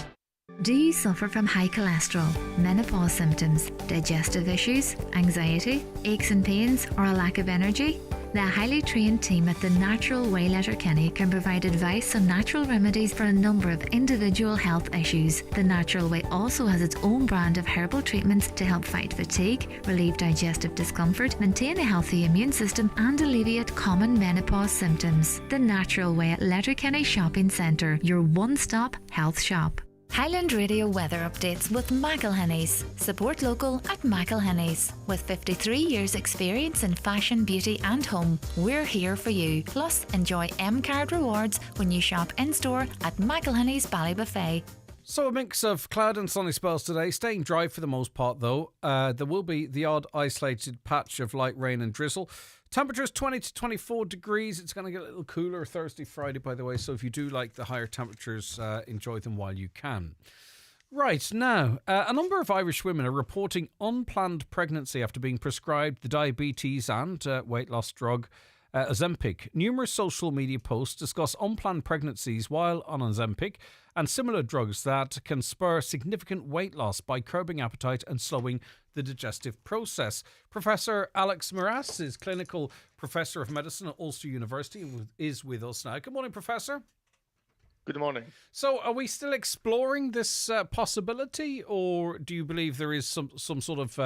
Do you suffer from high cholesterol, menopause symptoms, digestive issues, anxiety, aches and pains, or a lack of energy? The highly trained team at The Natural Way Letterkenny can provide advice on natural remedies for a number of individual health issues. The Natural Way also has its own brand of herbal treatments to help fight fatigue, relieve digestive discomfort, maintain a healthy immune system and alleviate common menopause symptoms. The Natural Way at Letterkenny Shopping Centre, your one-stop health shop. Highland Radio weather updates with McElhenny's. Support local at McElhenny's. With 53 years experience in fashion, beauty and home, we're here for you. Plus, enjoy M-Card rewards when you shop in-store at McElhenny's Ballybuffet. So a mix of cloud and sunny spells today, staying dry for the most part though. There will be the odd isolated patch of light rain and drizzle. Temperatures 20 to 24 degrees. It's going to get a little cooler Thursday, Friday, by the way. So if you do like the higher temperatures, enjoy them while you can. Right, now, a number of Irish women are reporting unplanned pregnancy after being prescribed the diabetes and weight loss drug Ozempic. Numerous social media posts discuss unplanned pregnancies while on Ozempic and similar drugs that can spur significant weight loss by curbing appetite and slowing the digestive process. Professor Alex Miras is clinical professor of medicine at Ulster University and is with us now. Good morning, Professor. Good morning. So are we still exploring this possibility, or do you believe there is some sort of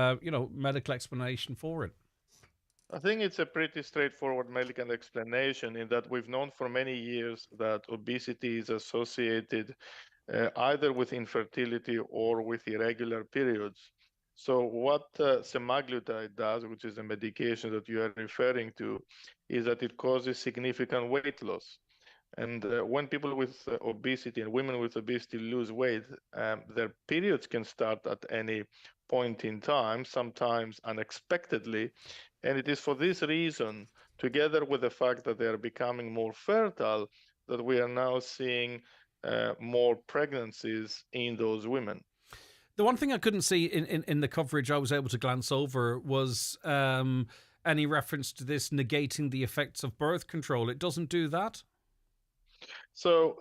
medical explanation for it? I think it's a pretty straightforward medical explanation in that we've known for many years that obesity is associated either with infertility or with irregular periods. So what semaglutide does, which is a medication that you are referring to, is that it causes significant weight loss. And when people with obesity and women with obesity lose weight, their periods can start at any point in time, sometimes unexpectedly. And it is for this reason, together with the fact that they are becoming more fertile, that we are now seeing more pregnancies in those women. The one thing I couldn't see in the coverage I was able to glance over was any reference to this negating the effects of birth control. It doesn't do that? So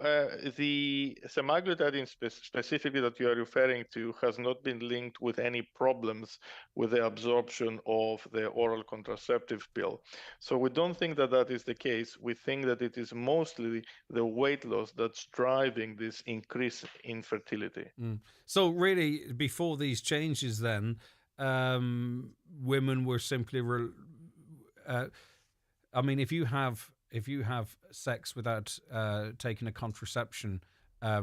the semaglutide specifically that you are referring to has not been linked with any problems with the absorption of the oral contraceptive pill. So we don't think that that is the case. We think that it is mostly the weight loss that's driving this increase in fertility. So really, before these changes then, women were simply... I mean, if you have sex without taking a contraception, there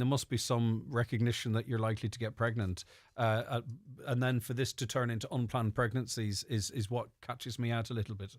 must be some recognition that you're likely to get pregnant, and then for this to turn into unplanned pregnancies is what catches me out a little bit.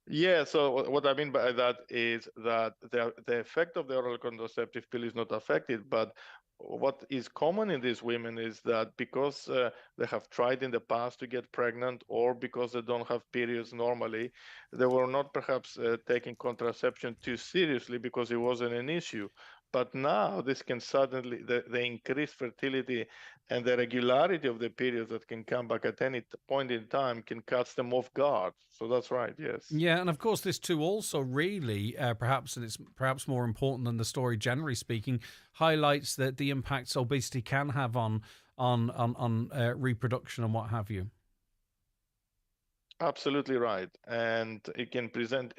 Yeah, so what I mean by that is that the effect of the oral contraceptive pill is not affected, but what is common in these women is that because they have tried in the past to get pregnant, or because they don't have periods normally, they were not perhaps taking contraception too seriously because it wasn't an issue. But now this can suddenly, the increased fertility and the regularity of the periods that can come back at any point in time can catch them off guard. So that's right, yes. Yeah, and of course this too also really, perhaps, and it's perhaps more important than the story generally speaking, highlights that the impacts obesity can have on reproduction and what have you. Absolutely right, and it can present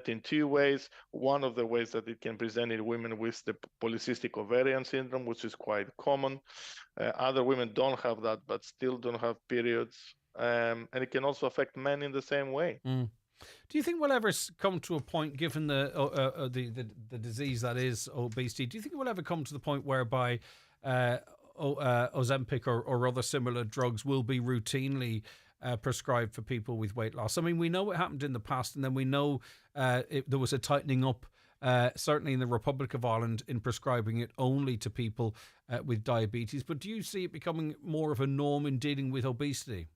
in two ways. One of the ways that it can present in women with the polycystic ovarian syndrome, which is quite common. Other women don't have that, but still don't have periods. and it can also affect men in the same way. Do you think we'll ever come to a point, given the disease that is obesity, do you think we'll ever come to the point whereby Ozempic or other similar drugs will be routinely prescribed for people with weight loss? I mean, we know it happened in the past, and then we know there was a tightening up, certainly in the Republic of Ireland, in prescribing it only to people with diabetes. But do you see it becoming more of a norm in dealing with obesity?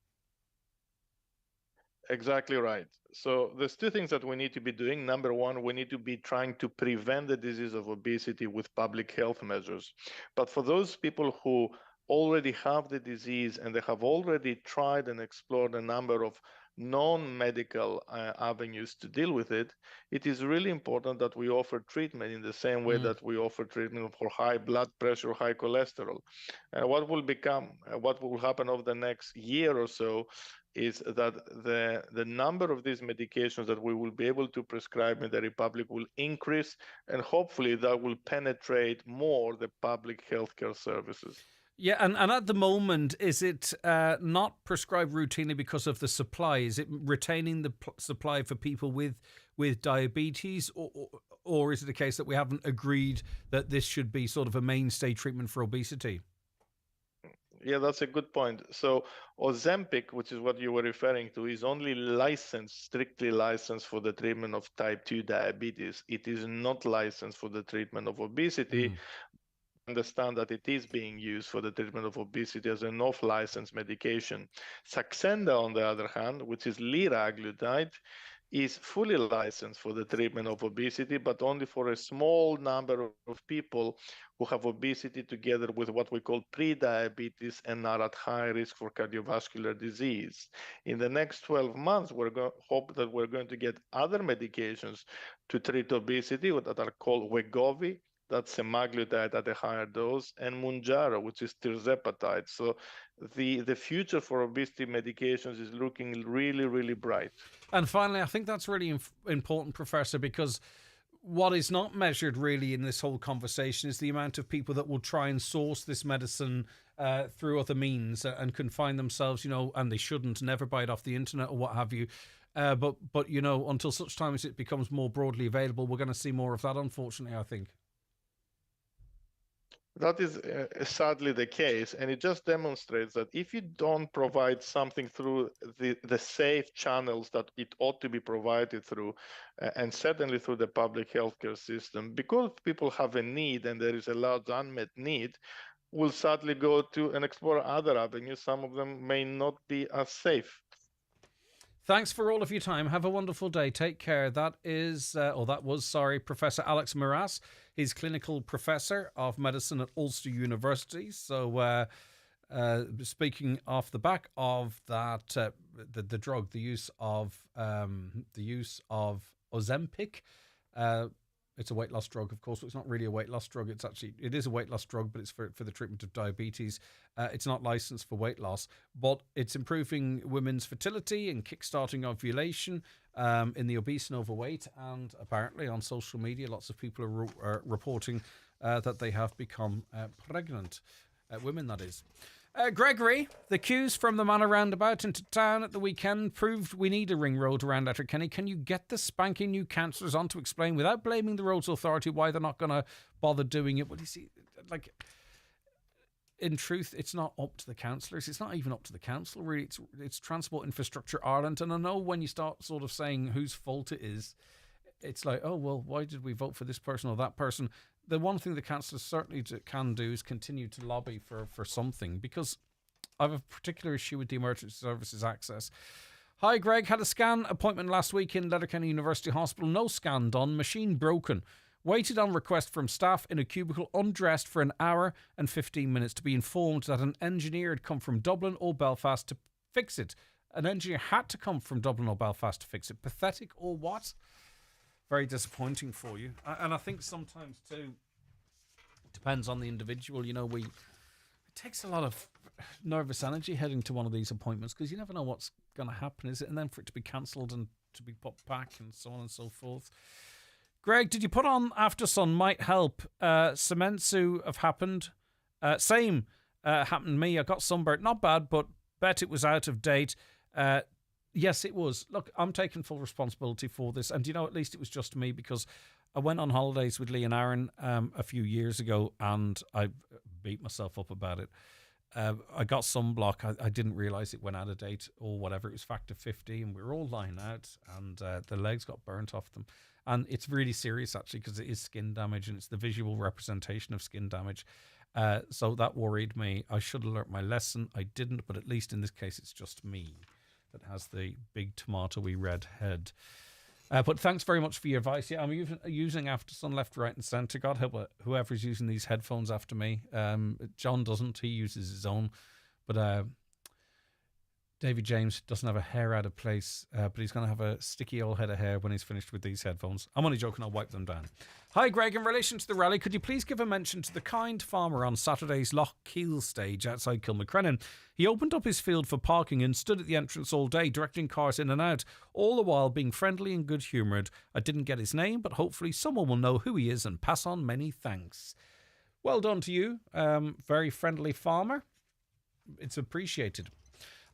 Exactly right. So there's two things that we need to be doing. Number one, we need to be trying to prevent the disease of obesity with public health measures. But for those people who already have the disease and they have already tried and explored a number of non-medical avenues to deal with it, it is really important that we offer treatment in the same way that we offer treatment for high blood pressure, high cholesterol. What will happen over the next year or so is that the number of these medications that we will be able to prescribe in the Republic will increase, and hopefully that will penetrate more the public healthcare services. Yeah, and at the moment, is it not prescribed routinely because of the supply? Is it retaining the supply for people with diabetes, or is it a case that we haven't agreed that this should be sort of a mainstay treatment for obesity? Yeah, that's a good point. So Ozempic, which is what you were referring to, is only strictly licensed for the treatment of type 2 diabetes. It is not licensed for the treatment of obesity. Understand that it is being used for the treatment of obesity as an off-license medication. Saxenda, on the other hand, which is liraglutide, is fully licensed for the treatment of obesity, but only for a small number of people who have obesity together with what we call pre-diabetes and are at high risk for cardiovascular disease. In the next 12 months, hope that we're going to get other medications to treat obesity that are called Wegovy, that's semaglutide at a higher dose, and Mounjaro, which is tirzepatide. So the future for obesity medications is looking really, really bright. And finally, I think that's really important, Professor, because what is not measured really in this whole conversation is the amount of people that will try and source this medicine through other means and confine themselves, and they shouldn't, never buy it off the internet or what have you. But until such time as it becomes more broadly available, we're going to see more of that, unfortunately, I think. That is sadly the case, and it just demonstrates that if you don't provide something through the safe channels that it ought to be provided through, and certainly through the public healthcare system, because people have a need and there is a large unmet need, we'll sadly go to and explore other avenues. Some of them may not be as safe. Thanks for all of your time. Have a wonderful day. Take care. That was Professor Alex Miras. He's clinical professor of medicine at Ulster University. So, speaking off the back of that, the drug, the use of Ozempic. It's a weight loss drug, of course, but it's not really a weight loss drug. It is a weight loss drug, but it's for the treatment of diabetes. It's not licensed for weight loss, but it's improving women's fertility and kickstarting ovulation in the obese and overweight. And apparently on social media, lots of people are reporting that they have become pregnant. Women, that is. Gregory, the queues from the Manor Roundabout into town at the weekend proved we need a ring road around Letterkenny. Can you get the spanking new councillors on to explain, without blaming the roads authority, why they're not going to bother doing it? Well, you see, in truth, it's not up to the councillors. It's not even up to the council, really. It's Transport Infrastructure Ireland. And I know when you start sort of saying whose fault it is, it's like, oh, well, why did we vote for this person or that person? The one thing the councillors certainly can do is continue to lobby for something, because I have a particular issue with the emergency services access. Hi, Greg. Had a scan appointment last week in Letterkenny University Hospital. No scan done. Machine broken. Waited on request from staff in a cubicle, undressed for an hour and 15 minutes to be informed that an engineer had come from Dublin or Belfast to fix it. An engineer had to come from Dublin or Belfast to fix it. Pathetic or what? Very disappointing for you. And I think sometimes too, it depends on the individual. It takes a lot of nervous energy heading to one of these appointments, because you never know what's going to happen, is it? And then for it to be cancelled and to be put back and so on and so forth. Greg, did you put on After Sun Might Help? Semensu have happened. Same happened to me. I got sunburnt. Not bad, but bet it was out of date. Yes, it was. Look, I'm taking full responsibility for this. And, at least it was just me, because I went on holidays with Lee and Aaron a few years ago, and I beat myself up about it. I got sunblock. I didn't realise it went out of date or whatever. It was factor 50, and we were all lying out, and the legs got burnt off them. And it's really serious, actually, because it is skin damage, and it's the visual representation of skin damage. So that worried me. I should have learnt my lesson. I didn't, but at least in this case, it's just me that has the big tomatoey red head. But thanks very much for your advice. Yeah, I'm using After Sun left, right and centre. God help whoever's using these headphones after me. John doesn't. He uses his own. But David James doesn't have a hair out of place, but he's going to have a sticky old head of hair when he's finished with these headphones. I'm only joking. I'll wipe them down. Hi, Greg. In relation to the rally, could you please give a mention to the kind farmer on Saturday's Loch Keel stage outside Kilmacrennan? He opened up his field for parking and stood at the entrance all day, directing cars in and out, all the while being friendly and good-humoured. I didn't get his name, but hopefully someone will know who he is and pass on many thanks. Well done to you, very friendly farmer. It's appreciated.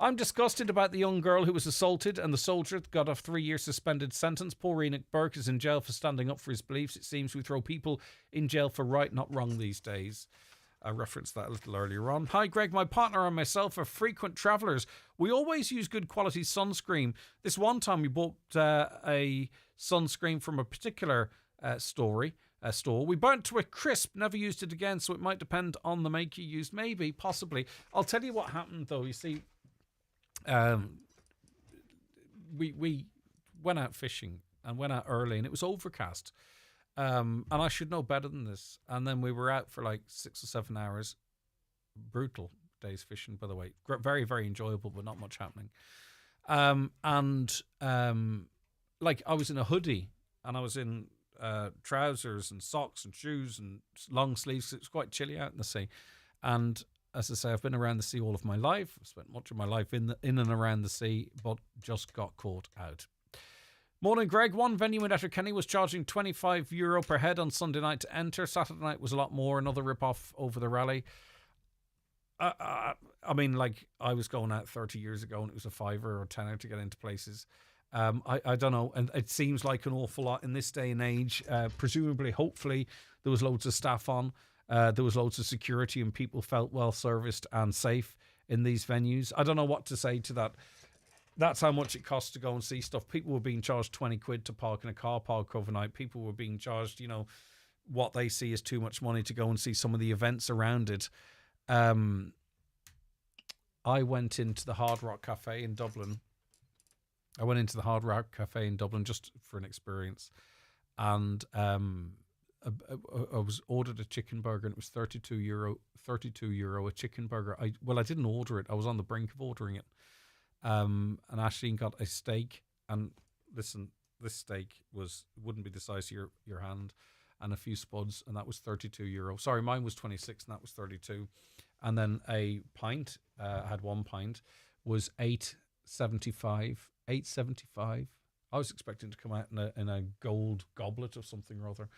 I'm disgusted about the young girl who was assaulted and the soldier got a 3-year suspended sentence. Poor Enoch Burke is in jail for standing up for his beliefs. It seems we throw people in jail for right, not wrong these days. I referenced that a little earlier on. Hi, Greg. My partner and myself are frequent travellers. We always use good quality sunscreen. This one time we bought a sunscreen from a particular store. We burnt to a crisp, never used it again, so it might depend on the make you used. Maybe, possibly. I'll tell you what happened, though. You see, we went out fishing and went out early, and it was overcast. And I should know better than this. And then we were out for like 6 or 7 hours. Brutal days fishing, by the way. Very, very enjoyable, but not much happening. Like I was in a hoodie, and I was in trousers and socks and shoes and long sleeves. It was quite chilly out in the sea. And as I say, I've been around the sea all of my life. I've spent much of my life in and around the sea, but just got caught out. Morning, Greg. One venue in Letterkenny was charging €25 per head on Sunday night to enter. Saturday night was a lot more. Another rip-off over the rally. I mean, like, I was going out 30 years ago and it was a £5 or £10 to get into places. I don't know. And it seems like an awful lot in this day and age. Presumably, hopefully, there was loads of staff on. There was loads of security and people felt well serviced and safe in these venues. I don't know what to say to that. That's how much it costs to go and see stuff. People were being charged £20 to park in a car park overnight. People were being charged, what they see as too much money to go and see some of the events around it. I went into the Hard Rock Cafe in Dublin. Just for an experience. And I was ordered a chicken burger, and it was €32 a chicken burger. I didn't order it. I was on the brink of ordering it. And Aisling got a steak, and listen, this steak wouldn't be the size of your hand, and a few spuds, and that was €32. Sorry, mine was 26, and that was 32. And then a pint, had 1 pint, was $8.75. $8.75. I was expecting to come out in a gold goblet of something or other.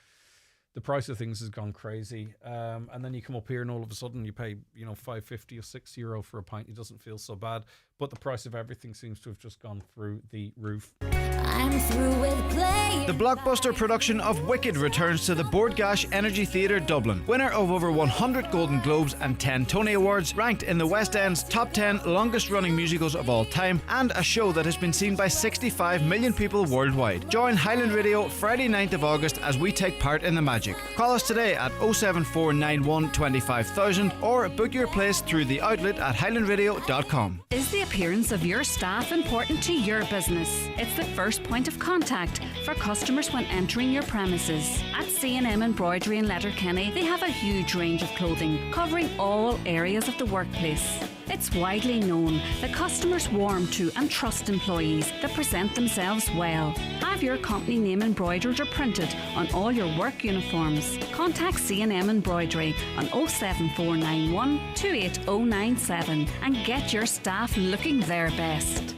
The price of things has gone crazy, and then you come up here and all of a sudden you pay €5.50 or €6 for a pint. It doesn't feel so bad, but the price of everything seems to have just gone through the roof. I'm through with play. The blockbuster production of Wicked returns to the Bordgash Energy Theatre Dublin. Winner of over 100 Golden Globes and 10 Tony Awards, ranked in the West End's top 10 longest running musicals of all time, and a show that has been seen by 65 million people worldwide. Join Highland Radio Friday 9th of August as we take part in the magic. Call us today at 07491 25000 or book your place through the outlet at highlandradio.com. Is the appearance of your staff important to your business? It's the first point of contact for customers when entering your premises. At C&M Embroidery in Letterkenny, they have a huge range of clothing covering all areas of the workplace. It's widely known that customers warm to and trust employees that present themselves well. Have your company name embroidered or printed on all your work uniforms. Contact C&M Embroidery on 07491 28097 and get your staff looking their best.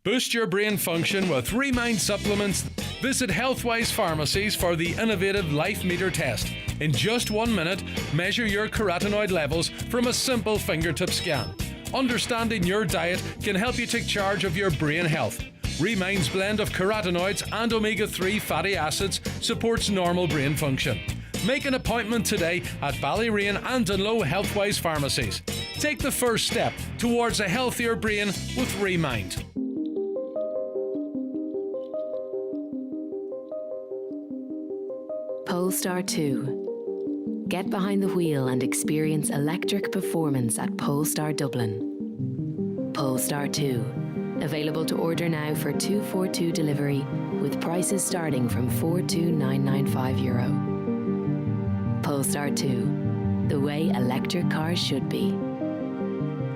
Boost your brain function with Remind supplements. Visit Healthwise Pharmacies for the innovative Life Meter test. In just 1 minute, measure your carotenoid levels from a simple fingertip scan. Understanding your diet can help you take charge of your brain health. Remind's blend of carotenoids and omega-3 fatty acids supports normal brain function. Make an appointment today at Ballyreen and Dunlow Healthwise pharmacies. Take the first step towards a healthier brain with Remind. Polestar 2. Get behind the wheel and experience electric performance at Polestar Dublin. Polestar 2. Available to order now for 242 delivery with prices starting from €42,995. Polestar 2. The way electric cars should be.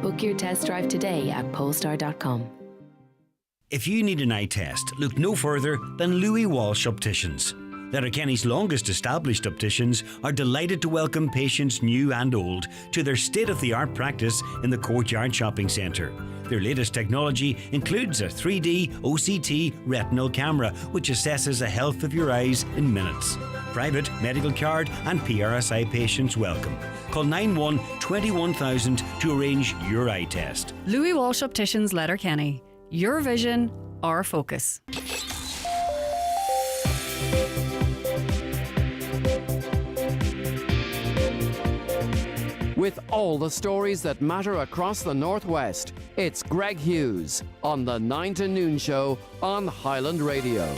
Book your test drive today at polestar.com. If you need an eye test, look no further than Louis Walsh Opticians. Letterkenny's longest established opticians are delighted to welcome patients new and old to their state-of-the-art practice in the Courtyard Shopping Centre. Their latest technology includes a 3D OCT retinal camera, which assesses the health of your eyes in minutes. Private, medical card and PRSI patients welcome. Call 91 21000 to arrange your eye test. Louis Walsh Opticians, Letterkenny. Your vision, our focus. With all the stories that matter across the Northwest, it's Greg Hughes on the 9 to Noon Show on Highland Radio.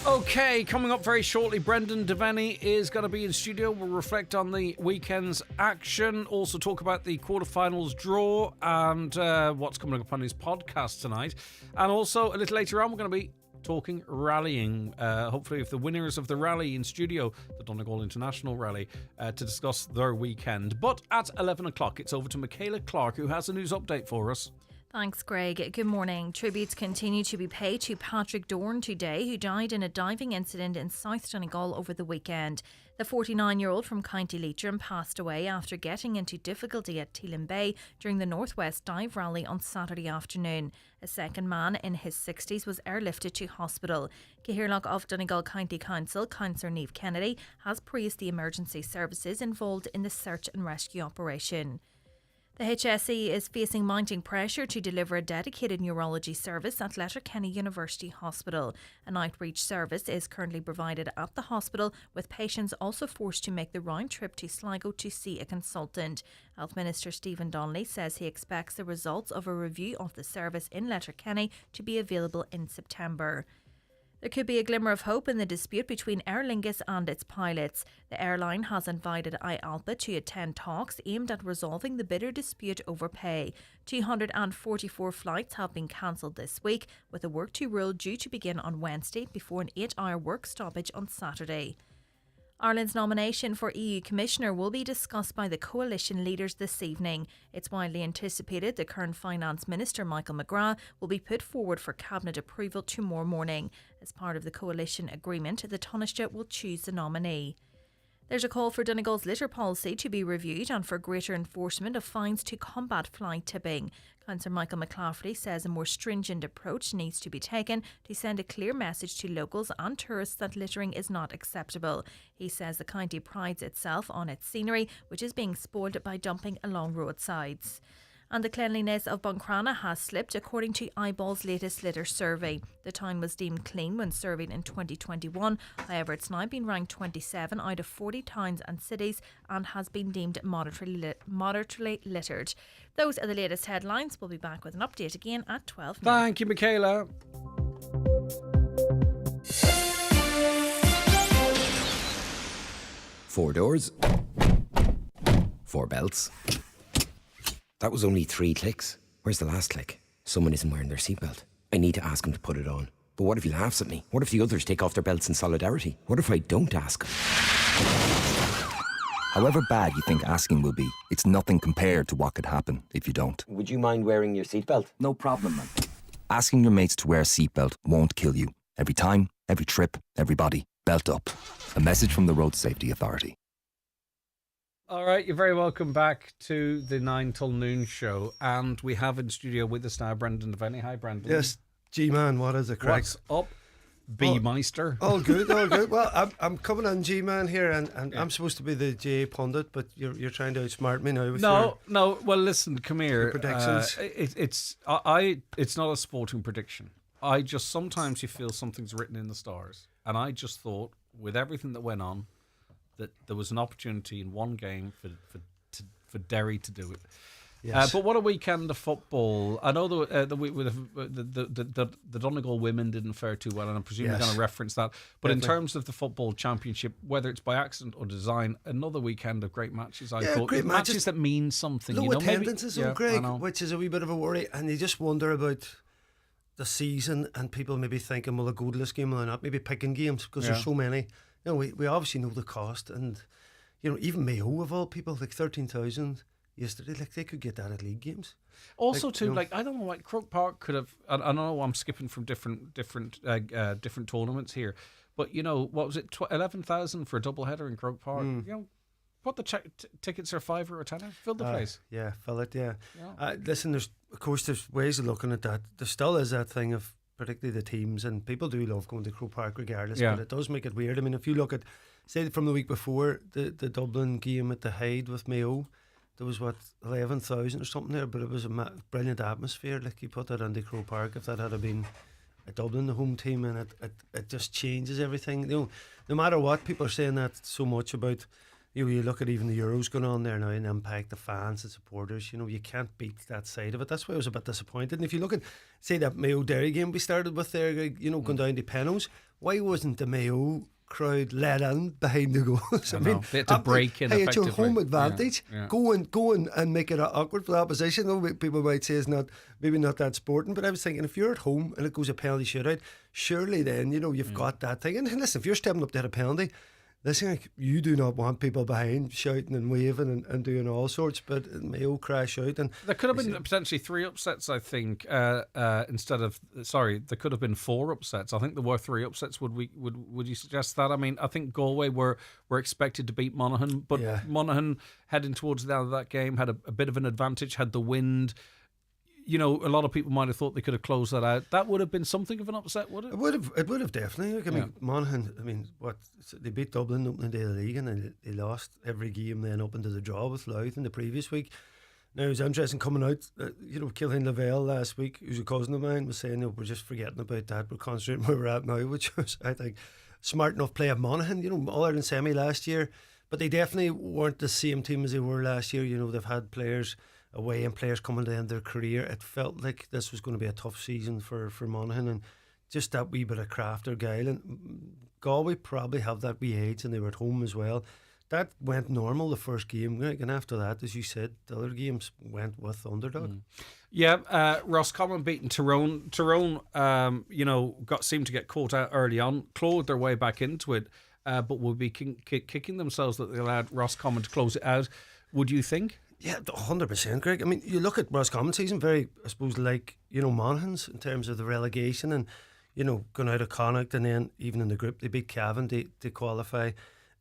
Okay, coming up very shortly, Brendan Devaney is going to be in studio. We'll reflect on the weekend's action, also talk about the quarterfinals draw and what's coming up on his podcast tonight. And also, a little later on, we're going to be talking rallying, hopefully with the winners of the rally in studio, the Donegal International Rally, to discuss their weekend. But at 11 o'clock, it's over to Michaela Clark, who has a news update for us. Thanks, Greg. Good morning. Tributes continue to be paid to Patrick Dorn today, who died in a diving incident in South Donegal over the weekend. The 49-year-old from County Leitrim passed away after getting into difficulty at Teelan Bay during the Northwest Dive Rally on Saturday afternoon. A second man in his 60s was airlifted to hospital. Cahirlock of Donegal County Council, Councillor Niamh Kennedy, has praised the emergency services involved in the search and rescue operation. The HSE is facing mounting pressure to deliver a dedicated neurology service at Letterkenny University Hospital. An outreach service is currently provided at the hospital, with patients also forced to make the round trip to Sligo to see a consultant. Health Minister Stephen Donnelly says he expects the results of a review of the service in Letterkenny to be available in September. There could be a glimmer of hope in the dispute between Aer Lingus and its pilots. The airline has invited IALPA to attend talks aimed at resolving the bitter dispute over pay. 244 flights have been cancelled this week, with a work to rule due to begin on Wednesday before an 8-hour work stoppage on Saturday. Ireland's nomination for EU Commissioner will be discussed by the coalition leaders this evening. It's widely anticipated the current Finance Minister Michael McGrath will be put forward for Cabinet approval tomorrow morning. As part of the coalition agreement, the Taoiseach will choose the nominee. There's a call for Donegal's litter policy to be reviewed and for greater enforcement of fines to combat fly tipping. Councillor Michael McClafferty says a more stringent approach needs to be taken to send a clear message to locals and tourists that littering is not acceptable. He says the county prides itself on its scenery, which is being spoiled by dumping along roadsides. And the cleanliness of Buncrana has slipped according to Eyeball's latest litter survey. The town was deemed clean when surveyed in 2021. However, it's now been ranked 27 out of 40 towns and cities and has been deemed moderately littered. Those are the latest headlines. We'll be back with an update again at 12. Thank you, Michaela. Four doors. Four belts. That was only 3 clicks. Where's the last click? Someone isn't wearing their seatbelt. I need to ask him to put it on. But what if he laughs at me? What if the others take off their belts in solidarity? What if I don't ask him? However bad you think asking will be, it's nothing compared to what could happen if you don't. Would you mind wearing your seatbelt? No problem, man. Asking your mates to wear a seatbelt won't kill you. Every time, every trip, everybody, belt up. A message from the Road Safety Authority. All right, you're very welcome back to the 9 till noon show. And we have in studio with us now Brendan Devaney. Hi, Brendan. Yes, G-Man, what is it, Craig? What's up? B-Meister. All good, all good. Well, I'm coming on G-Man here, and I'm supposed to be the J pundit, but you're trying to outsmart me now with No. Well, listen, come here. predictions. It's not a sporting prediction. I just sometimes you feel something's written in the stars, and I just thought with everything that went on that there was an opportunity in one game for Derry to do it. Yes. But what a weekend of football! I know the Donegal women didn't fare too well, and I presume you're going to reference that. But in terms of the football championship, whether it's by accident or design, another weekend of great matches. I thought great matches that mean something. Low attendance maybe, is so great, which is a wee bit of a worry, and you just wonder about the season and people maybe thinking, will I go to this game or not? Maybe picking games because there's so many. You know, we obviously know the cost, and you know, even Mayo of all people, like 13,000. Yesterday, like they could get that at league games. Also, like, too, you know, like I don't know, like Croke Park could have. I know I'm skipping from different tournaments here, but you know what was it? 11,000 for a double header in Croke Park. You know, what the tickets are £5 or £10. Fill the place. Yeah, fill it. Yeah. Listen, there's ways of looking at that. There still is that thing of particularly the teams, and people do love going to Croke Park regardless. But it does make it weird. I mean, if you look at say from the week before the Dublin game at the Hyde with Mayo. There was 11,000 or something there, but it was a brilliant atmosphere. Like you put that into Croke Park, if that had been a Dublin, the home team, and it just changes everything. You know, no matter what, people are saying that so much about. You know, you look at even the Euros going on there now and impact the fans and supporters. You know, you can't beat that side of it. That's why I was a bit disappointed. And if you look at say that Mayo Derry game we started with there, you know, going down to Pennos, why wasn't the Mayo crowd let in behind the goals? I mean, they had to break in. Hey, it's your home advantage. Yeah. Go in and make it awkward for the opposition. Though people might say it's maybe not that sporting, but I was thinking if you're at home and it goes a penalty shootout, surely then you know you've got that thing. And listen, if you're stepping up to hit a penalty, listen, like, you do not want people behind shouting and waving and doing all sorts, but Mayo crash out. And there could have been potentially 3 upsets, I think, instead of there could have been 4 upsets. I think there were 3 upsets. Would you suggest that? I mean, I think Galway were expected to beat Monaghan, but Monaghan heading towards the end of that game had a bit of an advantage, had the wind. You know, a lot of people might have thought they could have closed that out. That would have been something of an upset, would it? It would have definitely. Like, I mean, Monaghan. I mean, they beat Dublin opening day of the league, and they lost every game then up into the draw with Louth in the previous week. Now it was interesting coming out. You know, Kilhane Lavelle last week, who's a cousin of mine, was saying, "We're just forgetting about that. We're concentrating where we're at now," which was, I think, smart enough play of Monaghan. You know, All Ireland semi last year, but they definitely weren't the same team as they were last year. You know, they've had players away and players coming to the end of their career. It felt like this was going to be a tough season for Monaghan, and just that wee bit of craft or guile. And Galway probably have that wee age, and they were at home as well. That went normal the first game, and after that, as you said, the other games went with underdog. Yeah, Roscommon beating Tyrone. Tyrone, you know, seemed to get caught out early on, clawed their way back into it, but will be kicking themselves that they allowed Roscommon to close it out. Would you think? Yeah, 100%, Greg. I mean, you look at Roscommon season, very, I suppose, like, you know, Monaghan's in terms of the relegation and, you know, going out of Connacht, and then even in the group, they beat Cavan to qualify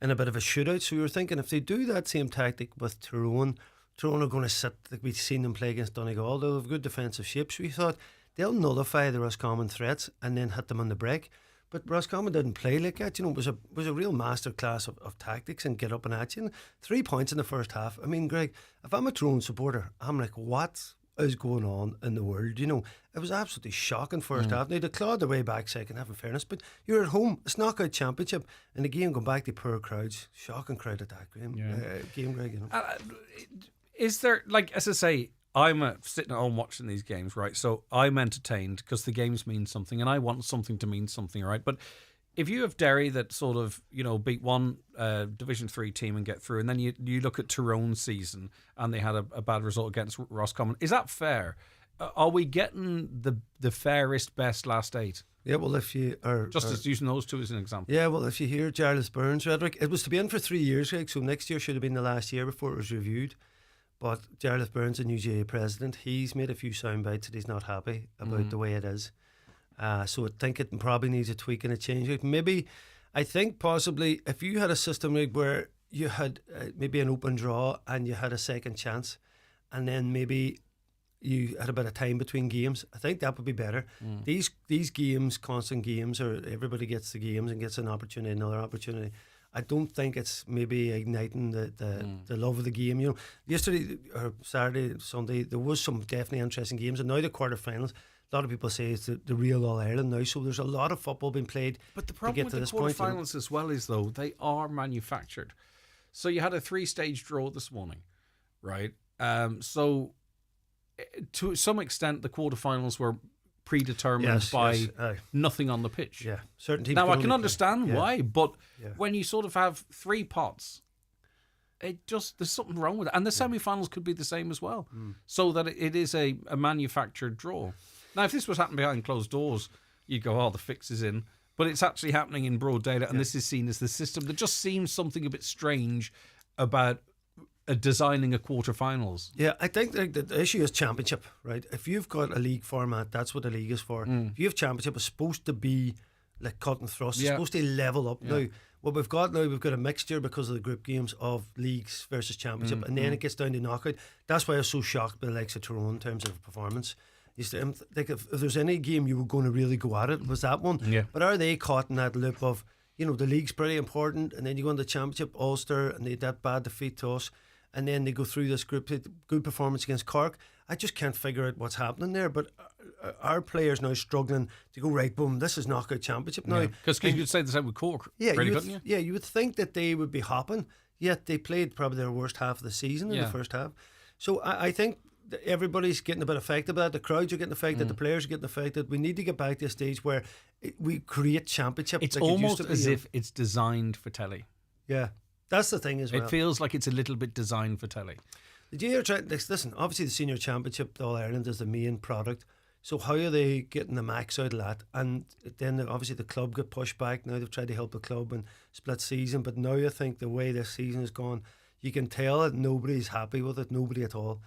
in a bit of a shootout. So we were thinking if they do that same tactic with Tyrone are going to sit, like we've seen them play against Donegal. They'll have good defensive shape. So we thought they'll nullify the Roscommon threats and then hit them on the break. But Roscommon didn't play like that. You know, it was a real masterclass of tactics and get up and at you. And 3 points in the first half. I mean, Greg, if I'm a Tyrone supporter, I'm like, what is going on in the world? You know, it was absolutely shocking first half. Now, they clawed their way back second half, in fairness, but you're at home. It's knockout championship. And again, going back to poor crowds. Shocking crowd at that game, Greg, you know. Is there, like, as I say, I'm sitting at home watching these games, right? So I'm entertained because the games mean something, and I want something to mean something, right? But if you have Derry that sort of, you know, beat one Division 3 team and get through, and then you look at Tyrone's season and they had a bad result against Roscommon, is that fair? Are we getting the fairest, best last 8? Yeah, well, if you are... Just as using those two as an example. Yeah, well, if you hear Jarlath Burns rhetoric, it was to be in for 3 years, Greg, so next year should have been the last year before it was reviewed. But Jarlath Burns, the new GA president, he's made a few sound bites that he's not happy about the way it is. So I think it probably needs a tweak and a change. Maybe, I think possibly, if you had a system where you had maybe an open draw and you had a second chance, and then maybe you had a bit of time between games. I think that would be better. These games, constant games, or everybody gets the games and gets an opportunity, another opportunity. I don't think it's maybe igniting the love of the game. You know, yesterday or Saturday, Sunday, there was some definitely interesting games, and now the quarterfinals. A lot of people say it's the real All Ireland now, so there's a lot of football being played. But the problem with the quarterfinals as well is, though, they are manufactured. So you had a 3-stage draw this morning, right? So to some extent, the quarterfinals were predetermined by nothing on the pitch. Yeah, certain teams. Now I can understand why, but when you sort of have 3 pots, there's something wrong with it. And the semi-finals could be the same as well, so that it is a manufactured draw. Now, if this was happening behind closed doors, you'd go, "Oh, the fix is in." But it's actually happening in broad daylight, and this is seen as the system. There just seems something a bit strange about designing a quarterfinals. Yeah, I think the issue is championship, right? If you've got a league format, that's what the league is for. If you have championship, it's supposed to be like cut and thrust. It's supposed to level up. Now, what we've got a mixture because of the group games of leagues versus championship, and then it gets down to knockout. That's why I was so shocked by the likes of Tyrone in terms of performance. Like if there's any game you were going to really go at it, was that one. Yeah. But are they caught in that loop of, the league's pretty important, and then you go into the championship, Ulster, and they had that bad defeat to us, and then they go through this good performance against Cork. I just can't figure out what's happening there. But our players now struggling to go, right, boom, this is knockout championship now. Because you could say the same with Cork, couldn't you? Yeah, you would think that they would be hopping, yet they played probably their worst half of the season in the first half. So I think everybody's getting a bit affected by that. The crowds are getting affected, the players are getting affected. We need to get back to a stage where we create championship. It's almost as if it's designed for telly. Yeah, that's the thing as well. It feels like it's a little bit designed for telly. Did you hear? Listen, obviously the senior championship, the All Ireland, is the main product. So how are they getting the max out of that? And then obviously the club got pushed back. Now they've tried to help the club and split season. But now I think the way this season has gone, you can tell that nobody's happy with it. Nobody at all.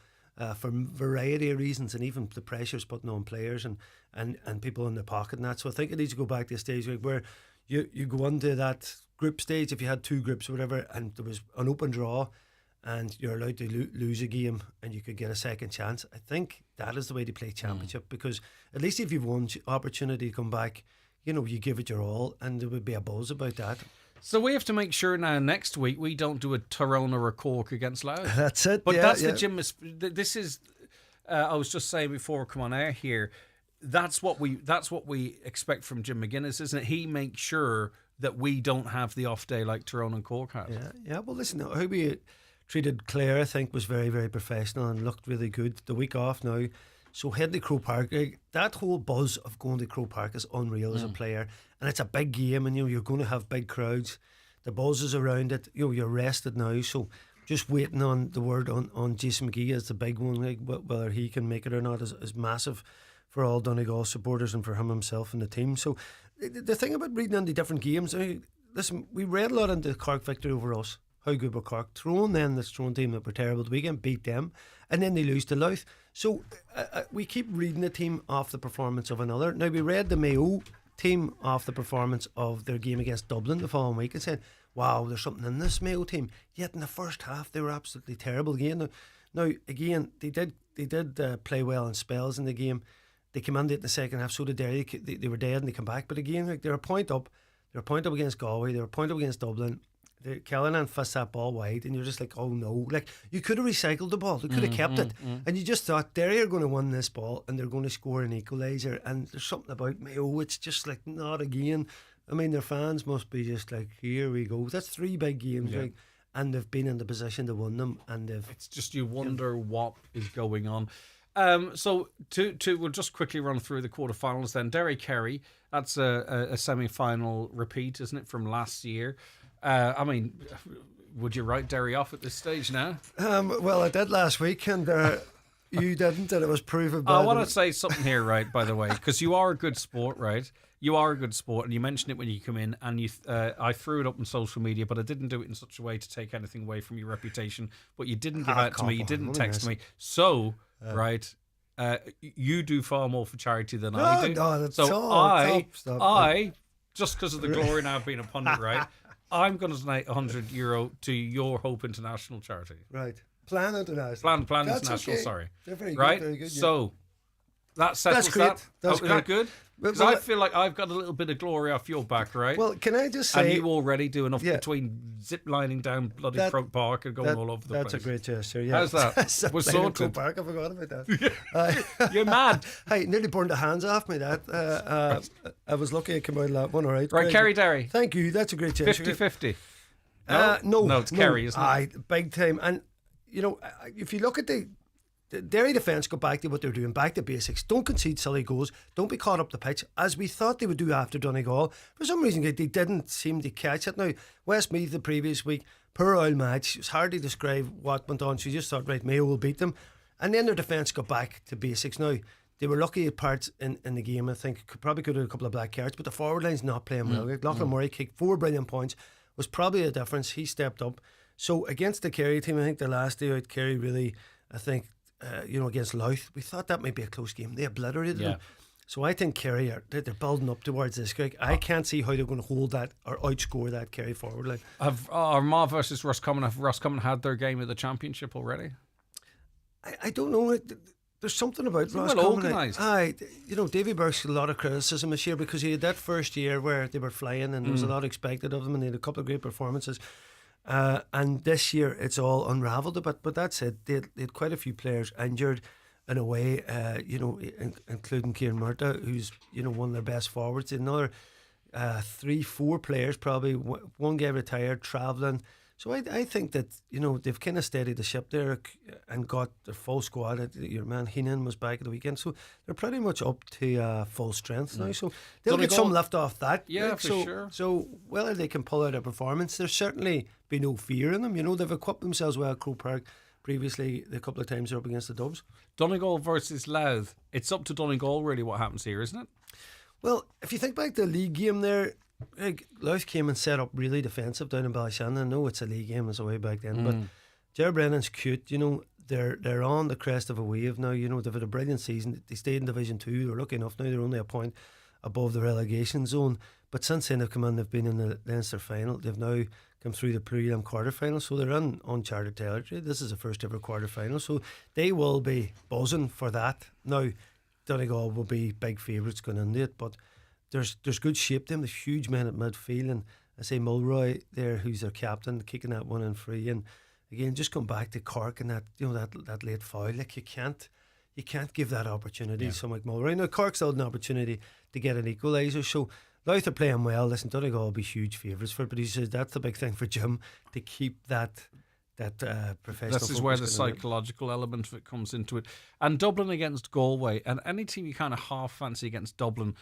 For a variety of reasons, and even the pressures putting on players and people in the pocket and that. So I think it needs to go back to a stage where you go into that group stage, if you had 2 groups or whatever, and there was an open draw and you're allowed to lose a game and you could get a second chance. I think that is the way to play championship, because at least if you've one opportunity to come back, you give it your all, and there would be a buzz about that. So we have to make sure now next week we don't do a Tyrone or a Cork against Louth. That's it. But that's the Jim. This is. I was just saying before we come on air here. That's what we expect from Jim McGuinness, isn't it? He makes sure that we don't have the off day like Tyrone and Cork had. Yeah. Well, listen, how we treated Clare, I think, was very, very professional and looked really good. The week off now. So heading to Croke Park, that whole buzz of going to Croke Park is unreal as a player, and it's a big game, and you're going to have big crowds. The buzz is around it. You're rested now, so just waiting on the word on Jason McGee as the big one. Like, whether he can make it or not is massive for all Donegal supporters and for him himself and the team. So the thing about reading into different games, listen, we read a lot into the Cork victory over us. How good were Cork? Tyrone, then the Tyrone team that were terrible the weekend, beat them, and then they lose to Louth. So we keep reading the team off the performance of another. Now, we read the Mayo team off the performance of their game against Dublin the following week and said, wow, there's something in this Mayo team. Yet in the first half, they were absolutely terrible again. Now again, they did play well in spells in the game. They came into it in the second half, so did Derry. They were dead and they come back. But again, they're a point up. They're a point up against Galway. They're a point up against Dublin. Callanan fists that ball wide, and you're just like, oh no. Like, you could have recycled the ball. They could have kept it. And you just thought, Derry are going to win this ball, and they're going to score an equaliser. And there's something about Mayo, it's just like, not again. I mean, their fans must be just like, here we go. That's 3 big games, right? And they've been in the position to win them. And it's just, you wonder what is going on. So we'll just quickly run through the quarterfinals then. Derry Kerry, that's a semi-final repeat, isn't it, from last year? I mean, would you write Derry off at this stage now? Well, I did last week, and you didn't, and it was proven bad. I want to say something here, right, by the way, because you are a good sport, right? You are a good sport, and you mentioned it when you come in, and I threw it up on social media, but I didn't do it in such a way to take anything away from your reputation. But you didn't give out to me, you didn't text me. So, right, you do far more for charity than I do. No, that's so I, just because of the glory now of being a pundit, right, I'm going to donate €100 to Your Hope International charity. Right. Plan International. Plan That's International, okay. sorry. They're very right? good, very good. Yeah. So that settles That's great. that. That's Is great. that good? Because Well, I feel like I've got a little bit of glory off your back, right? Well, can I just say... And you already do enough between zip lining down bloody Croke Park and going all over the place. That's a great gesture, yeah. How's that? We're sorted. Croke Park, I forgot about that. You're mad. Hey, nearly burned the hands off me, that. I was lucky I came out of that one, all right. Right, Kerry Derry. Thank you, that's a great gesture. 50-50. No, it's Kerry, isn't it? Aye, big time. And, you know, if you look at the Derry defence, go back to what they're doing, back to basics. Don't concede silly goals. Don't be caught up the pitch, as we thought they would do after Donegal. For some reason, they didn't seem to catch it. Now, Westmeath the previous week, poor old match. It's hard to describe what went on. She just thought, right, Mayo will beat them. And then their defence got back to basics. Now, they were lucky at parts in the game, I think. Probably could have a couple of black cards, but the forward line's not playing well. Lachlan Murray kicked 4 brilliant points. Was probably a difference. He stepped up. So against the Kerry team, I think the last day out, Kerry really, I think, against Louth, we thought that might be a close game. They obliterated them. So I think Kerry they're building up towards this. I can't see how they're going to hold that or outscore that Kerry forward line. Have Armagh versus Roscommon, have Roscommon had their game of the championship already? I don't know. There's something about well Roscommon. organised. Davy Burke's got a lot of criticism this year because he had that first year where they were flying and there was a lot expected of them and they had a couple of great performances. And this year it's all unravelled a bit, but that said, they had quite a few players injured in a way, including Kieran Murtagh, who's one of their best forwards. Another 3-4 players, probably one guy retired, travelling. So I think that they've kind of steadied the ship there and got their full squad. Your man Heenan was back at the weekend, so they're pretty much up to full strength now. So they'll get some lift off that. Yeah, for sure. So whether they can pull out a performance, there's certainly be no fear in them. They've equipped themselves well at Croke Park previously. The couple of times they're up against the Dubs. Donegal versus Louth. It's up to Donegal really what happens here, isn't it? Well, if you think back to the league game there, Louth came and set up really defensive down in Ballyshannon. I know it's a league game, it's a way back then, but Ger Brennan's cute. They're on the crest of a wave now. They've had a brilliant season. They stayed in Division 2. They're lucky enough now. They're only a point above the relegation zone. But since then they've come in, they've been in the Leinster final. They've now come through the prelim quarter-final, so they're in uncharted territory. This is the first ever quarter-final, so they will be buzzing for that. Now, Donegal will be big favourites going into it, but there's good shape to them. There's huge men at midfield, and I say Mulroy there, who's their captain, kicking that one in free. And again, just come back to Cork and that late foul. Like you can't give that opportunity to someone like Mulroy. Now Cork still had an opportunity to get an equaliser. So Louth are playing well. Listen, Donegal will be huge favourites for it, but he says that's the big thing for Jim, to keep that professional. This is where the psychological element of it comes into it. And Dublin against Galway, and any team you kind of half fancy against Dublin,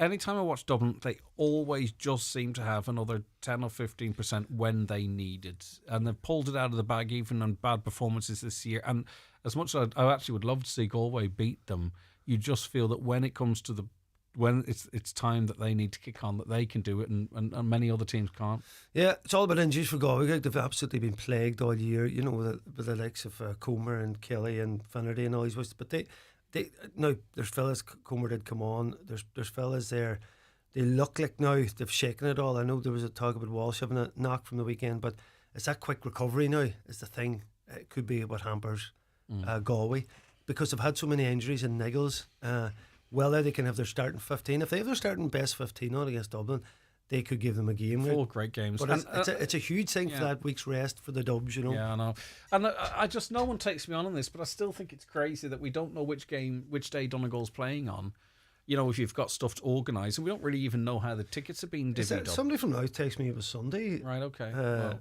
anytime I watch Dublin, they always just seem to have another 10 or 15% when they need it. And they've pulled it out of the bag even on bad performances this year. And as much as I actually would love to see Galway beat them, you just feel that when it comes to when it's time that they need to kick on, that they can do it, and many other teams can't. Yeah, it's all about injuries for Galway. They've absolutely been plagued all year, with the likes of Comer and Kelly and Finnerty and all these boys. But they now, there's fellas, Comer did come on, there's fellas there, they look like now they've shaken it all. I know there was a talk about Walsh having a knock from the weekend, but it's that quick recovery now is the thing. It could be what hampers Galway, because they've had so many injuries and niggles. Whether they can have their starting 15, if they have their starting best 15 on against Dublin, they could give them a game. 4 great games. But it's a huge thing for that week's rest for the Dubs, Yeah, I know. And I just, no one takes me on this, but I still think it's crazy that we don't know which day Donegal's playing on. If you've got stuff to organise, and we don't really even know how the tickets are being divvied up. Somebody from Louth texted me it was Sunday. Right, okay.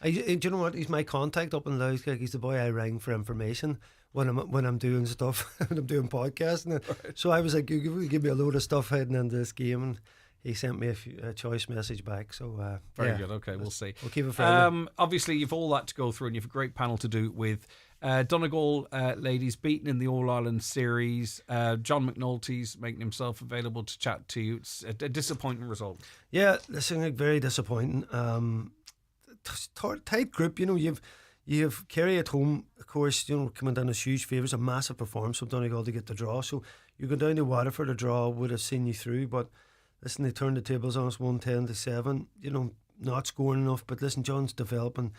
Do you know what? He's my contact up in Louth. He's the boy I ring for information when I'm doing stuff, when I'm doing podcasting. Right. So I was like, you give me a load of stuff heading into this game, and he sent me a choice message back. So very good. Okay, we'll see. We'll keep it friendly. Obviously, you've all that to go through, and you've a great panel to do with. Donegal ladies beaten in the All-Ireland Series. John McNulty's making himself available to chat to you. It's a disappointing result. Yeah, listen, very disappointing. Tight group, you've Kerry at home, of course, coming down as huge favourites, a massive performance from Donegal to get the draw. So you go down to Waterford, a draw would have seen you through, but listen, they turned the tables on us 110-7. Not scoring enough, but listen, John's developing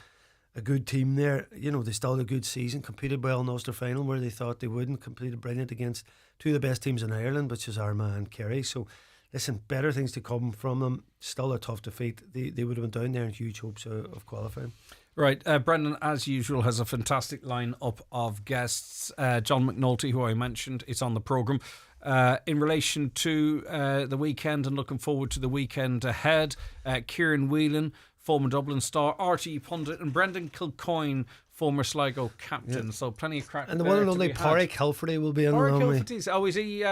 a good team there. You know, they still had a good season, competed well in Ulster final where they thought they wouldn't, competed brilliant against two of the best teams in Ireland, which is Armagh and Kerry. So listen, better things to come from them. Still a tough defeat. They would have been down there in huge hopes of qualifying. Right, Brendan, as usual, has a fantastic lineup of guests. John McNulty, who I mentioned, is on the programme. In relation to the weekend and looking forward to the weekend ahead, Kieran Whelan, former Dublin star, RTE pundit, and Brendan Kilcoyne, former Sligo captain. Yeah. So plenty of crack. And the one and only Pádraig Hilferty will be in. Pádraig Hilferty. Oh, is he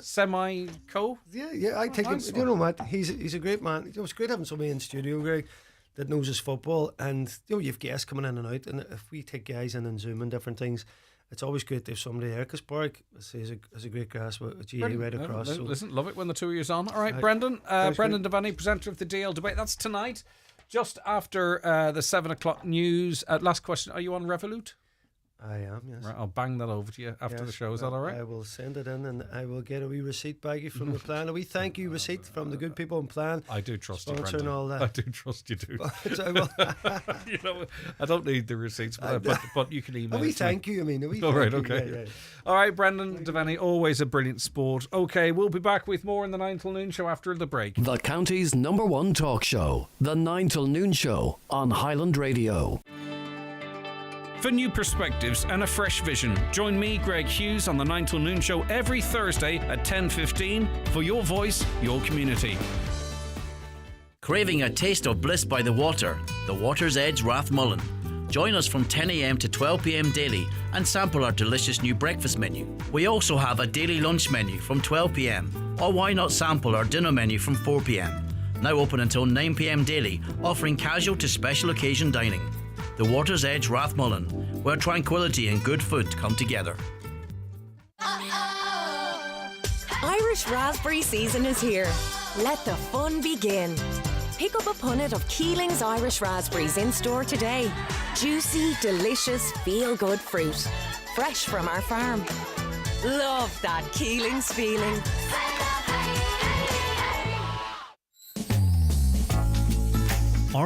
semi-co? Yeah, I think nice. You know, Matt, he's a great man. It's great having somebody in studio, Greg, that knows his football. And you know, you've guests coming in and out, and if we take guys in and Zoom and different things, it's always great to have somebody there, because Pádraig has a great grasp with GA right across. Listen, love it when the two of you are on. All right, Brendan. Brendan Devaney, presenter of the DL Debate. That's tonight, just after the 7 o'clock news. Last question, are you on Revolut? I am, yes. Right, I'll bang that over to you after the show. Is that all right? I will send it in, and I will get a wee receipt baggy from the Plan. A wee thank you receipt from the good people in Plan. I do trust you, Brendan. All that. I do trust you, too. You know, I don't need the receipts, but you can email. A wee thank you. I mean, a wee. All right, okay. Yeah. All right, Brendan Devaney, always a brilliant sport. Okay, we'll be back with more in the 9 till noon show after the break. The county's #1 talk show, the 9 till noon show on Highland Radio. For new perspectives and a fresh vision, join me, Greg Hughes, on the 9 till noon show every Thursday at 10:15 for your voice, your community. Craving a taste of bliss by the water? The Water's Edge Rathmullen. Join us from 10 a.m. to 12 p.m. daily and sample our delicious new breakfast menu. We also have a daily lunch menu from 12 p.m. Or why not sample our dinner menu from 4 p.m. Now open until 9 p.m. daily, offering casual to special occasion dining. The Water's Edge Rathmullen, where tranquility and good food come together. Irish raspberry season is here. Let the fun begin. Pick up a punnet of Keeling's Irish raspberries in store today. Juicy, delicious, feel-good fruit. Fresh from our farm. Love that Keeling's feeling.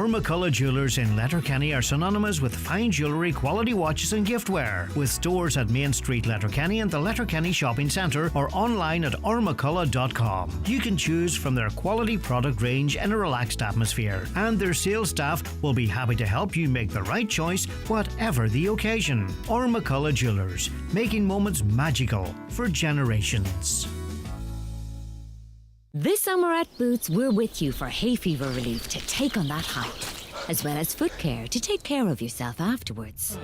McCullough Jewellers in Letterkenny are synonymous with fine jewellery, quality watches and giftware. With stores at Main Street, Letterkenny and the Letterkenny Shopping Centre, or online at ormccullough.com. You can choose from their quality product range in a relaxed atmosphere, and their sales staff will be happy to help you make the right choice, whatever the occasion. McCullough Jewellers, making moments magical for generations. This summer at Boots, we're with you for hay fever relief to take on that height, as well as foot care to take care of yourself afterwards.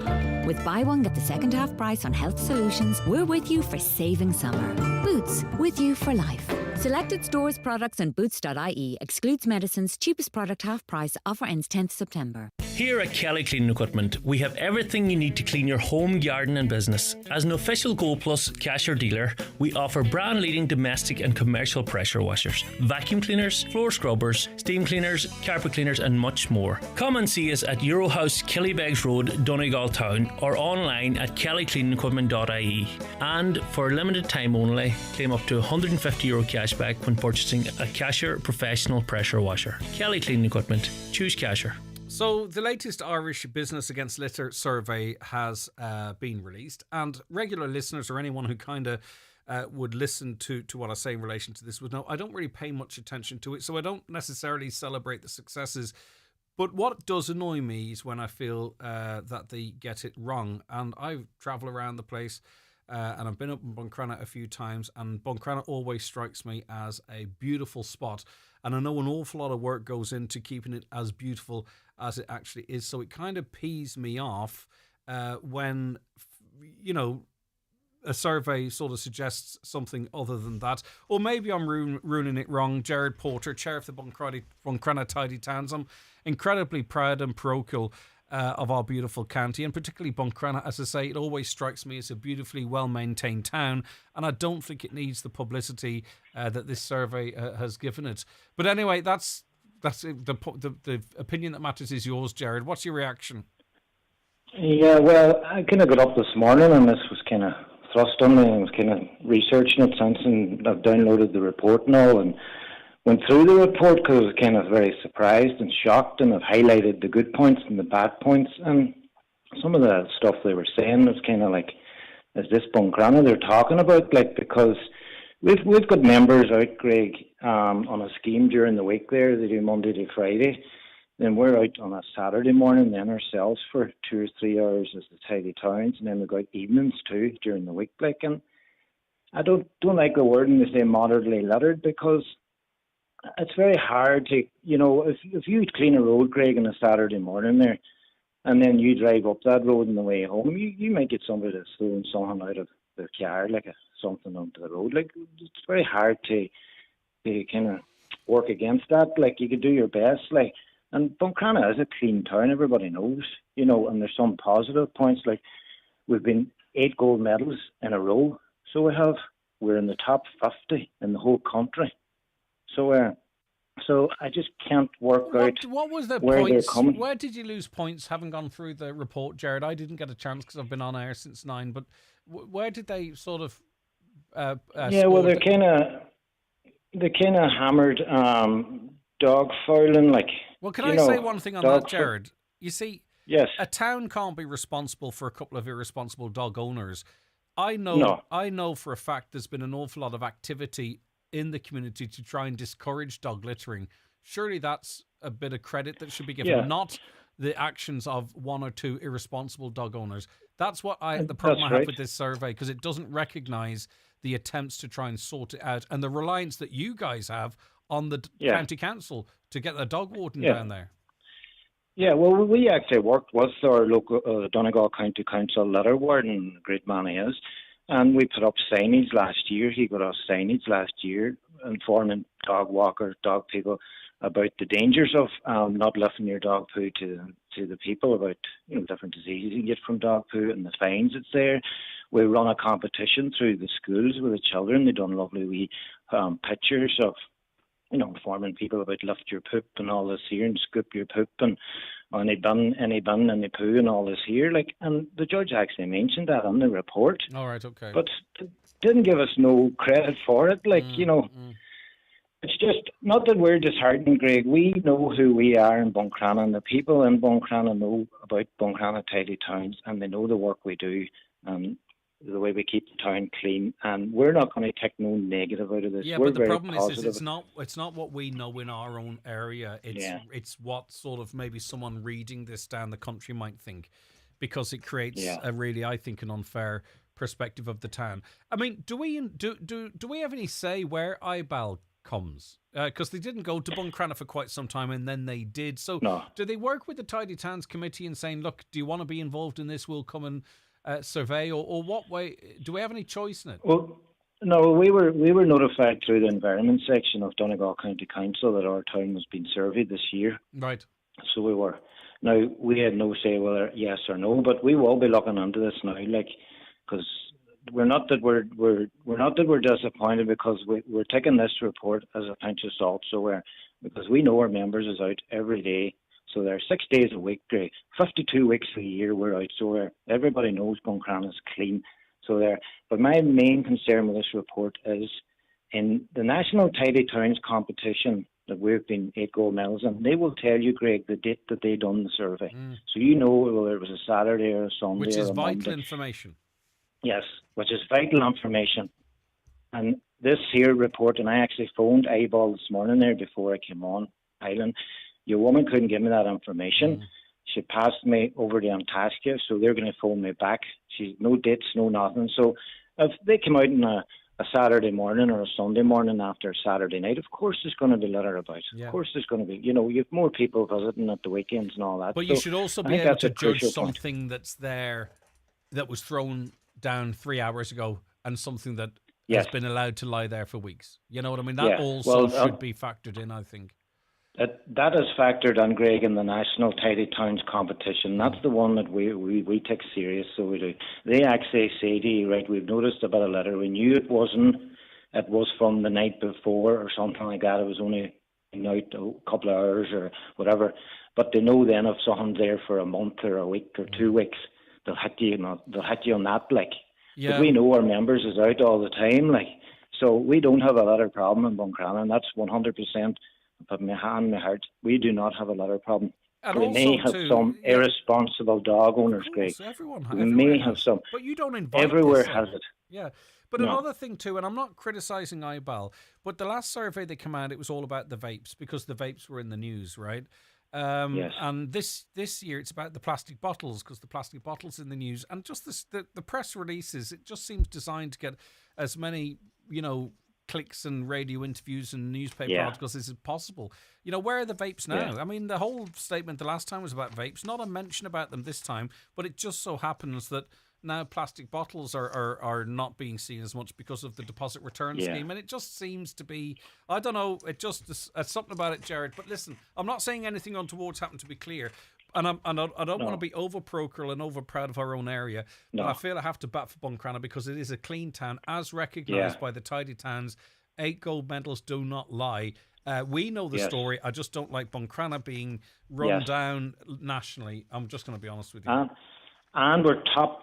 With buy one get the second half price on health solutions, we're with you for saving summer. Boots, with you for life. Selected stores, products and boots.ie excludes medicines. Cheapest product half price. Offer ends 10th September. Here at Kelly Cleaning Equipment, we have everything you need to clean your home, garden and business. As an official Gold Plus cashier dealer, we offer brand-leading domestic and commercial pressure washers, vacuum cleaners, floor scrubbers, steam cleaners, carpet cleaners and much more. Come and see us at Eurohouse, Killybegs Road, Donegal Town, or online at kellycleaningequipment.ie. And for a limited time only, claim up to €150 cashback when purchasing a Cashier Professional Pressure Washer. Kelly Cleaning Equipment. Choose Cashier. So the latest Irish Business Against Litter survey has been released, and regular listeners or anyone who kind of would listen to what I say in relation to this would know I don't really pay much attention to it, so I don't necessarily celebrate the successes. But what does annoy me is when I feel that they get it wrong. And I travel around the place and I've been up in Buncrana a few times, and Buncrana always strikes me as a beautiful spot. And I know an awful lot of work goes into keeping it as beautiful as it actually is. So it kind of pees me off when, you know, a survey sort of suggests something other than that. Or maybe I'm ruining it wrong. Jared Porter, chair of the Buncrana Tidy Towns. I'm incredibly proud and parochial of our beautiful county, and particularly Buncrana. As I say, it always strikes me as a beautifully well-maintained town, and I don't think it needs the publicity that this survey has given it. But anyway, that's the opinion that matters is yours, Jared. What's your reaction? Yeah, well, I kind of got up this morning and this was kind of thrust on me, and I was kind of researching it since, and I've downloaded the report and all, and went through the report because I was kind of very surprised and shocked, and I've highlighted the good points and the bad points. And some of the stuff they were saying was kind of like, is this Buncrana they're talking about? Like, because we've got members out, Greg, on a scheme during the week there. They do Monday to Friday. Then we're out on a Saturday morning then ourselves for 2 or 3 hours as the Tidy Towns, and then we go out evenings too during the week. Like, and I don't like the wording they say moderately lettered, because it's very hard to, if you clean a road, Greg, on a Saturday morning there, and then you drive up that road on the way home, you might get somebody that's throwing something out of their car, like something onto the road. Like, it's very hard to kind of work against that. Like, you could do your best, like. And Buncrana is a clean town, everybody knows, and there's some positive points, like we've been 8 gold medals in a row, so we're in the top 50 in the whole country. So I just can't work out what was the where points? They're coming. Where did you lose points, having gone through the report, Jared? I didn't get a chance because I've been on air since 9, but where did they sort of yeah, well, they kind of hammered dog fouling, like. Well, can I say one thing on that, Jared? You see, yes, a town can't be responsible for a couple of irresponsible dog owners. I know for a fact there's been an awful lot of activity in the community to try and discourage dog littering. Surely that's a bit of credit that should be given, not the actions of 1 or 2 irresponsible dog owners. That's what the problem I have with this survey, because it doesn't recognise the attempts to try and sort it out and the reliance that you guys have on the county council to get a dog warden down there. Yeah, well, we actually worked with our local Donegal County Council letter warden, a great man he is, and we put up signage last year. He got us signage last year informing dog walkers, dog people about the dangers of not lifting your dog poo to the people, about different diseases you can get from dog poo and the fines that's there. We run a competition through the schools with the children. They've done lovely wee pictures of informing people about lift your poop and all this here, and scoop your poop and any bin, any poo and all this here. Like, and the judge actually mentioned that on the report. All right, okay. But didn't give us no credit for it. Like, it's just not that we're disheartened, Greg. We know who we are in Buncrana, and the people in Buncrana know about Buncrana Tidy Towns, and they know the work we do. The way we keep the town clean, and we're not going to take no negative out of this. Yeah, we're but the very problem is it's not what we know in our own area. It's what sort of maybe someone reading this down the country might think, because it creates a really, I think, an unfair perspective of the town. I mean, do we have any say where IBAL comes? Because they didn't go to Buncrana for quite some time, and then they did. So do they work with the Tidy Towns Committee and saying, look, do you want to be involved in this? We'll come and survey, or what way? Do we have any choice in it? Well, no, we were notified through the environment section of Donegal County Council that our town was being surveyed this year. Right. So we were. Now, we had no say whether yes or no, but we will be looking into this now, like, because we're not that we're disappointed, because we're taking this report as a pinch of salt. So because we know our members is out every day. So they're 6 days a week, 52 weeks a year we're out. So everybody knows Buncrana is clean. So but my main concern with this report is in the National Tidy Towns competition that we've been 8 gold medals in, they will tell you, Greg, the date that they done the survey. So whether it was a Saturday or a Sunday, which is or a vital Monday. Information. Yes, which is vital information. And this here report, and I actually phoned IBAL this morning there before I came on island. Your woman couldn't give me that information. She passed me over to Antaskia, so they're going to phone me back. She's no dates, no nothing. So if they come out on a Saturday morning or a Sunday morning after a Saturday night, of course there's going to be litter about. Yeah. Of course there's going to be, you have more people visiting at the weekends and all that. But you should also be able to judge something that's there that was thrown down 3 hours ago and something that has been allowed to lie there for weeks. You know what I mean? That also should be factored in, I think. That is factored in, Greg, in the National Tidy Towns competition. That's the one that we take serious, so we do. They actually say to you, right, we've noticed about a letter. We knew it was from the night before or something like that. It was only out a couple of hours or whatever. But they know then if something's there for a month or a week or 2 weeks, they'll hit you on that, like. Yeah. But we know our members is out all the time, like. So we don't have a litter problem in Buncrana, and that's 100%. Put my hand on my heart. We do not have a litter problem. And we may also have some irresponsible dog owners, Greg. We may have some. But you don't invite Everywhere this, has it. Yeah. But No. another thing too, and I'm not criticising IBAL, but the last survey they came out, it was all about the vapes because the vapes were in the news, right? Yes. And this year it's about the plastic bottles because the plastic bottles in the news, and just the press releases. It just seems designed to get as many clicks and radio interviews and newspaper articles as possible. Where are the vapes now? Yeah. I mean, the whole statement the last time was about vapes, not a mention about them this time, but it just so happens that now plastic bottles are not being seen as much because of the deposit return scheme, and it just seems to be, I don't know, it's something about it, Jared. But listen, I'm not saying anything untoward's happened, to be clear, and I don't want to be over parochial and over proud of our own area, but I feel I have to bat for Buncrana because it is a clean town, as recognised by the Tidy Towns. 8 gold medals do not lie. We know the story. I just don't like Buncrana being run down nationally. I'm just going to be honest with you. And we're top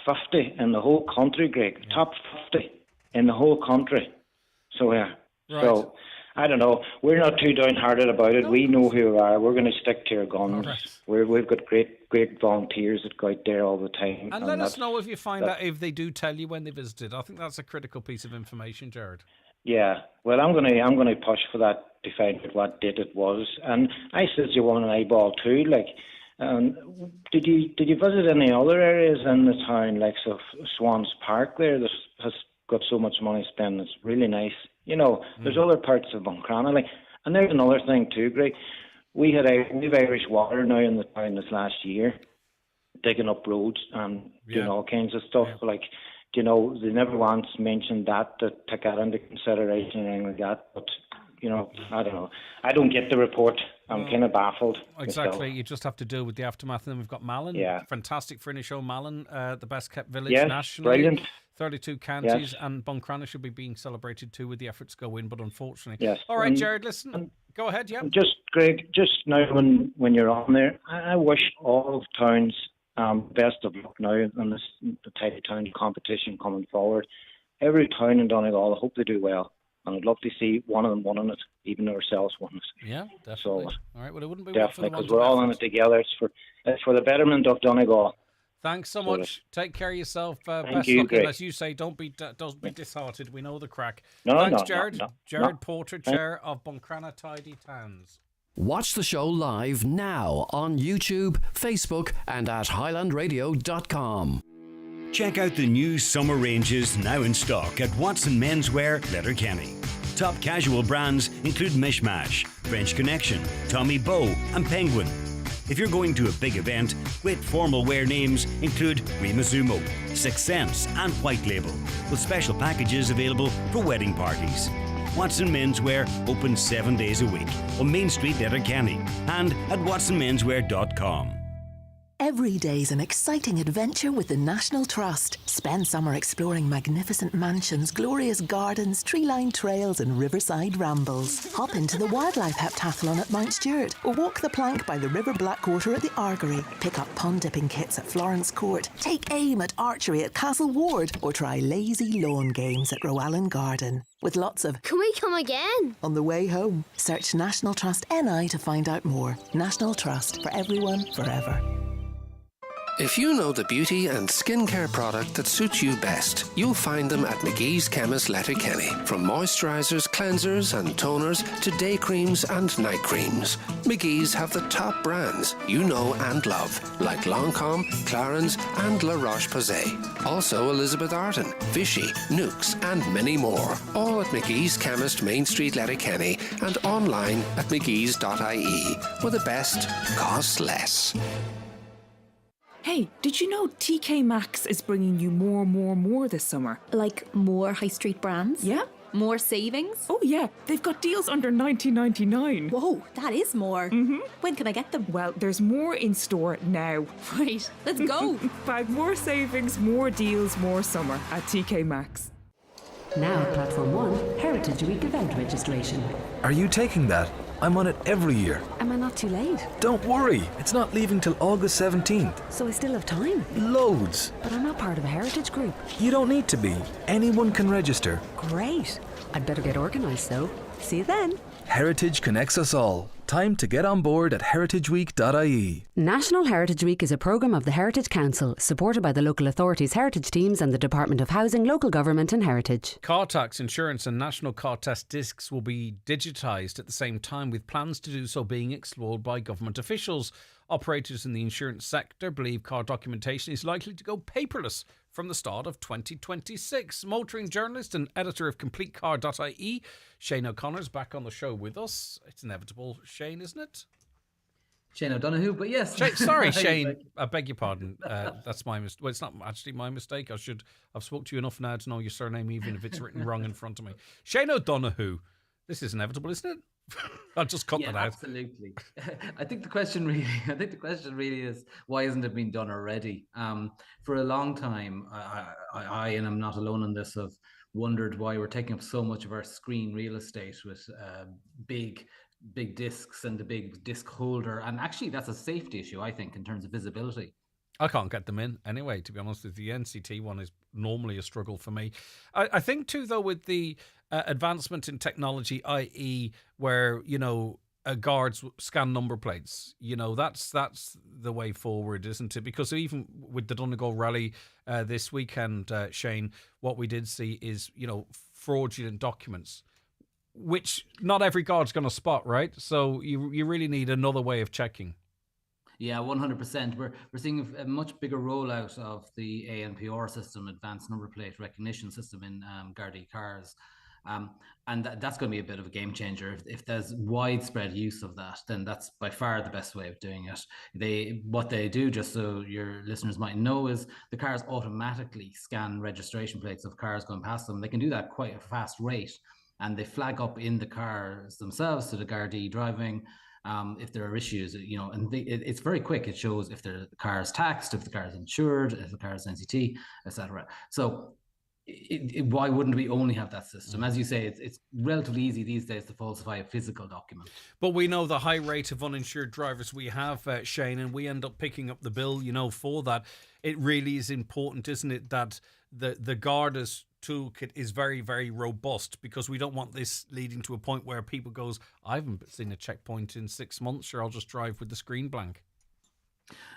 50 in the whole country, Greg. Yeah. Top 50 in the whole country. So yeah. Right. So I don't know. We're not too downhearted about it. No. We know who we are. We're going to stick to our guns. Right. We've got great volunteers that go out there all the time. And let us know if you find out if they do tell you when they visited. I think that's a critical piece of information, Jared. Yeah. Well, I'm going to push for that to find out what date it was. And I said you want an eyeball too, like. Did you visit any other areas in the town, like Swans Park there, that has got so much money spent? It's really nice. There's other parts of Buncrana, and there's another thing too, Greg. We've Irish Water now in the town this last year, digging up roads and doing all kinds of stuff. They never once mentioned that to take that into consideration or anything like that, but. I don't know. I don't get the report. I'm kind of baffled. Exactly. So. You just have to deal with the aftermath. And then we've got Malin. Yeah. Fantastic for Inishowen Malin, the best kept village nationally. Brilliant. 32 counties, and Buncrana should be being celebrated too with the efforts go in, but unfortunately. Yes. All right, Jared, listen. Go ahead, yeah. Greg, just now when you're on there, I wish all towns best of luck now in the Tidy Town competition coming forward. Every town in Donegal, I hope they do well. And I'd love to see one of them winning it, even ourselves winning it. Yeah, definitely. So, all right, well, it wouldn't be definitely, because we're all in it together. It's for the betterment of Donegal. Thanks so much. Take care of yourself. Best you, luck, Greg. and as you say, don't be disheartened. We know the crack. No, Thanks, Jared. No. Jared Porter, Chair of Buncrana Tidy Towns. Watch the show live now on YouTube, Facebook, and at highlandradio.com. Check out the new summer ranges now in stock at Watson Menswear, Letterkenny. Top casual brands include Mishmash, French Connection, Tommy Bow, and Penguin. If you're going to a big event, great formal wear names include Rimazumo, Sixth Sense, and White Label, with special packages available for wedding parties. Watson Menswear open 7 days a week on Main Street, Letterkenny, and at watsonmenswear.com. Every day's an exciting adventure with the National Trust. Spend summer exploring magnificent mansions, glorious gardens, tree-lined trails and riverside rambles. Hop into the wildlife heptathlon at Mount Stewart or walk the plank by the River Blackwater at the Argery. Pick up pond dipping kits at Florence Court. Take aim at archery at Castle Ward or try lazy lawn games at Rowan Garden. With lots of "Can we come again?" on the way home. Search National Trust NI to find out more. National Trust, for everyone, forever. If you know the beauty and skincare product that suits you best, you'll find them at McGee's Chemist Letterkenny. From moisturisers, cleansers and toners to day creams and night creams, McGee's have the top brands you know and love, like Lancôme, Clarins and La Roche-Posay. Also Elizabeth Arden, Vichy, Nukes and many more. All at McGee's Chemist, Main Street, Letterkenny, and online at mcgees.ie, where the best costs less. Hey, did you know TK Maxx is bringing you more this summer? Like more high street brands? Yeah. More savings? Oh yeah, they've got deals under $19.99. Whoa, that is more. Mm-hmm. When can I get them? Well, there's more in store now. Right, let's go. Bag more savings, more deals, more summer at TK Maxx. Now Platform 1, Heritage Week event registration. Are you taking that? I'm on it every year. Am I not too late? Don't worry, it's not leaving till August 17th. So I still have time? Loads. But I'm not part of a heritage group. You don't need to be. Anyone can register. Great. I'd better get organised though. See you then. Heritage connects us all. Time to get on board at heritageweek.ie. National Heritage Week is a programme of the Heritage Council, supported by the local authorities' heritage teams and the Department of Housing, Local Government and Heritage. Car tax, insurance and national car test discs will be digitised at the same time, with plans to do so being explored by government officials. Operators in the insurance sector believe car documentation is likely to go paperless from the start of 2026. Motoring journalist and editor of CompleteCar.ie, Shane O'Connor's back on the show with us. It's inevitable, Shane, isn't it? Shane O'Donoghue, but yes. Sorry, Shane. I beg your pardon. That's my mistake. Well, it's not actually my mistake. I've spoke to you enough now to know your surname, even if it's written wrong in front of me. Shane O'Donoghue. This is inevitable, isn't it? I'll just cut that out. Absolutely. I think the question really is, why isn't it being done already? For a long time, I and I'm not alone in this, have wondered why we're taking up so much of our screen real estate with big discs and the big disc holder. And actually, that's a safety issue, I think, in terms of visibility. I can't get them in anyway, to be honest with you. The NCT one is normally a struggle for me. I think too, though, with the advancement in technology, i.e. where, guards scan number plates, that's the way forward, isn't it? Because even with the Donegal Rally this weekend, Shane, what we did see is, fraudulent documents, which not every guard's going to spot, right? So you really need another way of checking. Yeah, 100%. We're seeing a much bigger rollout of the ANPR system, Advanced Number Plate Recognition System, in Gardaí cars. And that's going to be a bit of a game changer. If there's widespread use of that, then that's by far the best way of doing it. What they do, just so your listeners might know, is the cars automatically scan registration plates of cars going past them. They can do that quite a fast rate, and they flag up in the cars themselves to the Gardaí driving if there are issues, and it's very quick. It shows if the car is taxed, if the car is insured, if the car is NCT, etc. So why wouldn't we only have that system? As you say, it's relatively easy these days to falsify a physical document. But we know the high rate of uninsured drivers we have, Shane, and we end up picking up the bill, for that. It really is important, isn't it, that the Garda's toolkit is very, very robust, because we don't want this leading to a point where people goes, I haven't seen a checkpoint in 6 months, sure, I'll just drive with the screen blank.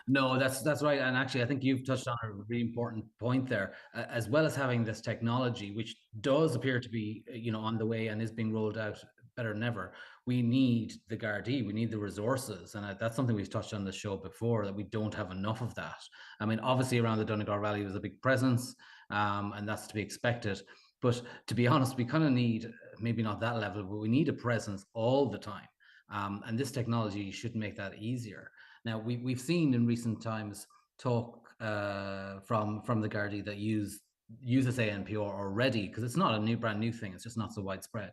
No, that's right. And actually, I think you've touched on a really important point there. As well as having this technology, which does appear to be, on the way and is being rolled out better than ever, we need the Gardaí, we need the resources. And that's something we've touched on the show before, that we don't have enough of that. I mean, obviously around the Donegal Rally was a big presence, and that's to be expected. But to be honest, we kind of need, maybe not that level, but we need a presence all the time. And this technology should make that easier. Now, we've seen in recent times talk from the Gardaí that uses ANPR already, because it's not a brand new thing, it's just not so widespread.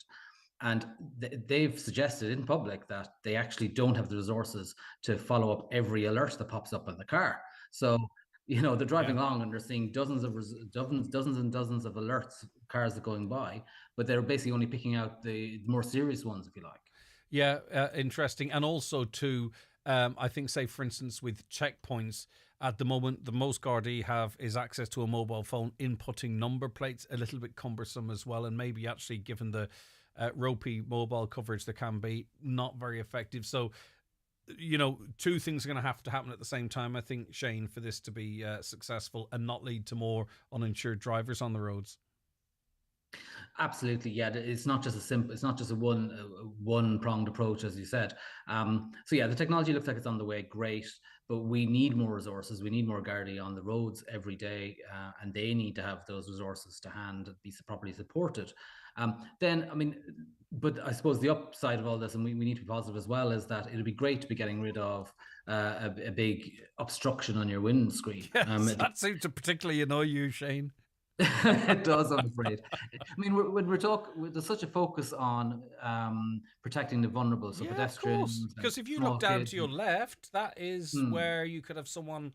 And they've suggested in public that they actually don't have the resources to follow up every alert that pops up in the car. So, they're driving along and they're seeing dozens and dozens of alerts, cars are going by, but they're basically only picking out the more serious ones, if you like. Yeah, interesting. And also too, I think, say, for instance, with checkpoints, at the moment, the most Gardaí have is access to a mobile phone, inputting number plates, a little bit cumbersome as well, and maybe actually, given the ropey mobile coverage there can be, not very effective. So, two things are going to have to happen at the same time, I think, Shane, for this to be successful and not lead to more uninsured drivers on the roads. Absolutely, yeah. It's not just a one-pronged approach, as you said. So yeah, the technology looks like it's on the way, great, but we need more resources. We need more Gardaí on the roads every day, and they need to have those resources to hand and be properly supported. But I suppose the upside of all this, and we need to be positive as well, is that it'd be great to be getting rid of a big obstruction on your windscreen. Yes, that seems to particularly annoy you, Shane. It does, I'm afraid. I mean, when there's such a focus on protecting the vulnerable, so pedestrians. Because if you look down to your left, that is where you could have someone,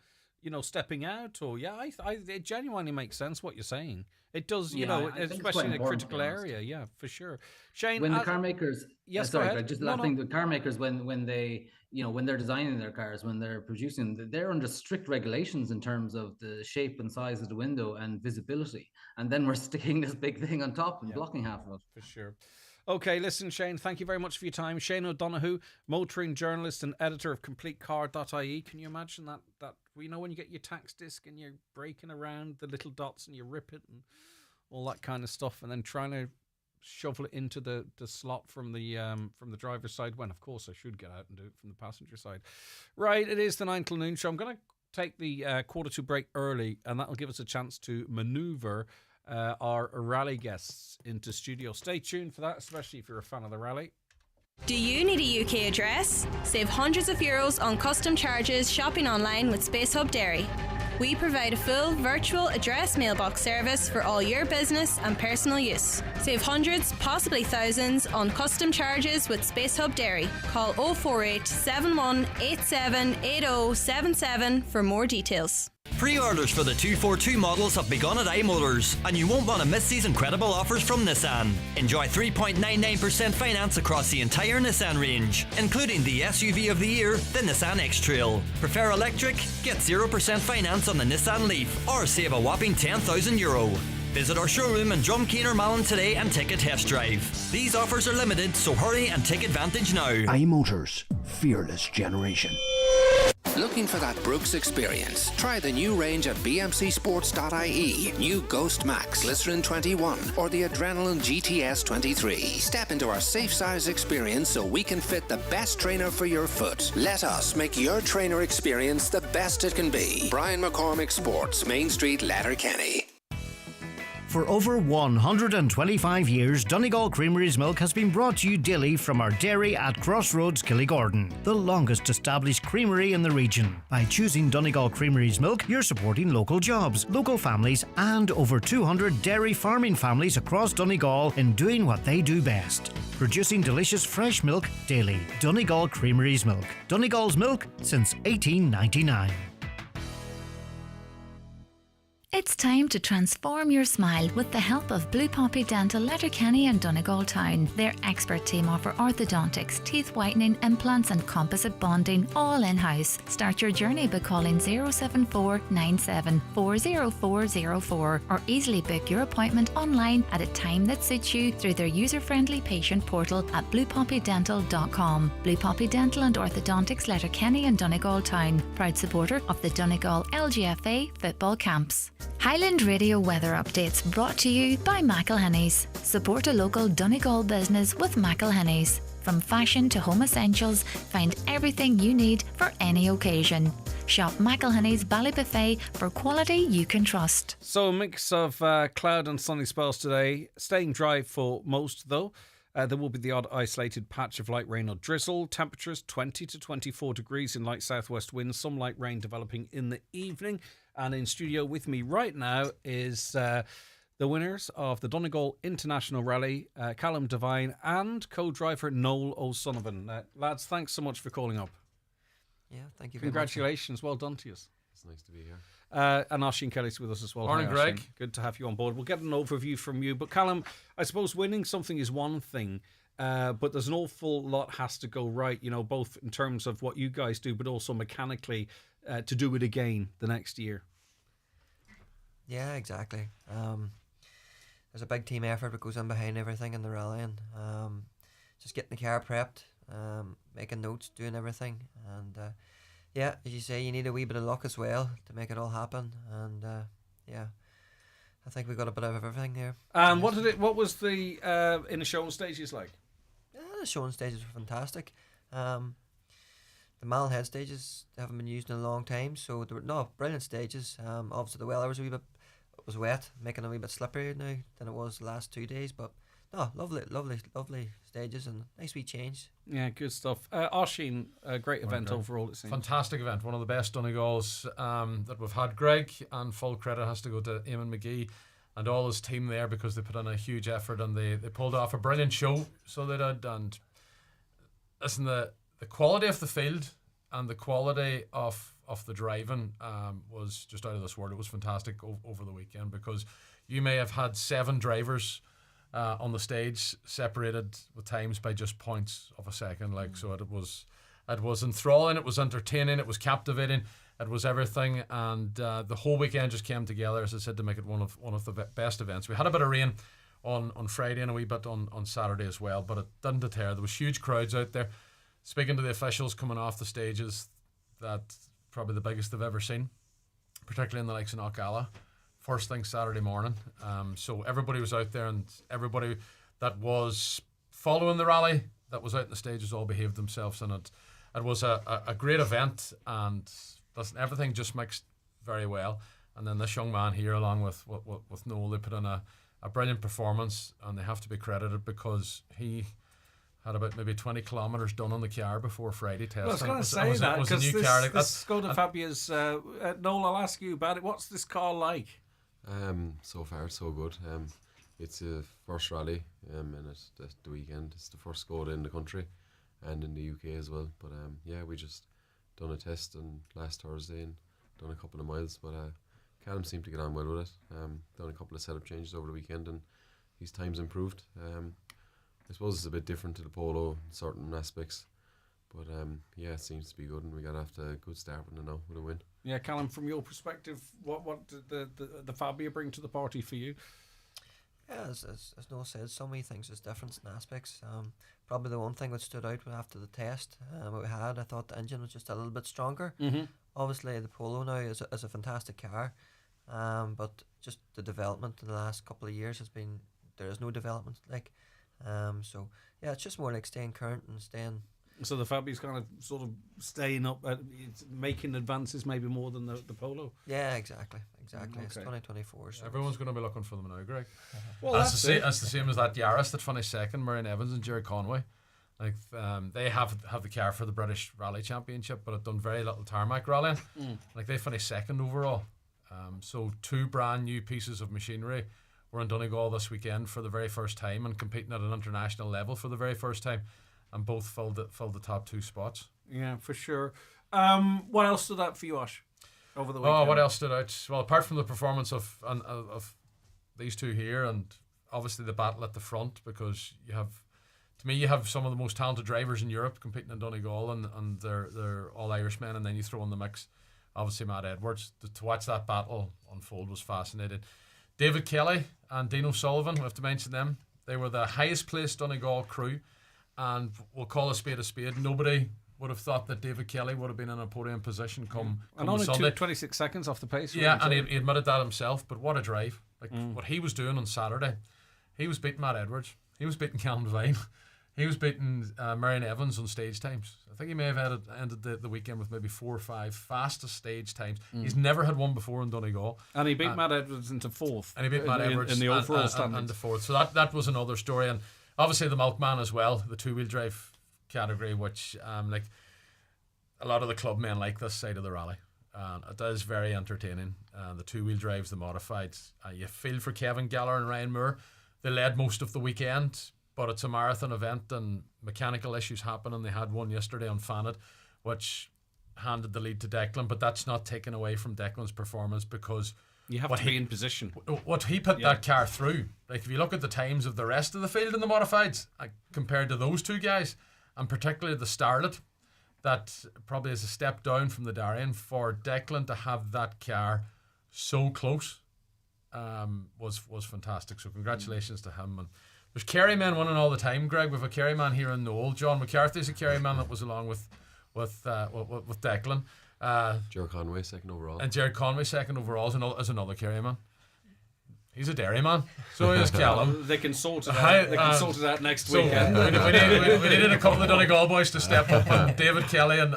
stepping out. Or it genuinely makes sense what you're saying. It does, you Yeah, know, I think it's especially quite in a important, to be critical honest. area. Yeah, for sure. Shane, When the car makers, yes, go sorry, ahead. Greg, just No, last no. thing, the car makers, when they, when they're designing their cars, when they're producing, they're under strict regulations in terms of the shape and size of the window and visibility. And then we're sticking this big thing on top and blocking half of it. For sure. Okay, listen, Shane, thank you very much for your time. Shane O'Donoghue, motoring journalist and editor of CompleteCar.ie. Can you imagine that when you get your tax disc and you're breaking around the little dots and you rip it and all that kind of stuff, and then trying to shovel it into the slot from the driver's side, when of course I should get out and do it from the passenger side. Right, it is the 9 till noon show. I'm going to take the quarter to break early, and that'll give us a chance to maneuver our rally guests into studio. Stay tuned for that, especially if you're a fan of the rally. Do you need a UK address? Save hundreds of euros on custom charges shopping online with Space Hub Dairy. We provide a full virtual address mailbox service for all your business and personal use. Save hundreds, possibly thousands, on custom charges with Space Hub Dairy. Call 048 7187 8077 for more details. Pre-orders for the 242 models have begun at iMotors, and you won't want to miss these incredible offers from Nissan. Enjoy 3.99% finance across the entire Nissan range, including the SUV of the year, the Nissan X-Trail. Prefer electric? Get 0% finance on the Nissan Leaf, or save a whopping €10,000. Visit our showroom in Drumkeen or Malin today and take a test drive. These offers are limited, so hurry and take advantage now. iMotors, fearless generation. Looking for that Brooks experience? Try the new range at bmcsports.ie. New Ghost Max, Glycerin 21, or the Adrenaline GTS 23. Step into our safe size experience so we can fit the best trainer for your foot. Let us make your trainer experience the best it can be. Brian McCormick Sports, Main Street, Letterkenny. For over 125 years, Donegal Creamery's milk has been brought to you daily from our dairy at Crossroads, Killygordon, the longest established creamery in the region. By choosing Donegal Creamery's milk, you're supporting local jobs, local families, and over 200 dairy farming families across Donegal in doing what they do best. Producing delicious fresh milk daily. Donegal Creamery's milk. Donegal's milk since 1899. It's time to transform your smile with the help of Blue Poppy Dental, Letterkenny and Donegal Town. Their expert team offer orthodontics, teeth whitening, implants and composite bonding all in-house. Start your journey by calling 074 97 40404 or easily book your appointment online at a time that suits you through their user-friendly patient portal at bluepoppydental.com. Blue Poppy Dental and Orthodontics, Letterkenny and Donegal Town. Proud supporter of the Donegal LGFA football camps. Highland Radio weather updates brought to you by McElhinney's. Support a local Donegal business with McElhinney's. From fashion to home essentials, find everything you need for any occasion. Shop McElhinney's Ballybuffet for quality you can trust. So a mix of cloud and sunny spells today, staying dry for most though. There will be the odd isolated patch of light rain or drizzle. Temperatures 20 to 24 degrees in light southwest winds. Some light rain developing in the evening. And in studio with me right now is the winners of the Donegal International Rally, Callum Devine and co-driver Noel O'Sullivan. Lads, thanks so much for calling up. Yeah, thank you very much. Congratulations. Well done to you. It's nice to be here. And Oisín Kelly's with us as well. Morning, Hi, Greg. Oisín. Good to have you on board. We'll get an overview from you. But Callum, I suppose winning something is one thing, but there's an awful lot has to go right, both in terms of what you guys do, but also mechanically to do it again the next year. Yeah, exactly. There's a big team effort that goes in behind everything in the rallying. Just getting the car prepped, making notes, doing everything, and yeah, as you say, you need a wee bit of luck as well to make it all happen. And yeah, I think we got a bit of everything there. What was the inner showing stages like? Yeah, the showing stages were fantastic. The Malin Head stages haven't been used in a long time, so there were brilliant stages. Obviously the weather was it was wet, making it a wee bit slipperier now than it was the last 2 days, but lovely stages and nice wee change. Yeah, good stuff. Oisín, a great event overall, it seems. Fantastic event, one of the best Donegals that we've had, Greg, and full credit has to go to Eamon McGee and all his team there because they put in a huge effort and they pulled off a brilliant show, so they did. And listen, the quality of the field and the quality of the driving was just out of this world. It was fantastic over the weekend because you may have had 7 drivers on the stage, separated with times by just points of a second. So it was enthralling, it was entertaining, it was captivating, it was everything, and the whole weekend just came together, as I said, to make it one of the best events. We had a bit of rain on Friday and a wee bit on Saturday as well, but it didn't deter. There was huge crowds out there. Speaking to the officials coming off the stages, that's probably the biggest they've ever seen, particularly in the likes of Knockalla. First thing Saturday morning. So everybody was out there, and everybody that was following the rally, that was out in the stages, all behaved themselves, and it was a great event, and listen, everything just mixed very well. And then this young man here, along with Noel, they put in a brilliant performance, and they have to be credited because he had about maybe 20 kilometres done on the car before Friday testing. Well, I was going to say that, because this Skoda Fabia's... Noel, I'll ask you about it. What's this car like? So far, so good. It's a first rally, and it's the weekend. It's the first Skoda in the country and in the UK as well. But we just done a test on last Thursday and done a couple of miles. But Callum seemed to get on well with it. Done a couple of setup changes over the weekend, and his time's improved. I suppose it's a bit different to the Polo in certain aspects. But it seems to be good, and we got off to a good start with a win. Yeah, Callum, from your perspective, what did the Fabia bring to the party for you? Yeah, as Noel said, so many things, there's difference in aspects. Probably the one thing that stood out after the test we had, I thought the engine was just a little bit stronger. Mm-hmm. Obviously, the Polo now is a fantastic car, but just the development in the last couple of years there is no development. It's just more like staying current and staying. So the Fabia's kind of sort of staying up, it's making advances maybe more than the Polo. Yeah, exactly. Okay. It's 2024. So everyone's going to be looking for them now, Greg. Well, that's the same as that Yaris that finished second, Marion Evans and Jerry Conway. They have the car for the British Rally Championship, but have done very little tarmac rallying. They finished second overall. So 2 brand new pieces of machinery were in Donegal this weekend for the very first time and competing at an international level for the very first time. And both filled the top 2 spots. Yeah, for sure. What else stood out for you, Ash, over the weekend? Oh, what else stood out? Well, apart from the performance of these two here, and obviously the battle at the front, because you have some of the most talented drivers in Europe competing in Donegal, and they're all Irishmen, and then you throw in the mix, obviously, Matt Edwards. To watch that battle unfold was fascinating. David Kelly and Dino Sullivan, we have to mention them. They were the highest placed Donegal crew. And we'll call a spade. Nobody would have thought that David Kelly would have been in a podium position come only Sunday. 26 seconds off the pace. Yeah, and he admitted that himself. But what a drive. What he was doing on Saturday. He was beating Matt Edwards. He was beating Callum Devine. He was beating Marion Evans on stage times. I think he may have ended the weekend with maybe 4 or 5 fastest stage times. He's never had one before in Donegal. And he beat Matt Edwards into 4th. And he beat Matt Edwards in the overall standings. And the 4th. So that was another story. And obviously the Milkman as well, the 2-wheel drive category, which a lot of the club men like this side of the rally. It is very entertaining. The 2-wheel drives, the modifieds. You feel for Kevin Geller and Ryan Moore. They led most of the weekend, but it's a marathon event and mechanical issues happen, and they had one yesterday on Fanad, which handed the lead to Declan, but that's not taken away from Declan's performance, because you have to be in position. What he put that car through, if you look at the times of the rest of the field in the modifieds compared to those 2 guys, and particularly the Starlet, that probably is a step down from the Darien. For Declan to have that car so close was fantastic. So congratulations to him. And there's Kerry men winning all the time, Greg. We have a Kerry man here in Noel. John McCarthy's a Kerry man that was along with Declan. Jared Conway second overall. And Jared Conway second overall as another Kerry man. He's a dairy man. So is Callum. They can sort it out. They can sort it out next weekend. We needed a couple of Donegal boys to step up, and David Kelly and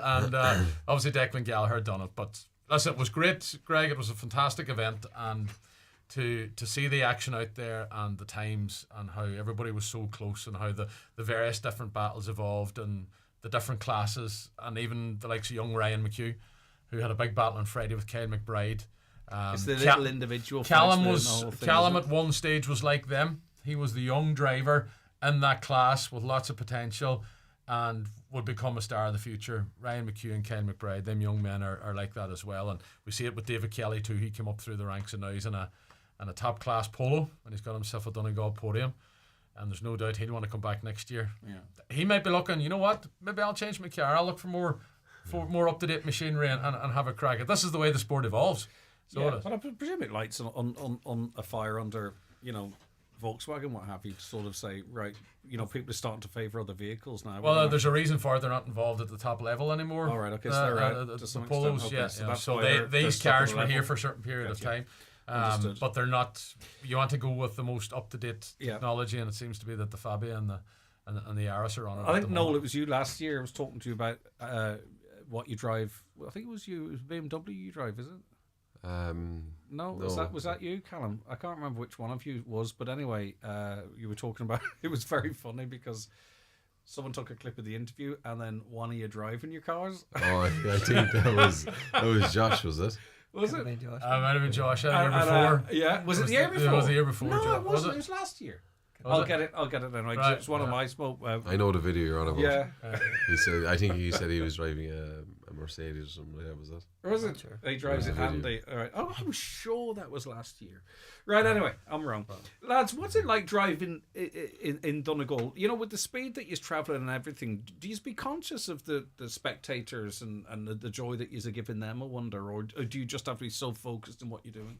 obviously Declan Gallagher done it. But listen, it was great, Greg. It was a fantastic event, and to see the action out there and the times and how everybody was so close and how the various different battles evolved and the different classes, and even the likes of young Ryan McHugh, who had a big battle on Friday with Kyle McBride. It's the little individual. Callum thing, at one stage was like them. He was the young driver in that class with lots of potential and would become a star of the future. Ryan McHugh and Kyle McBride, them young men are like that as well. And we see it with David Kelly too. He came up through the ranks, and now he's in a and a top class polo, and he's got himself a Donegal podium. And there's no doubt he'll want to come back next year. Yeah. He might be looking, you know what, maybe I'll change my car. I'll look for more up-to-date machinery and have a crack at. This is the way the sport evolves. So Yeah, but I presume it lights on a fire under, Volkswagen, what have you, to sort of say, right, people are starting to favour other vehicles now. Well, there's a reason for it. They're not involved at the top level anymore. All right, okay, so they're out to the some polos, extent. yeah. Okay, so that's So why they're these stuck at cars the were here level. for a certain period of Gotcha. time. Understood. But they're not. You want to go with the most up-to-date technology, and it seems to be that the Fabia and the Yaris are on it. I think, Noel, it was you last year. I was talking to you about what you drive. Well, I think it was you. It was BMW you drive, is it? No, was that you, Callum? I can't remember which one of you it was, but anyway, you were talking about. It was very funny because someone took a clip of the interview and then one of you driving your cars. Oh, I think that was Josh, was it? Was it? Might have been Josh the year before. Yeah, was it the year before? It was the year before. No, Josh. it wasn't. It was last year. Was I'll it? get it anyway. 'Cause Right, it's one of my smoke. I know the video you're on about. Yeah. I think he said he was driving a Mercedes or something like that, was it? Or was it? Sure. He drives There it was a video. handy. All right. Oh, I'm sure that was last year. Right. Anyway, I'm wrong. Lads, what's it like driving in Donegal? With the speed that you're travelling and everything, do you be conscious of the spectators and the joy that you're giving them, I wonder? Or do you just have to be so focused on what you're doing?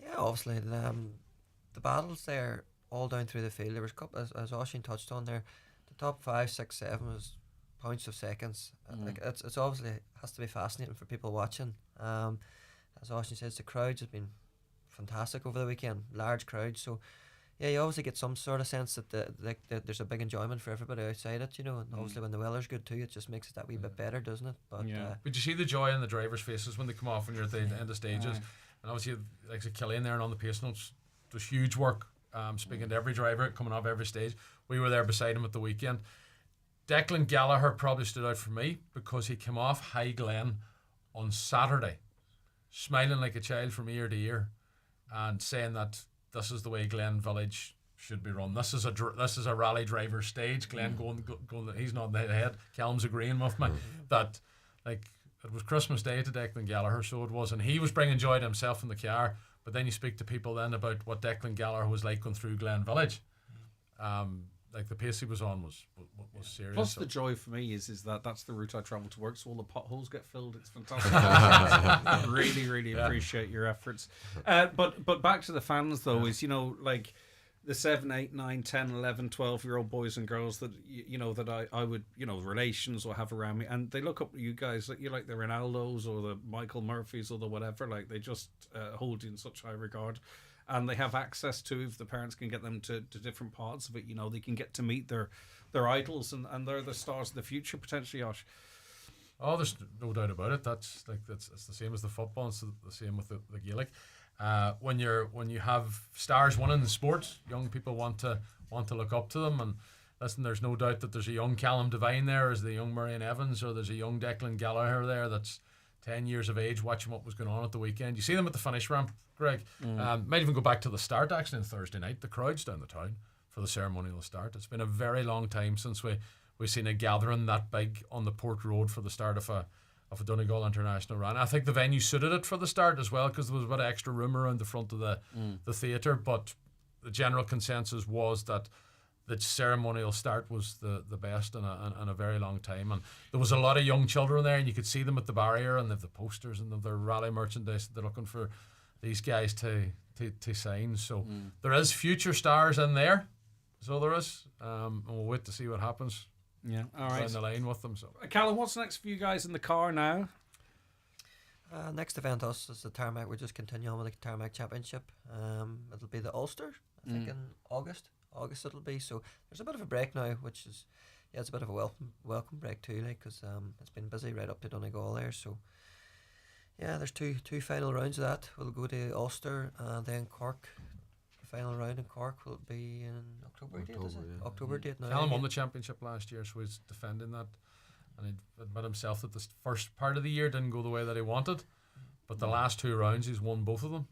Yeah, obviously the battles there all down through the field. There was a couple, as Oisin touched on there, the top 5, 6, 7 was points of seconds. Like it's obviously has to be fascinating for people watching. As Oisin says, the crowds have been fantastic over the weekend, large crowds. So yeah, you obviously get some sort of sense that there's a big enjoyment for everybody outside it, and obviously when the weather's good too, it just makes it that wee bit better, doesn't it? But But you see the joy in the drivers' faces when they come off when you're at the end of stages. And obviously, like Killian there and on the pace notes, does huge work. Speaking to every driver coming off every stage. We were there beside him at the weekend. Declan Gallagher probably stood out for me because he came off High Glen on Saturday, smiling like a child from ear to ear, and saying that this is the way Glen Village should be run. This is a rally driver stage. Glen going. He's not the head. Callum's agreeing with me that it was Christmas Day to Declan Gallagher, so it was, and he was bringing joy to himself in the car. But then you speak to people then about what Declan Gallagher was like going through Glen Village. Like the pace he was on was serious. Plus, the joy for me is that that's the route I travel to work, so all the potholes get filled. It's fantastic. Really appreciate your efforts. But back to the fans though, is the 7, 8, 9, 10, 11, 12-year-old boys and girls that that I would relations or have around me, and they look up to you guys like you're like the Ronaldos or the Michael Murphys or the whatever. Like they just hold you in such high regard, and they have access to, if the parents can get them to different parts of it, they can get to meet their idols, and they're the stars of the future potentially. Josh. Oh, there's no doubt about it. That's it's the same as the football. It's the same with the Gaelic. When you have stars winning the sport, young people want to look up to them. And listen, there's no doubt that there's a young Callum Devine there, as the young Marion Evans, or there's a young Declan Gallagher there that's 10 years of age watching what was going on at the weekend. You see them at the finish ramp, Greg. Might even go back to the start actually on Thursday night. The crowds down the town for the ceremonial start. It's been a very long time since we've seen a gathering that big on the Port Road for the start of a Donegal International run. I think the venue suited it for the start as well, because there was a bit of extra room around the front of the theatre. But the general consensus was that the ceremonial start was the best in a very long time, and there was a lot of young children there, and you could see them at the barrier, and they've the posters and they've their rally merchandise. They're looking for these guys to sign. So there is future stars in there. So there is, and we'll wait to see what happens. Yeah, all right. Down the line with them. So, Callum, what's next for you guys in the car now? Next event us is the Tarmac. We're just continuing with the Tarmac Championship. It'll be the Ulster, I think, in August. It'll be. So there's a bit of a break now, which is it's a bit of a welcome break too, because it's been busy right up to Donegal there. So yeah, there's two final rounds of that. We'll go to Ulster and then Cork. The final round in Cork will be in October date, is it? Yeah. October date now. Callum won the championship last year, so he's defending that, and he admit himself that the first part of the year didn't go the way that he wanted, but the last 2 rounds he's won both of them,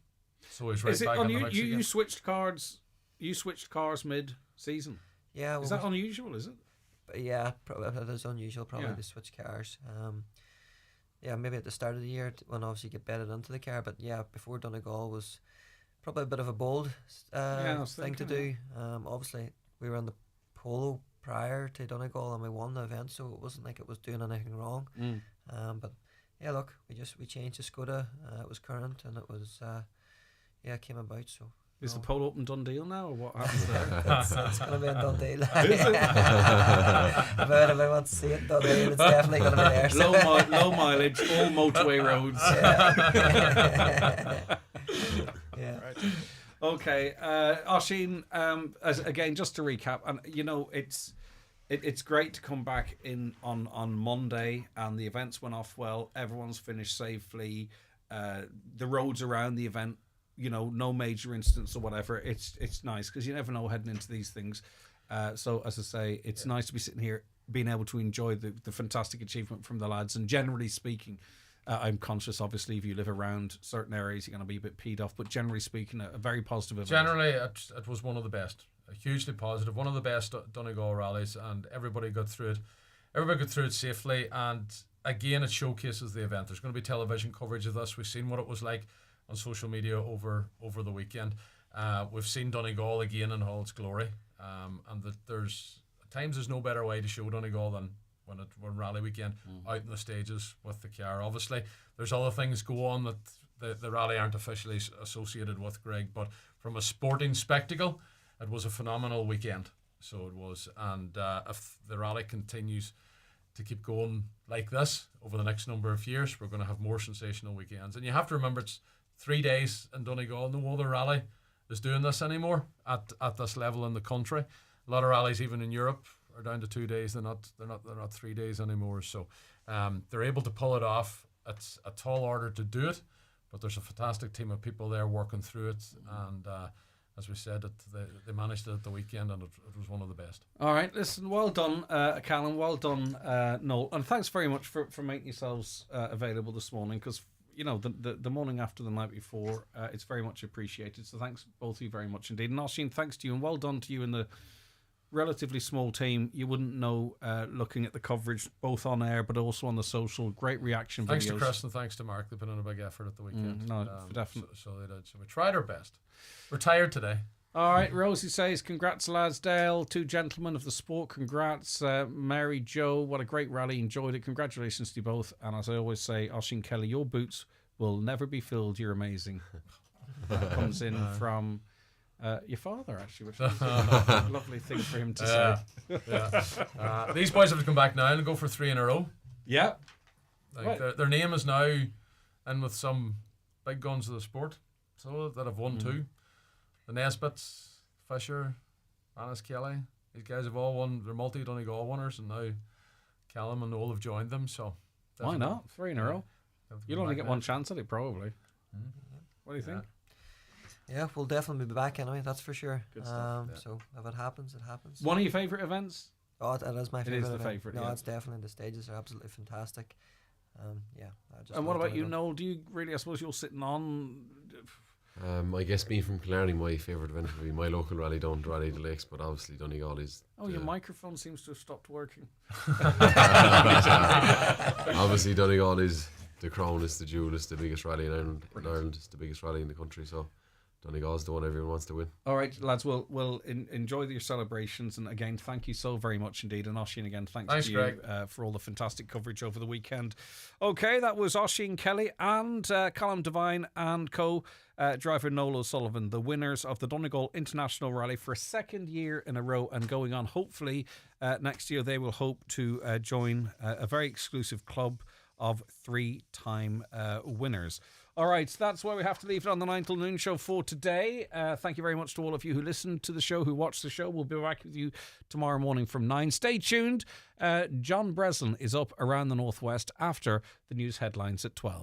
so he's right back in the mix again. You switched cards. You switched cars mid-season. Yeah, well, is that unusual? Is it? Yeah, it is unusual probably to switch cars. Yeah, maybe at the start of the year when obviously you get bedded into the car, but yeah, before Donegal was probably a bit of a bold thing to do. thinking, Obviously, we were on the polo prior to Donegal and we won the event, so it wasn't like it was doing anything wrong. But yeah, look, we changed the Skoda. It was current and it was it came about. So is the pole up in Dundee now, or what happens there? it's going to be in Dundee. Is it? If I want to see it in Dundee, it's definitely going to be there. So. Low mileage, all motorway roads. Yeah. Right. Okay, Oisín, again, just to recap, and it's great to come back in on Monday, and the events went off well. Everyone's finished safely. The roads around the event, no major incidents or whatever. It's nice because you never know heading into these things. So as I say, it's nice to be sitting here, being able to enjoy the fantastic achievement from the lads. And generally speaking, I'm conscious, obviously, if you live around certain areas, you're going to be a bit peed off. But generally speaking, a very positive event. Generally, it was one of the best. Hugely positive. One of the best Donegal rallies, and everybody got through it. Everybody got through it safely, and again, it showcases the event. There's going to be television coverage of this. We've seen what it was like on social media over the weekend. We've seen Donegal again in all its glory, and that at times there's no better way to show Donegal than when rally weekend out in the stages with the car. Obviously, there's other things go on that the rally aren't officially associated with, Greg, but from a sporting spectacle, it was a phenomenal weekend. So it was, and if the rally continues to keep going like this over the next number of years, we're going to have more sensational weekends. And you have to remember, it's 3 days in Donegal. No other rally is doing this anymore at this level in the country. A lot of rallies, even in Europe, are down to 2 days. They're not 3 days anymore. So they're able to pull it off. It's a tall order to do it, but there's a fantastic team of people there working through it. And as we said, they managed it at the weekend, and it was one of the best. All right, listen, well done, Callum. Well done, Noel, and thanks very much for making yourselves available this morning, because the morning after the night before, it's very much appreciated. So thanks both of you very much indeed. And Oisín, thanks to you, and well done to you in the relatively small team. You wouldn't know looking at the coverage both on air but also on the social. Great reaction thanks videos. To Chris and thanks to Mark. They put in a big effort at the weekend. Definitely. So they did. So we tried our best. We're tired today. All right, Rosie says, congrats Lasdale, 2 gentlemen of the sport, congrats. Mary Jo, what a great rally, enjoyed it, congratulations to you both. And as I always say, Oisín Kelly, your boots will never be filled, you're amazing. That comes in from your father, actually, which is a lovely thing for him to say. These boys have to come back now and go for 3 in a row. Yeah. Their name is now in with some big guns of the sport, so that have won 2. The Nesbitts, Fisher, Annis Kelly, these guys have all won. They're multi-Donegal winners, and now Callum and Noel have joined them. So why not? 3 in a row. You'll only get one chance at it, probably. What do you think? Yeah, we'll definitely be back anyway, that's for sure. Good stuff. So if it happens, it happens. One of your favourite events? Oh, it is my favourite. It is the favourite. No, it's definitely, the stages are absolutely fantastic. And what about you, Noel? Do you really? I suppose you're sitting on. I guess being from Killarney, my favourite event would be my local rally down to Rally of the Lakes, but obviously Donegal is. Oh, your microphone seems to have stopped working. Obviously, Donegal is the crown, it's the jewel, it's the biggest rally in Ireland. In Ireland, it's the biggest rally in the country, so Donegal is the one everyone wants to win. All right, lads, we'll enjoy your celebrations, and again, thank you so very much indeed. And Oisín, again, thanks to you for all the fantastic coverage over the weekend. Okay, that was Oisín Kelly and Callum Devine and co. Driver Noel O'Sullivan, the winners of the Donegal International Rally for a 2nd year in a row, and going on. Hopefully, next year they will hope to join a very exclusive club of 3-time winners. All right, that's where we have to leave it on the 9 till noon show for today. Thank you very much to all of you who listened to the show, who watched the show. We'll be back with you tomorrow morning from 9. Stay tuned. John Breslin is up around the Northwest after the news headlines at 12.